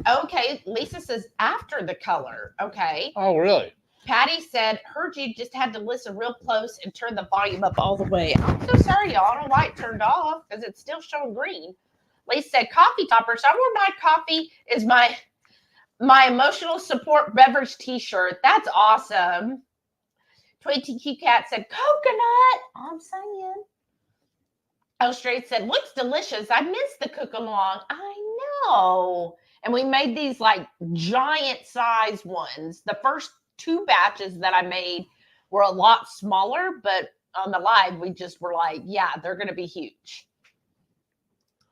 Okay, Lisa says after the color. Okay. Oh, really? Patty said, heard you just had to listen real close and turn the volume up all the way. I'm so sorry, y'all. I don't know why it turned off because it's still showing green. Lisa said, coffee topper. So my coffee is my emotional support beverage t-shirt. That's awesome. 20Q Cat said, coconut. I'm saying. El Straight said, looks delicious. I miss the cook along. I know. And we made these like giant size ones. The first 2 batches that I made were a lot smaller, but on the live, we just were like, yeah, they're going to be huge.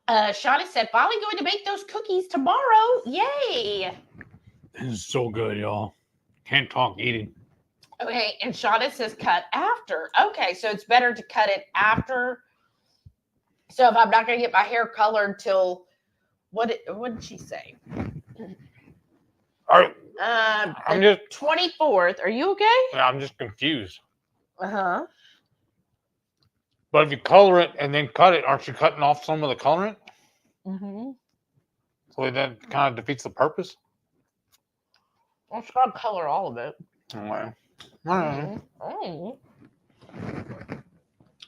Shauna said, finally going to make those cookies tomorrow. Yay. This is so good, y'all. Can't talk eating. Okay, and Shauna says cut after. Okay, so it's better to cut it after. So if I'm not going to get my hair colored till, what did she say? I'm just 24th. Are you okay? I'm just confused. Uh-huh. But if you color it and then cut it, aren't you cutting off some of the colorant? Mm-hmm. So that kind of defeats the purpose. Well, it's got to color all of it. Well, Mm-hmm.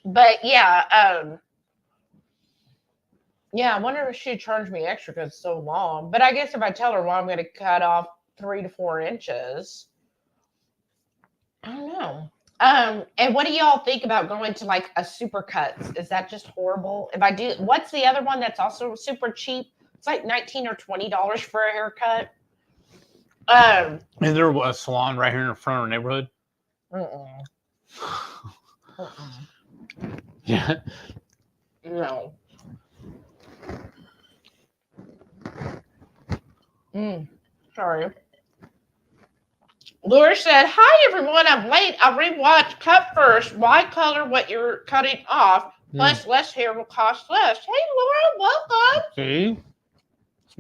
But yeah, I wonder if she'd charge me extra because it's so long. But I guess if I tell her, well, I'm going to cut off 3 to 4 inches. I don't know. And what do y'all think about going to like a super cuts? Is that just horrible? If I do, what's the other one that's also super cheap? It's like $19 or $20 for a haircut. Is there a salon right here in the front of our neighborhood? Yeah. No. Sorry. Laura said, hi, everyone. I'm late. I rewatched Cut First. Why color what you're cutting off? Plus, less hair will cost less. Hey, Laura, welcome. See?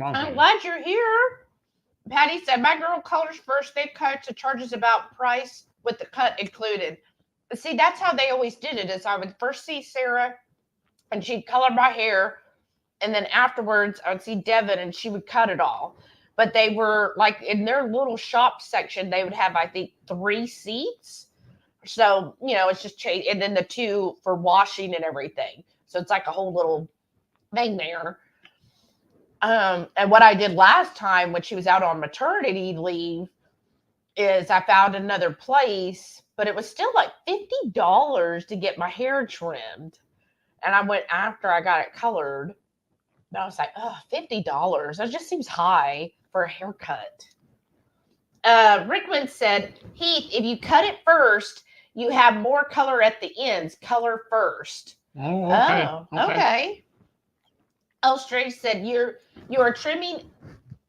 I'm glad you're here. Patty said, my girl colors first, then cuts. It charges about price with the cut included. See, that's how they always did it, is I would first see Sara, and she'd color my hair, and then afterwards, I would see Devin, and she would cut it all. But they were like in their little shop section, they would have, I think, 3 seats. So, it's just change. And then the 2 for washing and everything. So it's like a whole little thing there. And what I did last time when she was out on maternity leave is I found another place, but it was still like $50 to get my hair trimmed. And I went after I got it colored. And I was like, oh, $50. That just seems high for a haircut. Rickman said, Heath, if you cut it first, you have more color at the ends. Color first. Oh, okay. Okay. El Strange said, you are trimming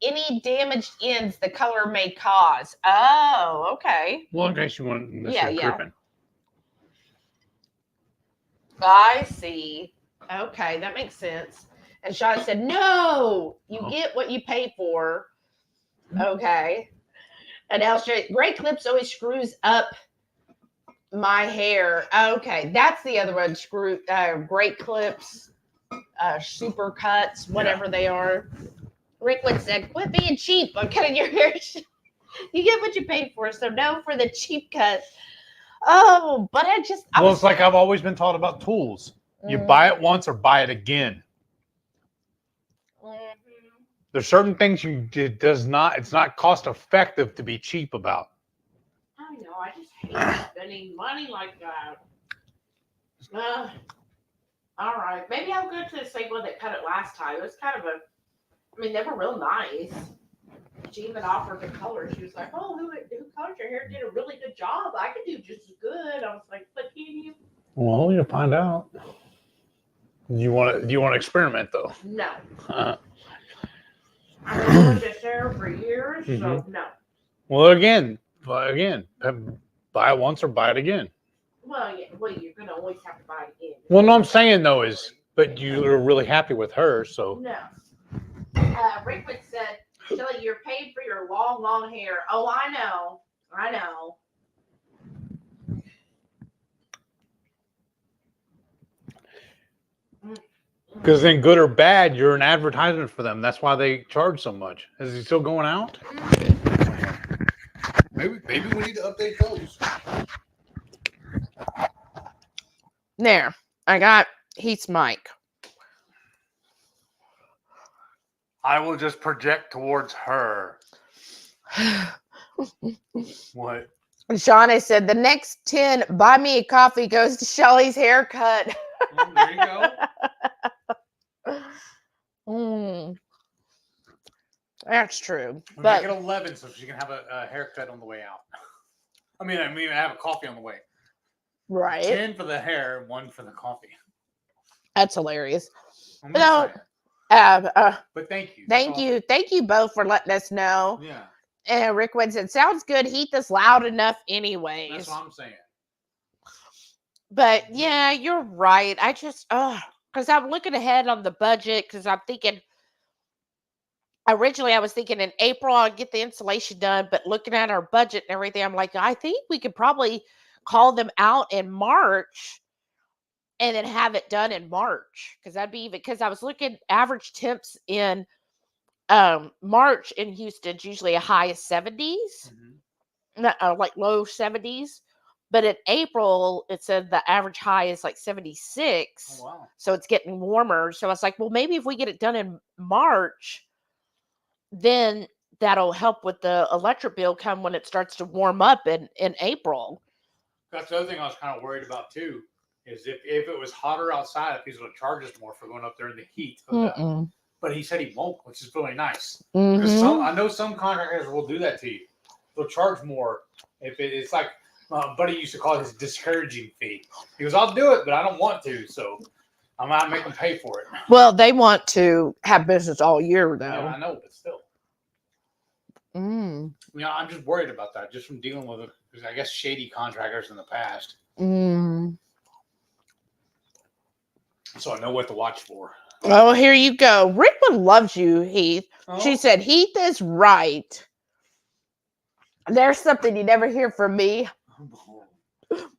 any damaged ends the color may cause. Oh, okay. Well, in case you want this dripping. I see. Okay, that makes sense. And Sean said, no, you get what you pay for. Okay. And El Strange, Great Clips always screws up my hair. Okay, that's the other one. Great Clips, super cuts, whatever they are. Rickwood said, quit being cheap. I'm cutting your hair. You get what you paid for, so no for the cheap cut. Oh, but it's like I've always been taught about tools. You buy it once or buy it again. There's certain things it's not cost effective to be cheap about. I know, I just hate spending money like that. All right, maybe I'll go to the same one that cut it last time. It was kind of I mean, they were real nice. She even offered to color. She was like, "Oh, who colored your hair did a really good job. I could do just as good." I was like, "But can you?" Well, you'll find out. Do you want to experiment though? No. I've been doing this hair for years, so no. Well, again, buy it once or buy it again. Well, yeah. Well, you're gonna always have to buy it again. Well, no, I'm saying though is, but you are really happy with her, so. No. Rickwood said, "Shelly, you're paid for your long, long hair." Oh, I know. I know. Because then, good or bad, you're an advertisement for them. That's why they charge so much. Is he still going out? Maybe we need to update those. There, I got Heath's mic. I will just project towards her. What? Shauna said, "The next 10 buy me a coffee goes to Shelly's haircut." Well, there you go. That's true. We'll But make it 11 so she can have a haircut on the way out. I mean, have a coffee on the way. right. 10 for the hair, 1 for the coffee. That's hilarious. I'm No. just saying. But thank you. That's Thank you. Thank you both for letting us know. Yeah, And Rick Wynn said, "Sounds good. Heath is loud enough anyways." that's what I'm saying. But yeah, you're right. I just, because I'm looking ahead on the budget because I'm thinking, originally I was thinking in April I'll get the installation done, but looking at our budget and everything, I'm like, I think we could probably call them out in March and then have it done in March. Because that'd be even, because I was looking average temps in March in Houston's usually a high of 70s, like low 70s. But in April, it said the average high is like 76. Oh, wow. So it's getting warmer. So I was like, well, maybe if we get it done in March, then that'll help with the electric bill come when it starts to warm up in April. That's the other thing I was kind of worried about too, is if it was hotter outside, if he's going to charge us more for going up there in the heat. But he said he won't, which is really nice. Because I know some contractors will do that to you. They'll charge more if it's like. Buddy used to call it his discouraging fee. He goes, "I'll do it, but I don't want to, so I'm not making them pay for it." Well, they want to have business all year, though. Yeah, I know, but still. I'm just worried about that, just from dealing with it, because I guess shady contractors in the past. So I know what to watch for. Oh, here you go. Rickman loves you, Heath. Oh. She said, "Heath is right. There's something you never hear from me."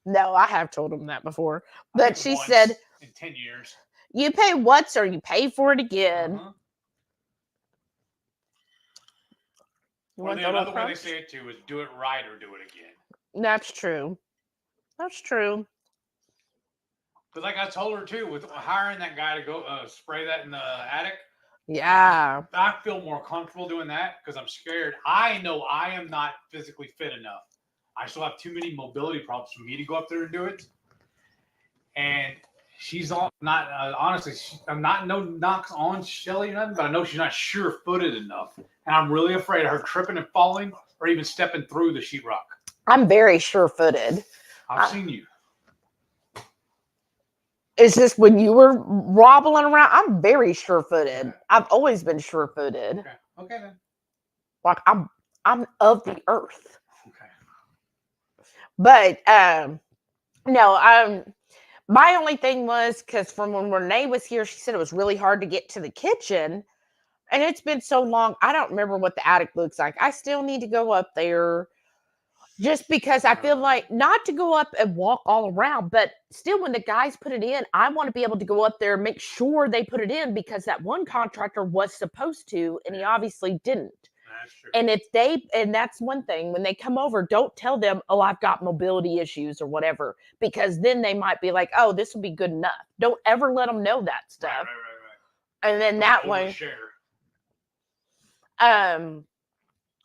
No, I have told him that before. But she said, in 10 years, "You pay once or you pay for it again." Or another way they say it too is do it right or do it again. That's true. That's true. But like I told her too, with hiring that guy to go spray that in the attic. Yeah. I feel more comfortable doing that because I'm scared. I know I am not physically fit enough. I still have too many mobility problems for me to go up there and do it. And she's not honestly. I'm not no knocks on Shelly or nothing, but I know she's not sure-footed enough, and I'm really afraid of her tripping and falling or even stepping through the sheetrock. I'm very sure-footed. I've seen you. Is this when you were wobbling around? I'm very sure-footed. I've always been sure-footed. Okay then. Like I'm of the earth. Okay. But no, my only thing was because from when Renee was here, she said it was really hard to get to the kitchen. And it's been so long, I don't remember what the attic looks like. I still need to go up there just because I feel like not to go up and walk all around, but still when the guys put it in, I want to be able to go up there and make sure they put it in because that one contractor was supposed to, and he obviously didn't. That's true. And that's one thing, when they come over, don't tell them, "Oh, I've got mobility issues" or whatever, because then they might be like, "Oh, this will be good enough." Don't ever let them know that stuff. Right. And then that way,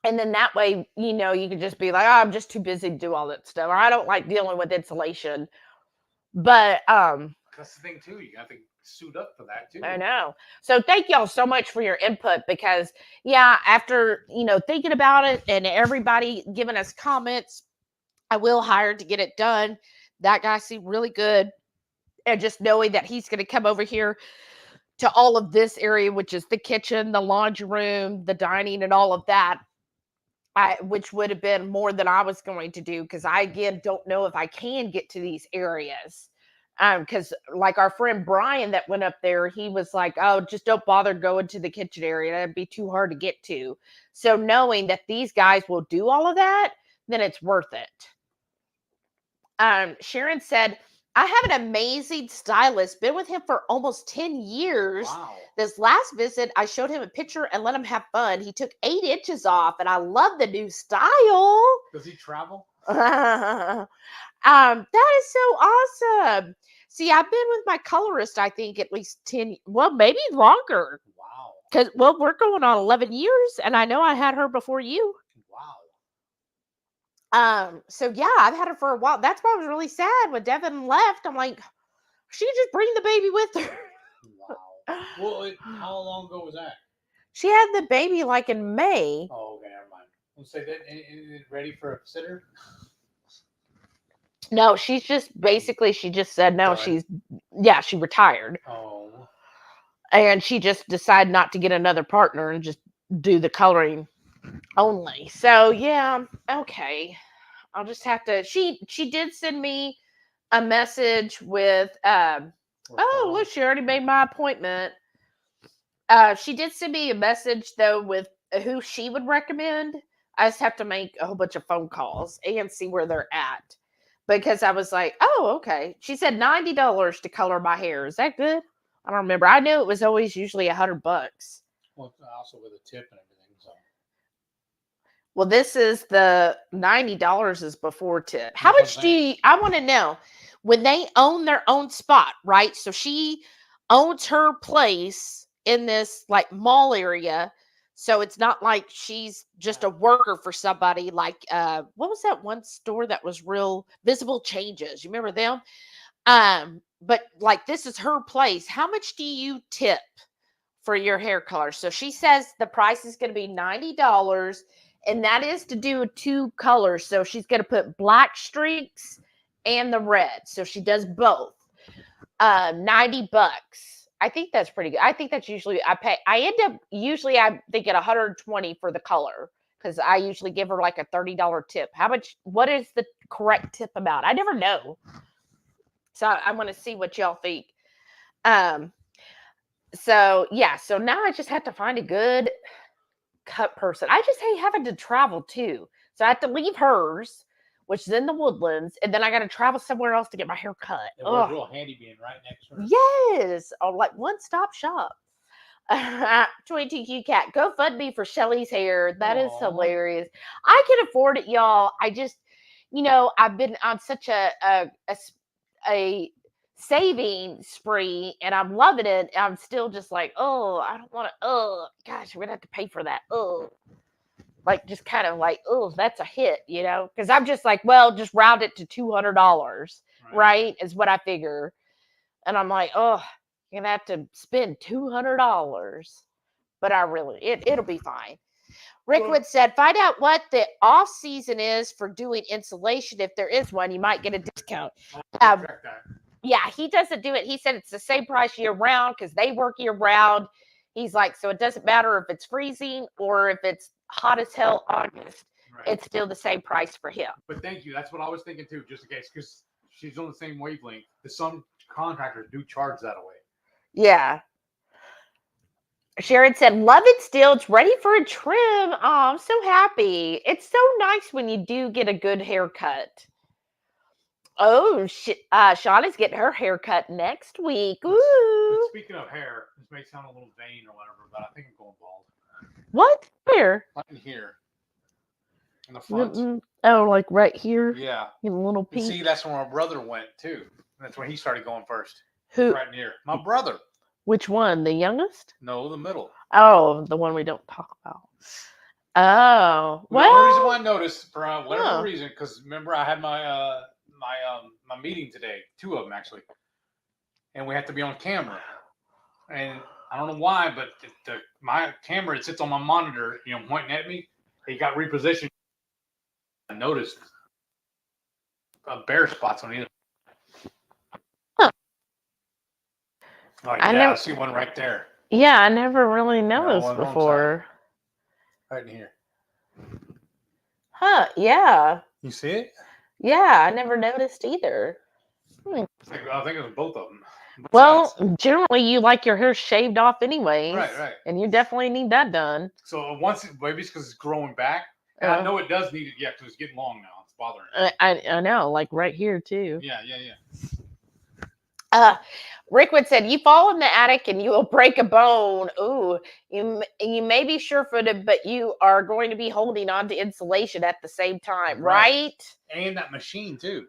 and then that way, you know, you can just be like, "Oh, I'm just too busy to do all that stuff," or "I don't like dealing with insulation." But that's the thing too. You have to suit up for that too. I know. So thank y'all so much for your input because, yeah, after, thinking about it and everybody giving us comments, I will hire to get it done. That guy seemed really good. And just knowing that he's going to come over here to all of this area, which is the kitchen, the laundry room, the dining, and all of that, which would have been more than I was going to do because I, again, don't know if I can get to these areas. Because like our friend Brian that went up there, he was like, oh, just don't bother going to the kitchen area. That'd be too hard to get to. So knowing that these guys will do all of that, then it's worth it. Sharon said, I have an amazing stylist, been with him for almost 10 years. Wow. This last visit, I showed him a picture and let him have fun. He took 8 inches off, and I love the new style. Does he travel? That is so awesome. See, I've been with my colorist, I think, at least 10, well, maybe longer. Wow. Because, well, we're going on 11 years, and I know I had her before you. Wow. So yeah, I've had her for a while. That's why I was really sad when Devin left. I'm like, she just bring the baby with her. Wow. Well, how long ago was that? She had the baby like in May. Oh, okay, never mind. We'll say that. Is it ready for a sitter? No, she's just basically, she just said no. Done. She retired. Oh. And she just decided not to get another partner and just do the coloring only. So yeah, okay. I'll just have to. She did send me a message with oh, look, she already made my appointment. She did send me a message though with who she would recommend. I just have to make a whole bunch of phone calls and see where they're at. Because I was like, oh, okay. She said $90 to color my hair. Is that good? I don't remember. I knew it was always usually $100. Well, also with a tip and everything. So. Well, this is the $90 is before tip. How much do you, I want to know, when they own their own spot, right? So she owns her place in this like mall area. So it's not like she's just a worker for somebody like, what was that one store that was real Visible Changes? You remember them? But like, this is her place. How much do you tip for your hair color? So she says the price is going to be $90, and that is to do 2 colors. So she's going to put black streaks and the red. So she does both. $90. I think that's pretty good. I think that's usually I think at $120 for the color because I usually give her like a $30 tip. What is the correct tip amount? I never know. So I want to see what y'all think. So yeah, so now I just have to find a good cut person. I just hate having to travel too. So I have to leave hers, which is in the Woodlands, and then I got to travel somewhere else to get my hair cut. It was real handy being right next to her. Yes, like one-stop shop. 22Q Cat, GoFundMe for Shelly's hair. That is hilarious. I can afford it, y'all. I just, I've been on such a saving spree, and I'm loving it. I'm still just like, oh, I don't want to. Gosh, we're gonna have to pay for that. Like just kind of like, that's a hit, because I'm just like, well, just round it to $200, right? Is what I figure. And I'm like, you're gonna have to spend $200, but it'll be fine. Rickwood said, find out what the off season is for doing insulation. If there is one, you might get a discount. Yeah, he doesn't do it. He said it's the same price year round because they work year round. He's like, so it doesn't matter if it's freezing or if it's hot as hell August. Right. It's still the same price for him. But thank you. That's what I was thinking too, just in case, because she's on the same wavelength. Some contractors do charge that away. Yeah. Sharon said, love it still. It's ready for a trim. Oh, I'm so happy. It's so nice when you do get a good haircut. Oh, Sean is getting her haircut next week. Ooh. But speaking of hair, this may sound a little vain or whatever, but I think I'm going bald. What? Where? Right in here. In the front. Oh, like right here? Yeah. In a little piece. See, that's where my brother went too. That's when he started going first. Who? Right in here. My brother. Which one? The youngest? No, the middle. Oh, the one we don't talk about. Oh. Well, the only reason why I noticed, for whatever reason, because remember I had my my meeting today. 2 of them, actually. and we have to be on camera. And I don't know why, but my camera, it sits on my monitor, pointing at me. It got repositioned. I noticed bare spots on either. Huh. Like, I see one right there. Yeah, I never really noticed before. Right in here. Huh, yeah. You see it? Yeah, I never noticed either. I think it was both of them. Well, generally you like your hair shaved off anyways. Right. And you definitely need that done. So maybe it's because it's growing back. And I know it does need it, because it's getting long now. It's bothering me. I know, like right here too. Yeah. Rickwood said, you fall in the attic and you will break a bone. Ooh, you may be sure-footed, but you are going to be holding on to insulation at the same time, right? And that machine too.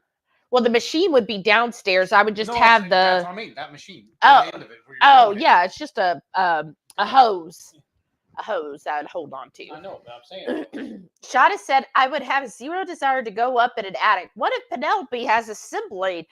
Well, the machine would be downstairs. I would just have that's what I mean. That machine. Oh, the end of it yeah. It's just a hose. A hose I would hold on to. I know, but I'm saying. Shada said, I would have zero desire to go up in an attic. What if Penelope has a sibling?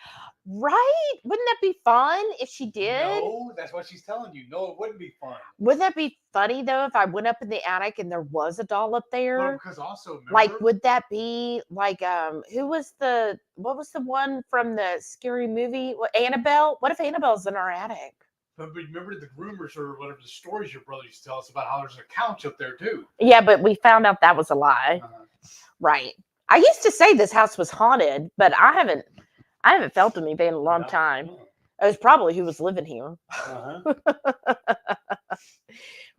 Right? Wouldn't that be fun if she did? No, that's what she's telling you. No, it wouldn't be fun. Wouldn't that be funny though if I went up in the attic and there was a doll up there? Well, because also remember, like, would that be like what was the one from the scary movie? Annabelle? What if Annabelle's in our attic? But remember the rumors or whatever the stories your brother used to tell us about how there's a couch up there too. Yeah, but we found out that was a lie. Right. I used to say this house was haunted, but I haven't felt anything in a long time. It was probably who was living here.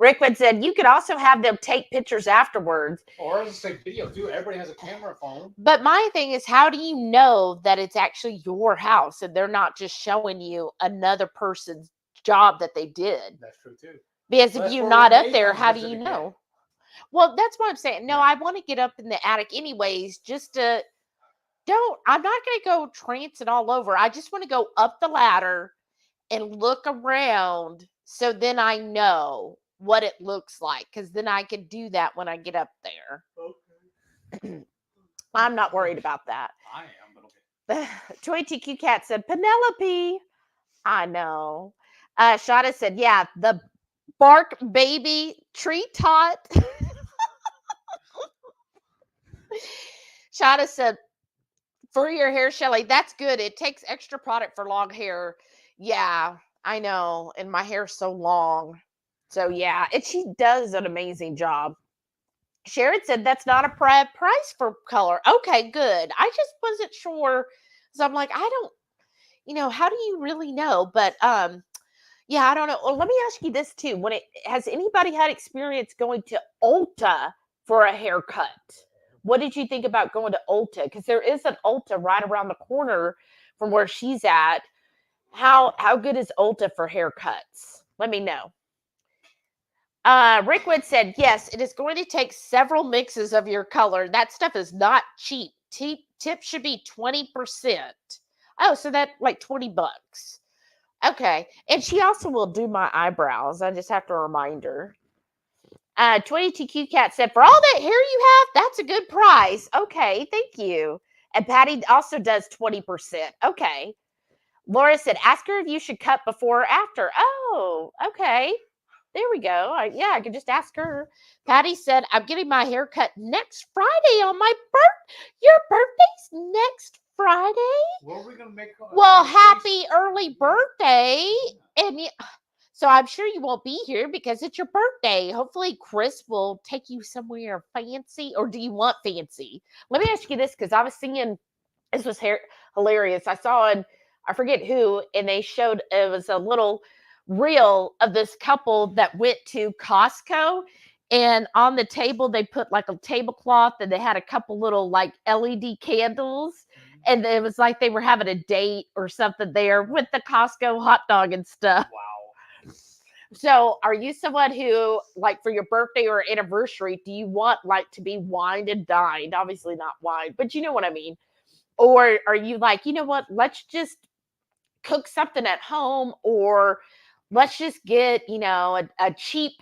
Rickwood said, you could also have them take pictures afterwards. Or as I say, video too. Everybody has a camera phone. But my thing is, how do you know that it's actually your house and they're not just showing you another person's job that they did? That's true too. Because if you're not up there, how do you know? Well, that's what I'm saying. No, I want to get up in the attic anyways, just to I'm not going to go trancing all over. I just want to go up the ladder and look around so then I know what it looks like, because then I can do that when I get up there. Okay. I'm not worried about that. I am, but okay. Toy TQ Cat said, Penelope. I know. Shada said, yeah, the bark baby tree tot. Shada said, for your hair, Shelly, that's good. It takes extra product for long hair. Yeah, I know. And my hair's so long. So, yeah, she does an amazing job. Sharon said that's not a price for color. Okay, good. I just wasn't sure. So I'm like, I don't, how do you really know? But, yeah, I don't know. Well, let me ask you this too. Has anybody had experience going to Ulta for a haircut? What did you think about going to Ulta? Because there is an Ulta right around the corner from where she's at. How good is Ulta for haircuts? Let me know. Rickwood said, yes, it is going to take several mixes of your color. That stuff is not cheap. Tip should be 20%. Oh, so that like $20. Okay. And she also will do my eyebrows. I just have to remind her. 22Q Cat said, for all that hair you have, that's a good price. Okay, thank you. And Patty also does 20%. Okay. Laura said, ask her if you should cut before or after. Oh, okay. There we go. I could just ask her. Patty said, I'm getting my hair cut next Friday on my birthday. Your birthday's next Friday? What are we going to make? Well, happy early birthday. And so I'm sure you won't be here because it's your birthday. Hopefully Chris will take you somewhere fancy. Or do you want fancy? Let me ask you this, because I was seeing, this was hilarious. I saw I forget who, and they showed, it was a little reel of this couple that went to Costco, and on the table they put like a tablecloth, and they had a couple little like LED candles, and it was like they were having a date or something there with the Costco hot dog and stuff. Wow. So are you someone who, like, for your birthday or anniversary, do you want like to be wined and dined? Obviously not wine, but you know what I mean. Or are you like, you know what, let's just cook something at home, or let's just get, a cheap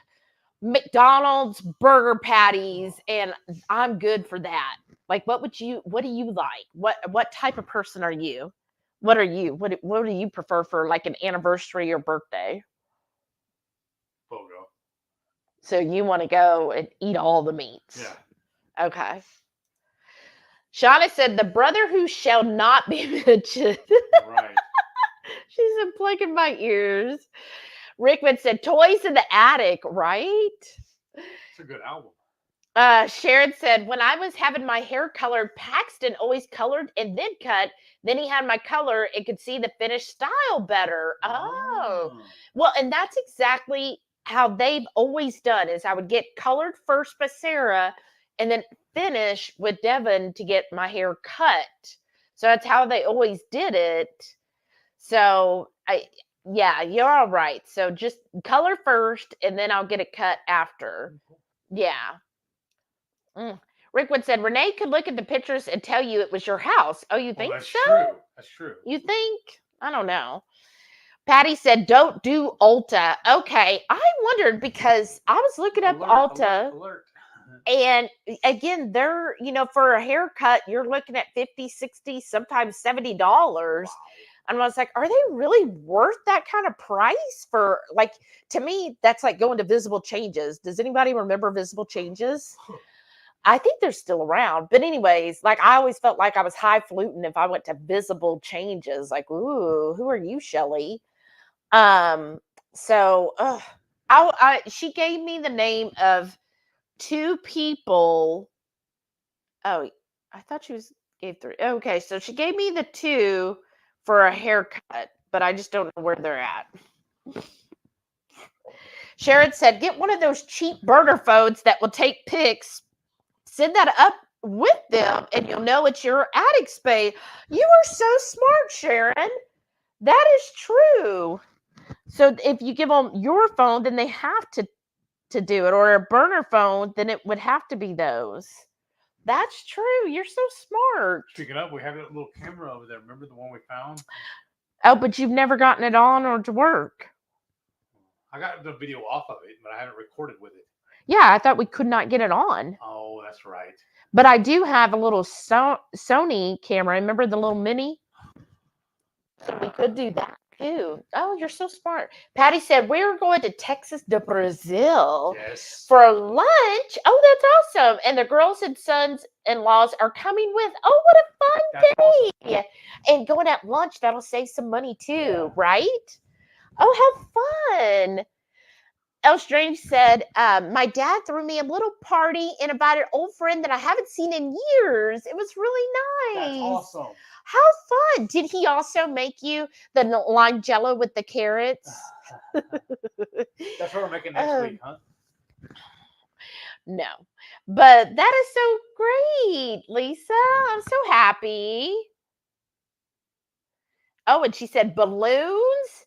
McDonald's burger patties and I'm good for that. Like, what do you like? What type of person are you? What are you? What do you prefer for like an anniversary or birthday? Bogo. So you want to go and eat all the meats? Yeah. Okay. Shauna said, "The brother who shall not be mentioned." Right. She said, "Plugging my ears." Rickman said, "Toys in the Attic," right? It's a good album. Sharon said, "When I was having my hair colored, Paxton always colored and then cut. Then he had my color and could see the finished style better." Oh. Well, and that's exactly how they've always done is I would get colored first by Sara and then finish with Devin to get my hair cut. So that's how they always did it. So yeah, you're all right. So just color first and then I'll get it cut after. Yeah. Rickwood said, "Renee could look at the pictures and tell you it was your house." Oh, you think that's so? True. That's true. You think? I don't know. Patty said, "Don't do Ulta." Okay. I wondered because I was looking up Ulta. Alert. And again, they're, for a haircut, you're looking at $50, $60, sometimes $70. Wow. And I was like, are they really worth that kind of price for, like, to me, that's like going to Visible Changes. Does anybody remember Visible Changes? I think they're still around. But anyways, like I always felt like I was highfalutin if I went to Visible Changes. Like, ooh, who are you, Shelly? So she gave me the name of 2 people. Oh, I thought she gave 3. Okay, so she gave me the 2 for a haircut, but I just don't know where they're at. Sharon said, "Get one of those cheap burner phones that will take pics. Send that up with them, and you'll know it's your attic space." You are so smart, Sharon. That is true. So if you give them your phone, then they have to do it, or a burner phone, then it would have to be those. That's true. You're so smart. Speaking of, we have that little camera over there. Remember the one we found? Oh, but you've never gotten it on or to work. I got the video off of it, but I haven't recorded with it. Yeah, I thought we could not get it on. Oh, that's right. But I do have a little Sony camera. Remember the little mini? So we could do that too. Oh, you're so smart. Patty said, "We're going to Texas de Brazil for lunch." Oh, that's awesome. And the girls and sons-in-laws are coming with. Oh, what a fun day. Awesome. And going at lunch, that'll save some money too, right? Oh, how fun. El Strange said, "My dad threw me a little party and invited an old friend that I haven't seen in years. It was really nice." That's awesome. How fun. Did he also make you the lime jello with the carrots? That's what we're making next week, huh? No. But that is so great, Lisa. I'm so happy. Oh, and she said balloons.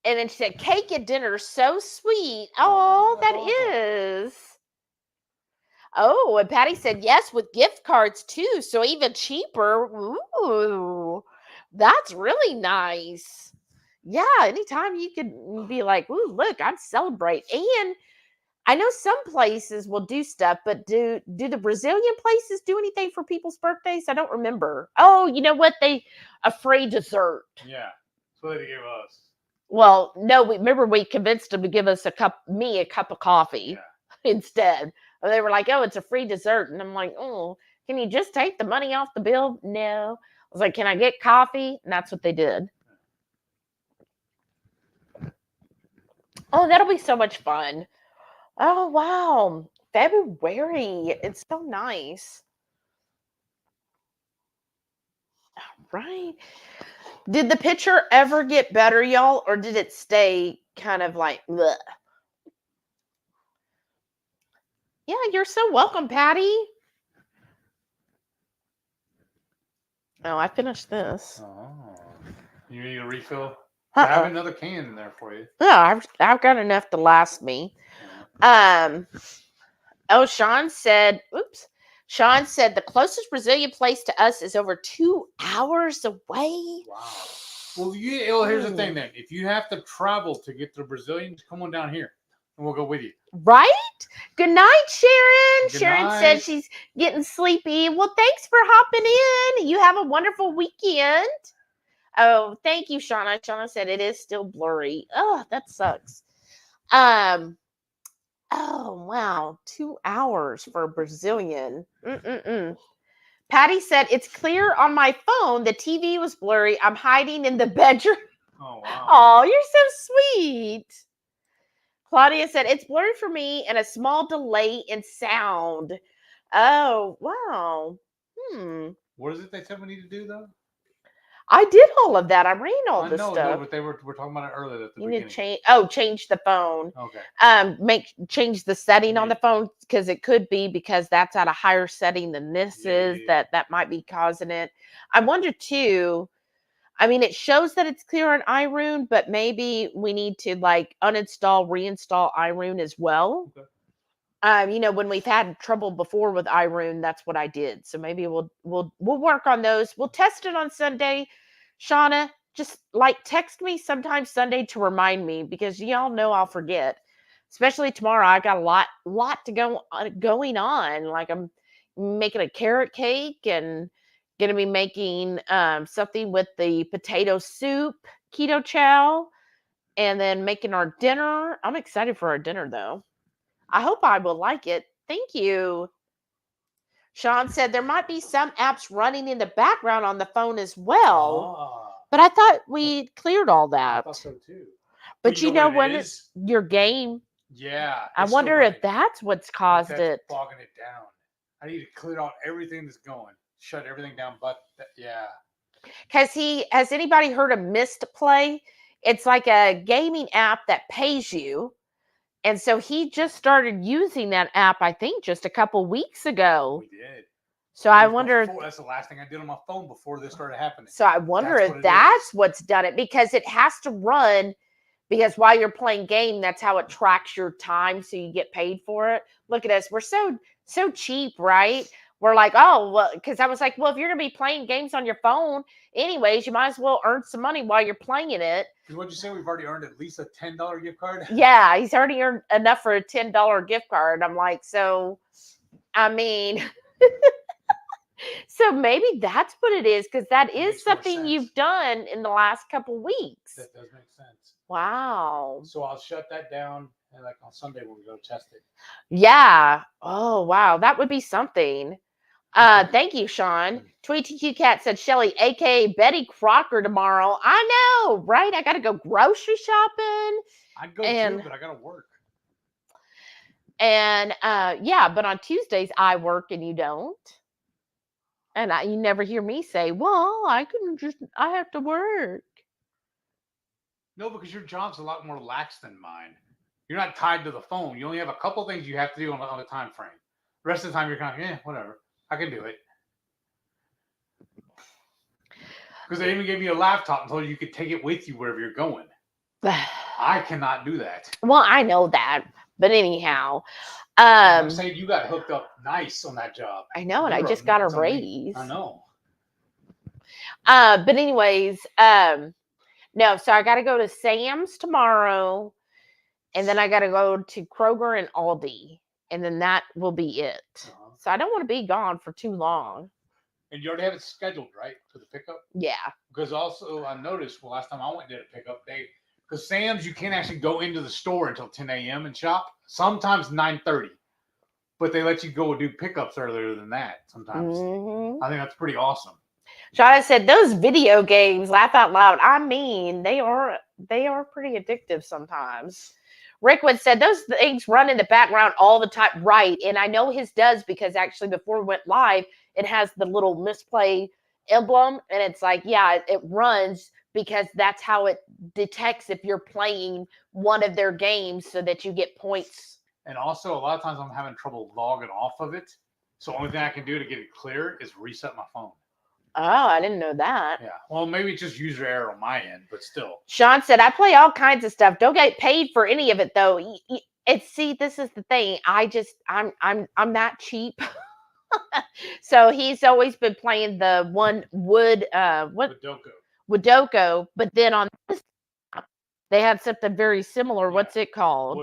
And then she said cake at dinner, so sweet. Oh, that is. Oh, and Patty said yes with gift cards too, so even cheaper. Ooh, that's really nice. Yeah, anytime you could be like, "Ooh, look, I'm celebrating." And I know some places will do stuff, but do the Brazilian places do anything for people's birthdays? I don't remember. Oh, you know what? A free dessert. Yeah, that's what they gave us. Well, no, we convinced them to give us a cup of coffee instead. They were like, "Oh, it's a free dessert." And I'm like, "Oh, can you just take the money off the bill?" No. I was like, "Can I get coffee?" And that's what they did. Oh, that'll be so much fun. Oh, wow. February. It's so nice. All right. Did the picture ever get better, y'all? Or did it stay kind of like, bleh? Yeah, you're so welcome, Patty. Oh, I finished this. Oh. You need a refill? I have another can in there for you. Yeah, I've got enough to last me. Oh, Sean said, the closest Brazilian place to us is over 2 hours away. Wow. Well, here's the thing then. If you have to travel to get to Brazilians, come on down here and we'll go with you. Right? Good night, Sharon. Good Sharon night. said she's getting sleepy. Well, thanks for hopping in. You have a wonderful weekend. Oh, thank you, Shauna. Shauna said it is still blurry. Oh, that sucks. Oh, wow. 2 hours for a Brazilian. Patty said, it's clear on my phone. The TV was blurry. I'm hiding in the bedroom. Oh, wow. Oh, you're so sweet. Claudia said, it's blurry for me and a small delay in sound. Oh, wow. What is it they said we need to do, though? I did all of that. I ran all this No, stuff. but we're talking about it earlier at the You beginning. need to change the phone. Okay. Change the setting on the phone, because it could be because that's at a higher setting than this is. That might be causing it. I wonder too. I mean, it shows that it's clear on iRune, but maybe we need to like uninstall, reinstall iRune as well. Okay. When we've had trouble before with iRune, that's what I did. So maybe we'll work on those. We'll test it on Sunday. Shauna, just like text me sometime Sunday to remind me, because y'all know I'll forget. Especially tomorrow, I got a lot to going on. Like I'm making a carrot cake and gonna be making something with the potato soup, keto chow, and then making our dinner. I'm excited for our dinner though. I hope I will like it. Thank you. Sean said there might be some apps running in the background on the phone as well. But I thought we cleared all that. I thought so too. But you know when it's your game. Yeah. I wonder if that's what's caused it. Bogging it down. I need to clear out everything that's going. Shut everything down. But yeah. Has anybody heard of Mist Play? It's like a gaming app that pays you. And so he just started using that app, I think, just a couple weeks ago. We did. So I wonder. That's the last thing I did on my phone before this started happening. So I wonder if that's what's done it, because it has to run. Because while you're playing game, that's how it tracks your time, so you get paid for it. Look at us. We're so cheap, right? We're like, oh, well, because I was like, well, if you're going to be playing games on your phone anyways, you might as well earn some money while you're playing it. Because what'd you say? We've already earned at least a $10 gift card? Yeah, he's already earned enough for a $10 gift card. I'm like, so, I mean, so maybe that's what it is, because that is something you've done in the last couple weeks. That does make sense. Wow. So I'll shut that down, and like on Sunday when we go test it. Yeah. Oh, wow. That would be something. Thank you, Sean. Tweety Cat said, Shelly, aka Betty Crocker, tomorrow. I know, right? I got to go grocery shopping. I'd go too, but I got to work. And yeah, but on Tuesdays I work and you don't. And you never hear me say, well, I have to work. No, because your job's a lot more lax than mine. You're not tied to the phone. You only have a couple things you have to do on a time frame. The rest of the time, you're kind of, whatever. I can do it. Because they even gave me a laptop and told you could take it with you wherever you're going. I cannot do that. Well, I know that. But anyhow. I'm saying you got hooked up nice on that job. I know, and I just got a raise. I know. But anyways, no, so I got to go to Sam's tomorrow, and then I got to go to Kroger and Aldi, and then that will be it. So I don't want to be gone for too long. And you already have it scheduled, right, for the pickup? Yeah. Because also I noticed, last time I went and did a pickup, because Sam's, you can't actually go into the store until 10 a.m. and shop. Sometimes 9:30. But they let you go do pickups earlier than that sometimes. I think that's pretty awesome. Shauna said, those video games, laugh out loud. I mean, they are pretty addictive sometimes. Rickwood said, those things run in the background all the time. Right. And I know his does, because actually before we went live, it has the little misplay emblem. And it's like, yeah, it runs because that's how it detects if you're playing one of their games so that you get points. And also, a lot of times I'm having trouble logging off of it. So the only thing I can do to get it clear is reset my phone. Oh, I didn't know that. Yeah. Well, maybe it's just user error on my end, but still. Sean said, I play all kinds of stuff. Don't get paid for any of it, though. See, this is the thing. I'm that cheap. So he's always been playing the one Woodoko, but then on this, they had something very similar. Yeah. What's it called?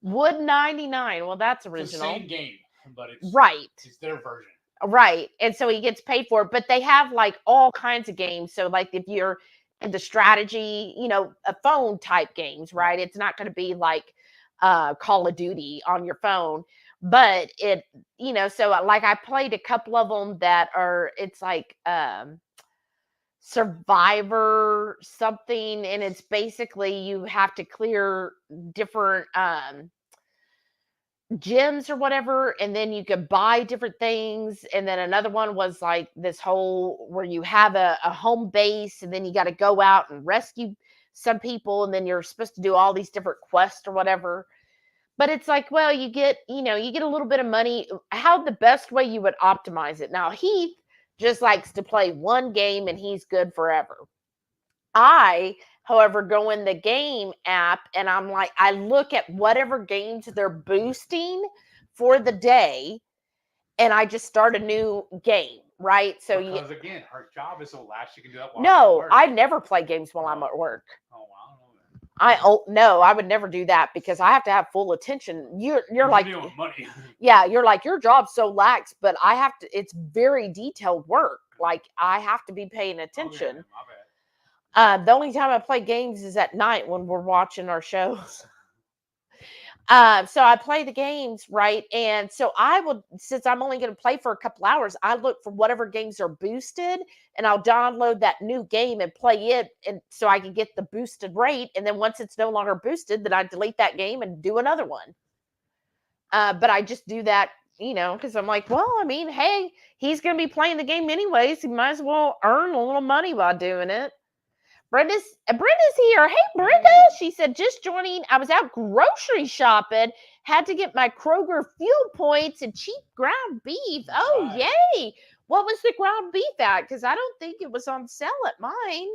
Wood 99. Well, that's original. It's the same game, but it's right. It's their version. Right. And so he gets paid for it. But they have like all kinds of games. So like if you're into strategy, a phone type games, right? It's not going to be like Call of Duty on your phone. But so like I played a couple of them that are, it's like Survivor something, and it's basically you have to clear different gyms or whatever, and then you could buy different things. And then another one was like this whole where you have a home base, and then you got to go out and rescue some people, and then you're supposed to do all these different quests or whatever. But it's like, well, you get a little bit of money. How the best way you would optimize it. Now, Heath just likes to play one game and he's good forever. I, however, go in the game app and I'm like, I look at whatever games they're boosting for the day and I just start a new game, right? So because again, her job is so lax, she can do that. No, I never play games while I'm at work. Oh, wow. No, I would never do that because I have to have full attention. You're like, money. Yeah, you're like, your job's so lax, but I have to, it's very detailed work. Like I have to be paying attention. Okay, my bad. The only time I play games is at night when we're watching our shows. So I play the games, right? And so since I'm only going to play for a couple hours, I look for whatever games are boosted and I'll download that new game and play it. And so I can get the boosted rate. And then once it's no longer boosted, then I delete that game and do another one. But I just do that, because I'm like, well, I mean, hey, he's going to be playing the game anyways. He might as well earn a little money while doing it. Brenda's here. Hey, Brenda. She said, just joining. I was out grocery shopping. Had to get my Kroger fuel points and cheap ground beef. Oh, Right. yay. What was the ground beef at? Because I don't think it was on sale at mine.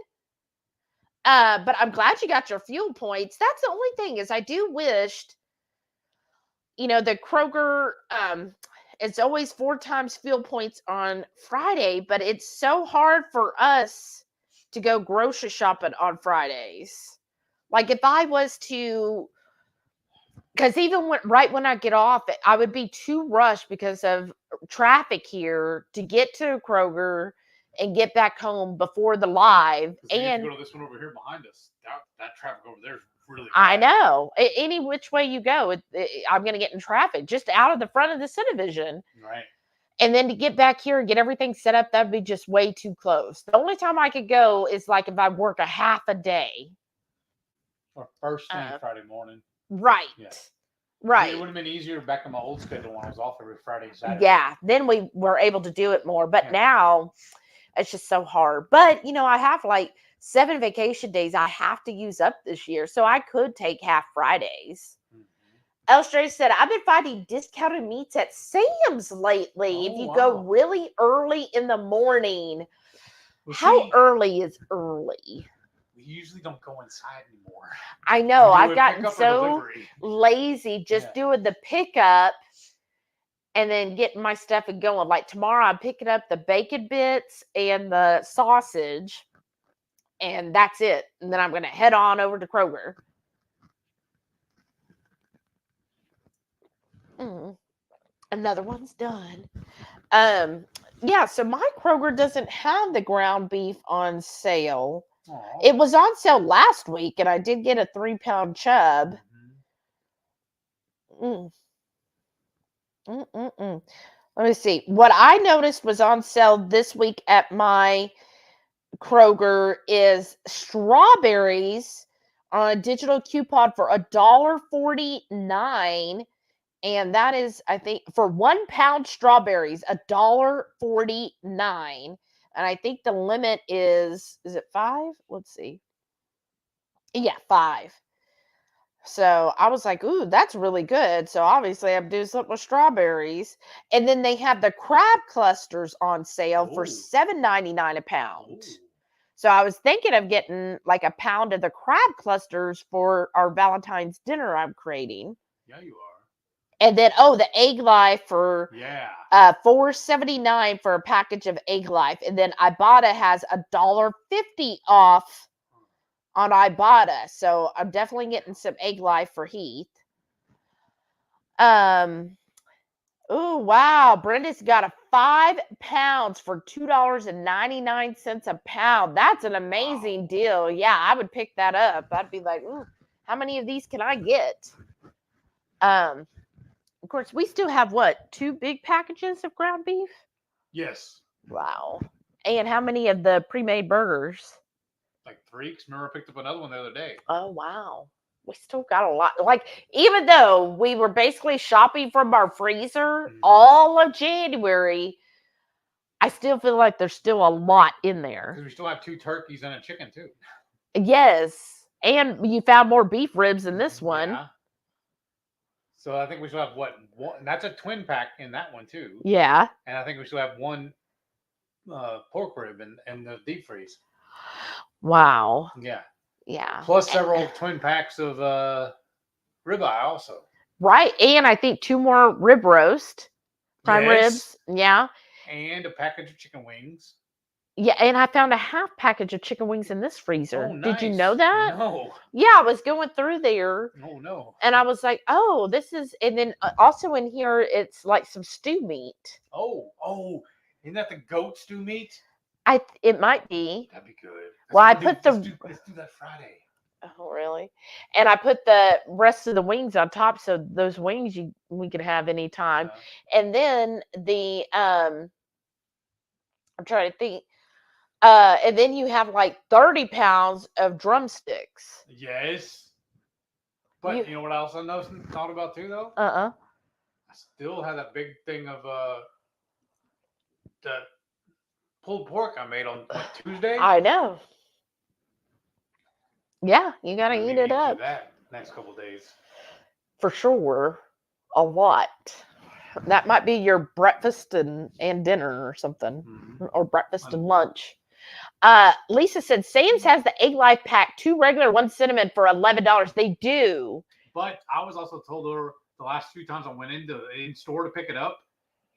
But I'm glad you got your fuel points. That's the only thing is I do wished, the Kroger, it's always 4 times fuel points on Friday, but it's so hard for us to go grocery shopping on Fridays. Like if I was to, because even right when I get off, I would be too rushed because of traffic here to get to Kroger and get back home before the live. And go to this one over here behind us. That traffic over there is really bad. I know. Any which way you go, I'm going to get in traffic just out of the front of the Cinevision. Right. And then to get back here and get everything set up, that'd be just way too close. The only time I could go is like if I work a half a day. Or first thing Friday morning. Right. Yeah. Right. It would have been easier back in my old schedule when I was off every Friday and Saturday. Yeah. Then we were able to do it more. But now it's just so hard. But, I have like 7 vacation days I have to use up this year. So I could take half Fridays. Elstrade said, I've been finding discounted meats at Sam's lately. If you go really early in the morning. How early is early? We usually don't go inside anymore. I know. I've gotten so lazy just doing the pickup and then getting my stuff and going. Like tomorrow I'm picking up the bacon bits and the sausage. And that's it. And then I'm going to head on over to Kroger. Another one's done. So my Kroger doesn't have the ground beef on sale. Aww. It was on sale last week, and I did get a 3-pound chub. Let me see. What I noticed was on sale this week at my Kroger is strawberries on a digital coupon for $1.49. And that is, I think, for 1 pound strawberries, $1.49. And I think the limit is it 5? Let's see. Yeah, 5. So I was like, ooh, that's really good. So obviously I'm doing something with strawberries. And then they have the crab clusters on sale for $7.99 a pound. So I was thinking of getting like a pound of the crab clusters for our Valentine's dinner I'm creating. Yeah, you are. And then, the Egg Life for $4.79 for a package of Egg Life. And then Ibotta has $1.50 off on Ibotta. So I'm definitely getting some Egg Life for Heath. Oh, wow. Brenda's got a 5 pounds for $2.99 a pound. That's an amazing deal. Yeah, I would pick that up. I'd be like, "Ooh, how many of these can I get?" Of course, we still have what, 2 big packages of ground beef? Yes. Wow. And how many of the pre-made burgers? Like 3. 'Cause remember I picked up another one the other day. Oh, wow. We still got a lot. Like, even though we were basically shopping from our freezer all of January, I still feel like there's still a lot in there. Because we still have 2 turkeys and a chicken too. Yes. And you found more beef ribs in this one. Yeah. So I think we still have one. That's a twin pack in that one too. Yeah. And I think we still have 1 pork rib in the deep freeze. Wow. Yeah. Yeah. Plus several twin packs of ribeye also. Right. And I think 2 more rib roast. Prime Yes. ribs. Yeah. And a package of chicken wings. Yeah, and I found a half package of chicken wings in this freezer. Oh, nice. Did you know that? No. Yeah, I was going through there. Oh, no. And I was like, oh, this is, and then also in here, it's like some stew meat. Oh, isn't that the goat stew meat? It might be. That'd be good. Well, I Let's do that Friday. Oh, really? And I put the rest of the wings on top, so those wings we could have anytime. And then I'm trying to think. And then you have like 30 pounds of drumsticks. Yes. But you know what else I thought about too, though? I still have that big thing of the pulled pork I made on Tuesday. I know. Yeah, you gotta eat it up. That next couple days. For sure. A lot. That might be your breakfast and dinner or something. Mm-hmm. Or breakfast and lunch. Lisa said, Sam's has the Egg Life pack, 2 regular, 1 cinnamon for $11. They do. But I was also told the last few times I went in store to pick it up,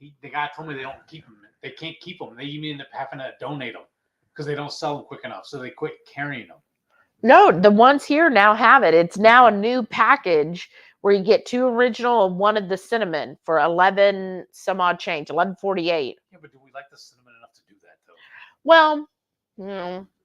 the guy told me they don't keep them. They can't keep them. They even end up having to donate them because they don't sell them quick enough. So they quit carrying them. No, the ones here now have it. It's now a new package where you get 2 original and 1 of the cinnamon for 11 some odd change, $11.48. Yeah, but do we like the cinnamon enough to do that though? Well,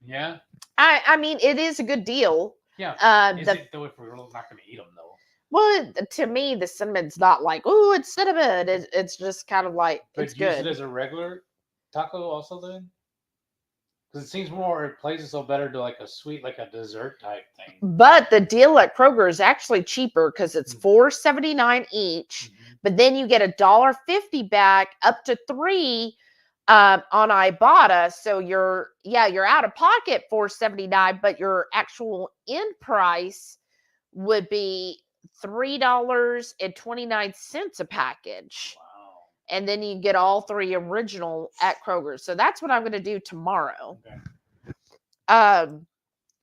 yeah. I mean, it is a good deal. Yeah. Is it though if we're not going to eat them though? Well, to me, the cinnamon's not like, oh, it's cinnamon. It's just kind of like, but it's good. But use it as a regular taco also then? Because it seems more, it plays itself better to like a sweet, like a dessert type thing. But the deal at Kroger is actually cheaper because it's $4.79 each. Mm-hmm. But then you get $1.50 back up to 3 on Ibotta. So you're out of pocket $4.79, but your actual end price would be $3.29 a package. Wow. And then you get all 3 original at Kroger. So that's what I'm going to do tomorrow. Okay.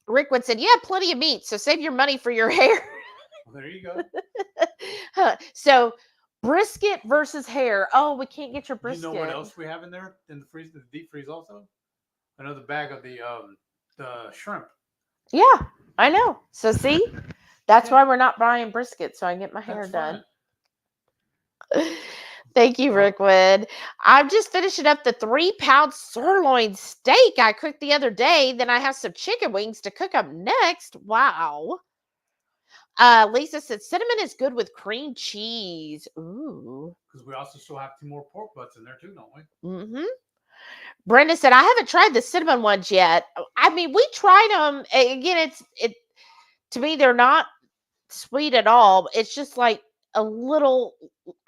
Rickwood said, yeah, plenty of meat. So save your money for your hair. Well, there you go. So brisket versus hair. Oh, we can't get your brisket. You know what else we have in there in the freeze, the deep freeze also? Another bag of the shrimp. Yeah, I know. So see, that's why we're not buying brisket. So I can get my hair done. Thank you, Rickwood. I'm just finishing up the 3-pound sirloin steak I cooked the other day. Then I have some chicken wings to cook up next. Wow. Lisa said cinnamon is good with cream cheese. Ooh. Because we also still have 2 more pork butts in there too, don't we? Mm-hmm. Brenda said, I haven't tried the cinnamon ones yet. I mean, we tried them. Again, to me, they're not sweet at all. It's just like a little,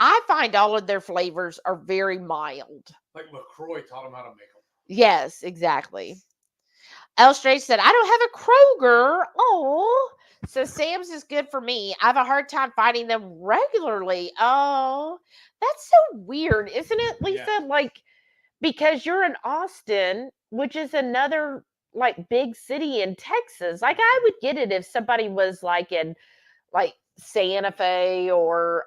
I find all of their flavors are very mild. Like LaCroix taught them how to make them. Yes, exactly. El Stray said, I don't have a Kroger. Oh, so Sam's is good for me. I have a hard time finding them regularly. Oh, that's so weird, isn't it, Lisa? Yeah. Like, because you're in Austin, which is another like big city in Texas. Like, I would get it if somebody was like in like Santa Fe or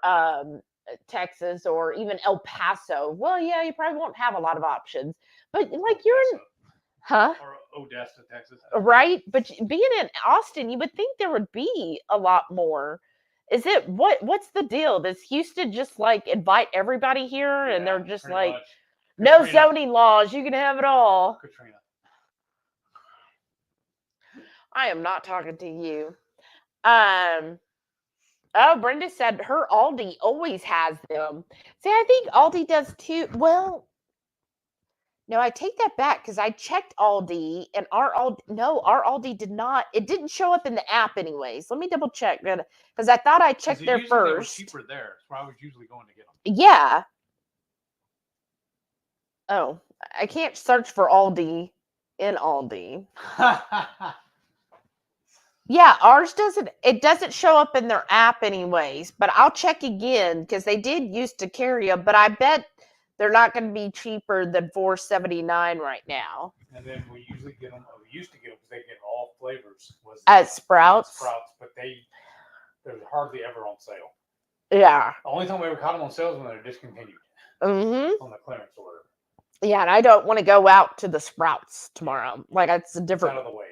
Texas or even El Paso. Well, yeah, you probably won't have a lot of options. But like you're in, or Odessa, Texas. Right? But being in Austin, you would think there would be a lot more. Is it what's the deal? Does Houston just like invite everybody here and they're just like, much. No Katrina. zoning laws. You can have it all. Katrina. I am not talking to you. Oh, Brenda said her Aldi always has them. See, I think Aldi does too. Well, no, I take that back because I checked Aldi and our Aldi did not. It didn't show up in the app anyways. Let me double check because I thought I checked there Usually they were first. cheaper there. That's where I was usually going to get them. Yeah. Oh, I can't search for Aldi in Aldi. Yeah, ours doesn't. It doesn't show up in their app anyways. But I'll check again because they did used to carry them. But I bet they're not going to be cheaper than $4.79 right now. And then we usually get them. We used to get them because they get all flavors. Was At Sprouts. Sprouts, but they're hardly ever on sale. Yeah. The only time we ever caught them on sale is when they're discontinued Mm-hmm. on the clearance order. Yeah, and I don't want to go out to the Sprouts tomorrow. Like it's a It's different. out of the way.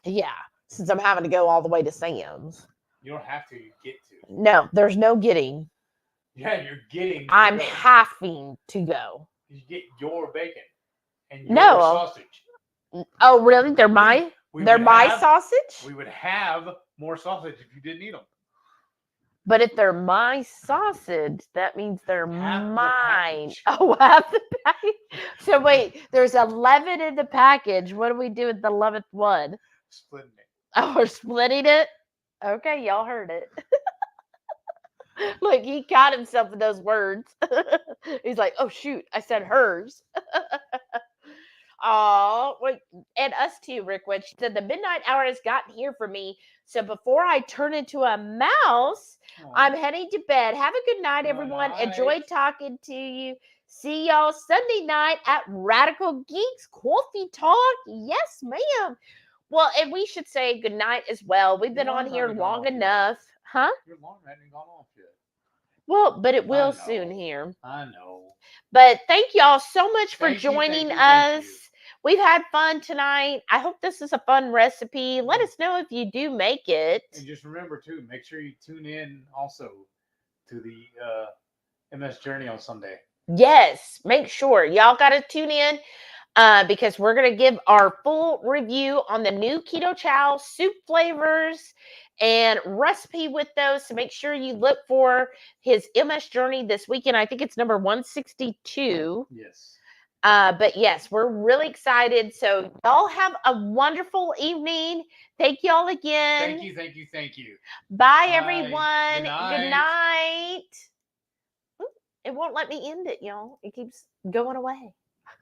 Yeah, since I'm having to go all the way to Sam's. You don't have to. You get to. No, there's no getting. Yeah, you're getting. I'm go. having to go. You get your bacon and your No. sausage. Oh, really? They're my They're my sausage? We would have more sausage if you didn't eat them. But if they're my sausage, that means they're Half the mine. package. Oh, half the package. So wait, there's 11 in the package. What do we do with the 11th one? Splitting it. Oh, we're splitting it? Okay, y'all heard it. Look, he caught himself in those words. He's like, oh, shoot, I said hers. Oh, wait, and us too, Rick, which said the midnight hour has gotten here for me. So before I turn into a mouse, I'm heading to bed. Have a good night, Good everyone. night. Enjoyed talking to you. See y'all Sunday night at Radical Geeks Coffee Talk. Yes, ma'am. Well, and we should say good night as well. We've been Your on alarm here hasn't gone long off yet. enough. Huh? Your alarm hasn't gone off yet. Well, but it will know. soon here. I know. But thank y'all so much for Thank you, joining thank us. you. We've had fun tonight. I hope this is a fun recipe. Let us know if you do make it. And just remember, too, make sure you tune in also to the MS Journey on Sunday. Yes, make sure. Y'all got to tune in because we're going to give our full review on the new Keto Chow soup flavors and recipe with those. So make sure you look for his MS Journey this weekend. I think it's number 162. Yes. But yes, we're really excited. So y'all have a wonderful evening. Thank y'all again. Thank you. Bye, Bye. everyone. Good night. Good night. It won't let me end it, y'all. It keeps going away.